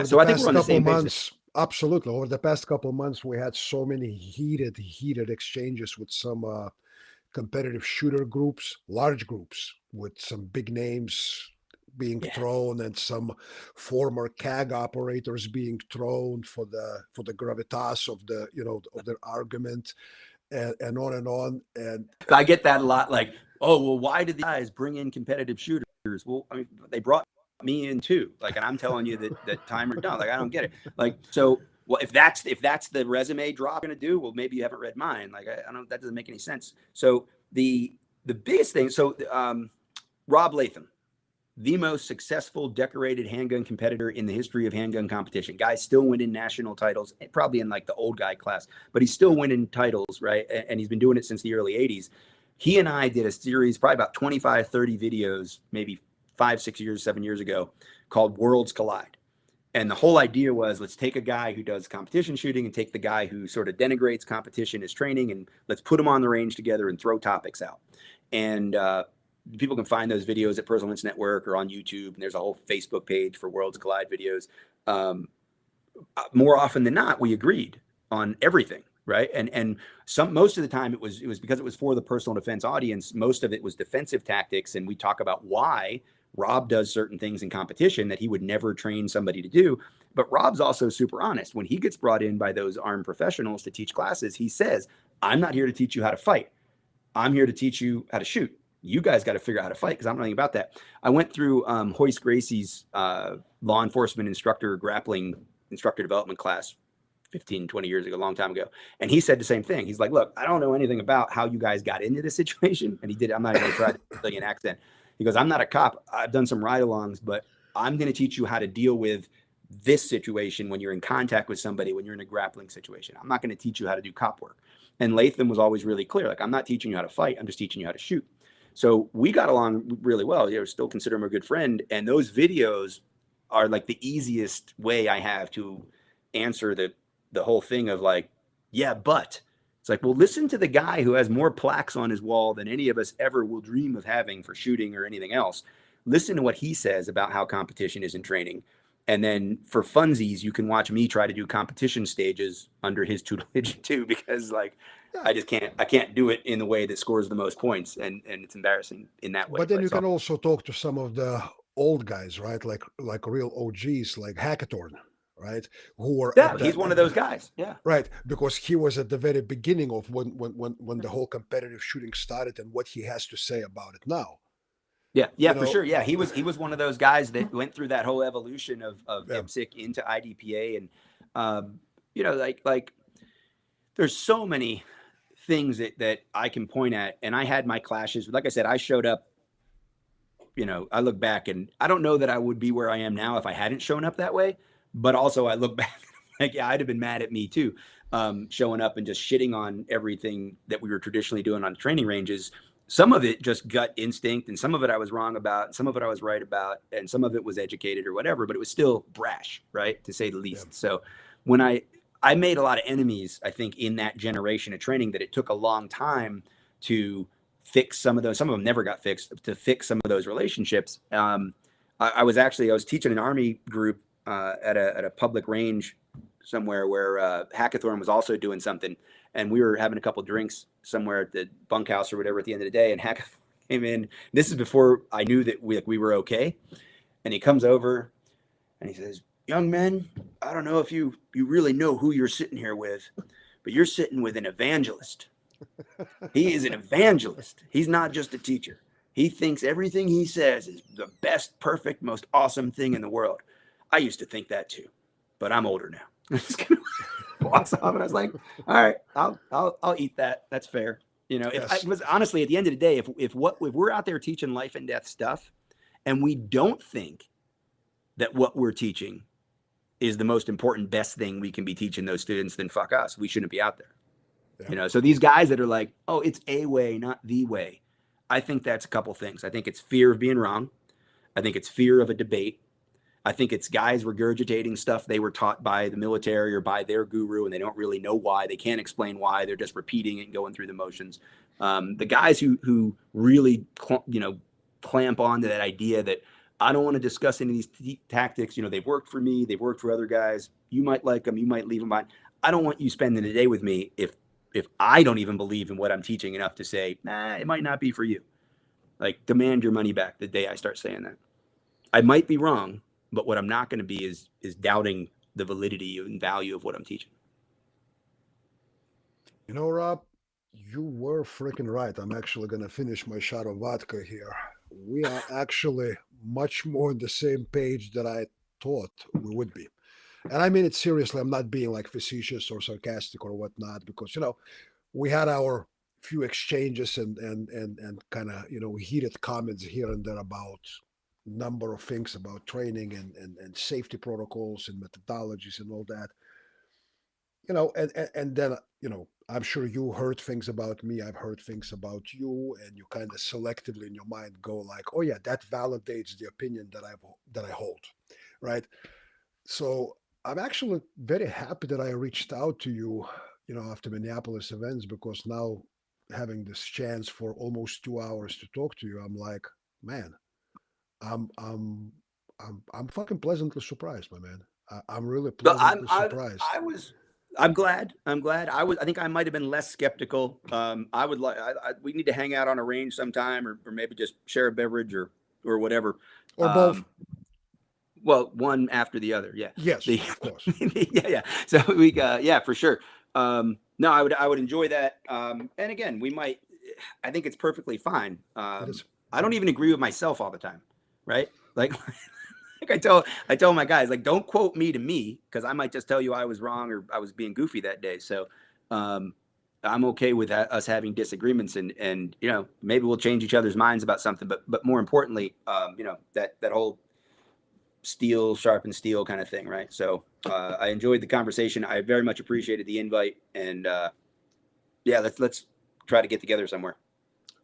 so I think we're on the same months, page. Absolutely. Over the past couple of months, we had so many heated exchanges with some competitive shooter groups, large groups with some big names being thrown, and some former CAG operators being thrown for the gravitas of the of their argument, and on and on. And I get that a lot. Like, oh well, why did the guys bring in competitive shooters? Well, I mean, they brought me in too. Like, and I'm telling you that time or not. Like, I don't get it. Like, so well, if that's the resume drop going to do, well, maybe you haven't read mine. Like, I don't. That doesn't make any sense. So the biggest thing. So Rob Latham, the most successful decorated handgun competitor in the history of handgun competition. Guy still winning national titles, probably in like the old guy class, but he's still winning titles, right? And he's been doing it since the early 80s. He and I did a series, probably about 25, 30 videos, maybe 5, 6 years, 7 years ago, called Worlds Collide. And the whole idea was, let's take a guy who does competition shooting and take the guy who sort of denigrates competition as training, and let's put them on the range together and throw topics out. And people can find those videos at Personal Hints Network or on YouTube, and there's a whole Facebook page for Worlds Collide videos. More often than not, we agreed on everything, right? And most of the time it was because it was for the personal defense audience. Most of it was defensive tactics, and we talk about why Rob does certain things in competition that he would never train somebody to do. But Rob's also super honest. When he gets brought in by those armed professionals to teach classes, he says, I'm not here to teach you how to fight. I'm here to teach you how to shoot. You guys got to figure out how to fight, because I'm not about that. I went through Hoist Gracie's law enforcement instructor grappling instructor development class 15, 20 years ago, a long time ago. And he said the same thing. He's like, look, I don't know anything about how you guys got into this situation. And he did. I'm not going to try to play an accent. He goes, I'm not a cop. I've done some ride-alongs, but I'm going to teach you how to deal with this situation when you're in contact with somebody, when you're in a grappling situation. I'm not going to teach you how to do cop work. And Latham was always really clear. Like, I'm not teaching you how to fight. I'm just teaching you how to shoot. So we got along really well. Still consider him a good friend. And those videos are like the easiest way I have to answer the whole thing of like, yeah, but it's like, well, listen to the guy who has more plaques on his wall than any of us ever will dream of having for shooting or anything else. Listen to what he says about how competition is in training. And then for funsies, you can watch me try to do competition stages under his tutelage too, because like, I can't do it in the way that scores the most points, and it's embarrassing in that way. But then you can also talk to some of the old guys, right? Like real OGs, like Hackathorn, right? Who were he's one of those guys. Yeah. Right. Because he was at the very beginning of when the whole competitive shooting started, and what he has to say about it now. Yeah, for sure. Yeah, he was one of those guys that went through that whole evolution of IPSC into IDPA, and like there's so many things that I can point at. And I had my clashes. Like I said, I showed up, I look back and I don't know that I would be where I am now if I hadn't shown up that way. But also I look back like, yeah, I'd have been mad at me too, showing up and just shitting on everything that we were traditionally doing on training ranges. some of it just gut instinct, and some of it I was wrong about, and some of it I was right about, and some of it was educated or whatever, but it was still brash, right, to say the least. Yeah. So when I made a lot of enemies, I think, in that generation of training, that it took a long time to fix some of those. Some of them never got fixed, to fix some of those relationships. I was teaching an Army group at a public range somewhere where Hackathorn was also doing something, and we were having a couple drinks somewhere at the bunkhouse or whatever at the end of the day, and Hackathorn came in. This is before I knew that we were okay, and he comes over and he says, "Young men, I don't know if you really know who you're sitting here with, but you're sitting with an evangelist. He is an evangelist. He's not just a teacher. He thinks everything he says is the best, perfect, most awesome thing in the world. I used to think that too, but I'm older now." Just kind of walks off, and I was like, "All right, I'll eat that. That's fair." You know, if I Yes. was honestly, at the end of the day, if we're out there teaching life and death stuff, and we don't think that what we're teaching is the most important, best thing we can be teaching those students, then fuck us. We shouldn't be out there. Yeah. You know, so these guys that are like, "Oh, it's a way, not the way," I think that's a couple things. I think it's fear of being wrong. I think it's fear of a debate. I think it's guys regurgitating stuff they were taught by the military or by their guru, and they don't really know why. They can't explain why. They're just repeating it and going through the motions. The guys who really clamp onto that idea that I don't want to discuss any of these tactics. You know, they've worked for me. They've worked for other guys. You might like them. You might leave them behind. I don't want you spending the day with me if I don't even believe in what I'm teaching enough to say, nah, it might not be for you. Like, demand your money back the day I start saying that. I might be wrong, but what I'm not going to be is doubting the validity and value of what I'm teaching. You know, Rob, you were freaking right. I'm actually going to finish my shot of vodka here. We are actually much more on the same page than I thought we would be. And I mean it seriously. I'm not being like facetious or sarcastic or whatnot, because, we had our few exchanges and kind of, heated comments here and there about number of things about training and safety protocols and methodologies and all that. And then I'm sure you heard things about me, I've heard things about you, and you kind of selectively in your mind go like, oh yeah, that validates the opinion that I hold, right? So I'm actually very happy that I reached out to you, after Minneapolis events, because now having this chance for almost 2 hours to talk to you, I'm like, man, I'm I'm I'm fucking pleasantly surprised, my man. I'm really But pleasantly surprised. I was I'm glad. I'm glad. I think I might have been less skeptical. I would like we need to hang out on a range sometime, or maybe just share a beverage or whatever. Or both. Um, well, one after the other. Yeah. Yes, The of course. yeah. So yeah, for sure. No, I would enjoy that. And again, we might. I think it's perfectly fine. It is. I don't even agree with myself all the time, right? Like like I tell my guys, like, don't quote me to me, because I might just tell you I was wrong or I was being goofy that day. So um, I'm okay with us having disagreements, and maybe we'll change each other's minds about something. But more importantly, that whole steel sharpen steel kind of thing, right? So I enjoyed the conversation. I very much appreciated the invite, and yeah, let's try to get together somewhere.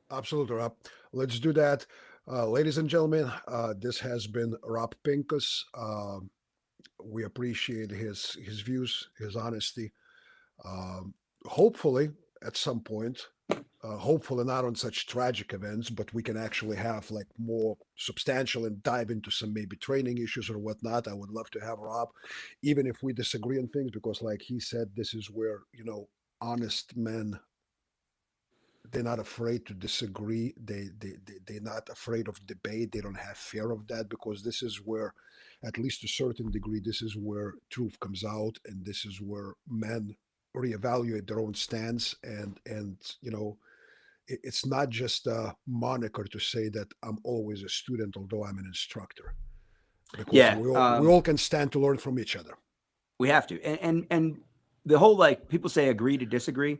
Absolutely, Rob. Let's do that. Ladies and gentlemen, this has been Rob Pincus. We appreciate his views, his honesty. Um, Hopefully, at some point, hopefully not on such tragic events, but we can actually have like more substantial and dive into some maybe training issues or whatnot. I would love to have Rob, even if we disagree on things, because like he said, this is where honest men, they're not afraid to disagree. They're not afraid of debate. They don't have fear of that, because this is where, at least to a certain degree, this is where truth comes out, and this is where men reevaluate their own stance. And it's not just a moniker to say that I'm always a student, although I'm an instructor, because Yeah, we all can stand to learn from each other. we have to, and the whole, like, people say agree to disagree.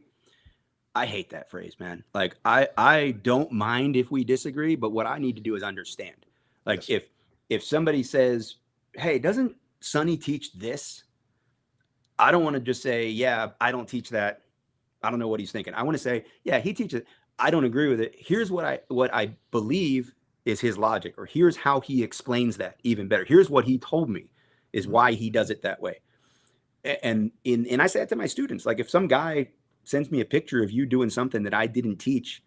I hate that phrase, man. Like, I don't mind if we disagree, but what I need to do is understand. Like, Yes. if somebody says, "Hey, doesn't Sonny teach this?" I don't want to just say, "Yeah, I don't teach that. I don't know what he's thinking." I want to say, "Yeah, he teaches." I don't agree with it. Here's what I believe is his logic, or here's how he explains that even better. Here's what he told me is why he does it that way. And I say that to my students. Like, if some guy sends me a picture of you doing something that I didn't teach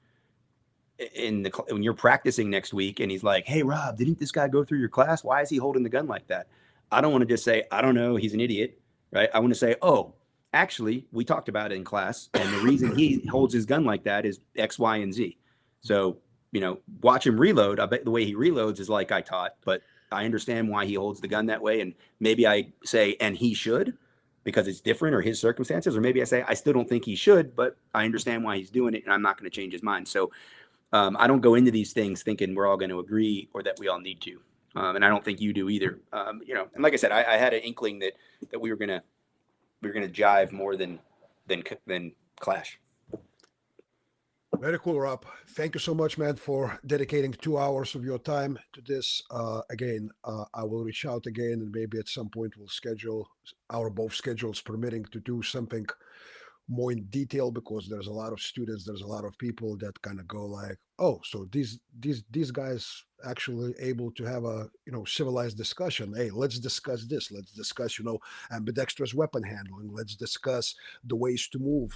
when you're practicing next week, and he's like, "Hey, Rob, didn't this guy go through your class? Why is he holding the gun like that?" I don't want to just say, "I don't know, he's an idiot," right? I want to say, "Oh, actually, we talked about it in class, and the reason he holds his gun like that is X, Y, and Z." So, watch him reload. I bet the way he reloads is like I taught, but I understand why he holds the gun that way. And maybe I say, "And he should," because it's different, or his circumstances, or maybe I say, "I still don't think he should, but I understand why he's doing it, and I'm not going to change his mind." So I don't go into these things thinking we're all going to agree or that we all need to, and I don't think you do either. And like I said, I had an inkling that we were gonna jive more than clash. Very cool, Rob. Thank you so much, man, for dedicating 2 hours of your time to this. Again, I will reach out again, and maybe at some point we'll schedule our both schedules permitting to do something more in detail, because there's a lot of students, there's a lot of people that kind of go like, oh, so these guys actually able to have a civilized discussion. Hey, let's discuss this. Let's discuss ambidextrous weapon handling. Let's discuss the ways to move.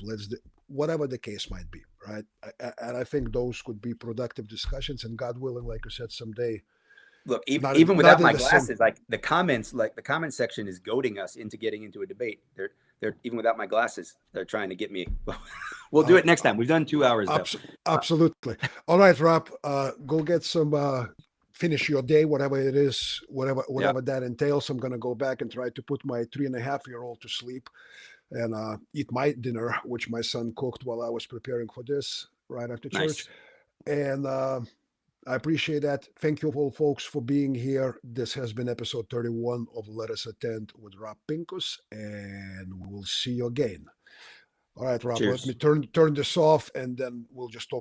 Whatever the case might be, right? And I think those could be productive discussions. And God willing, like you said, someday. Look, Not, even not without in my the glasses, same. the comment section is goading us into getting into a debate. They're even without my glasses, they're trying to get me. We'll do Uh, it next time. We've done 2 hours though. Absolutely. All right, Rob. Go get some. Finish your day, whatever it is, Yeah, whatever that entails. I'm gonna go back and try to put my 3.5-year-old to sleep and eat my dinner, which my son cooked while I was preparing for this right after church. nice. And I appreciate that. Thank you all, folks, for being here. This has been episode 31 of Let Us Attend with Rob Pincus, and we will see you again. All right, Rob. Let me Cheers. turn this off, and then we'll just talk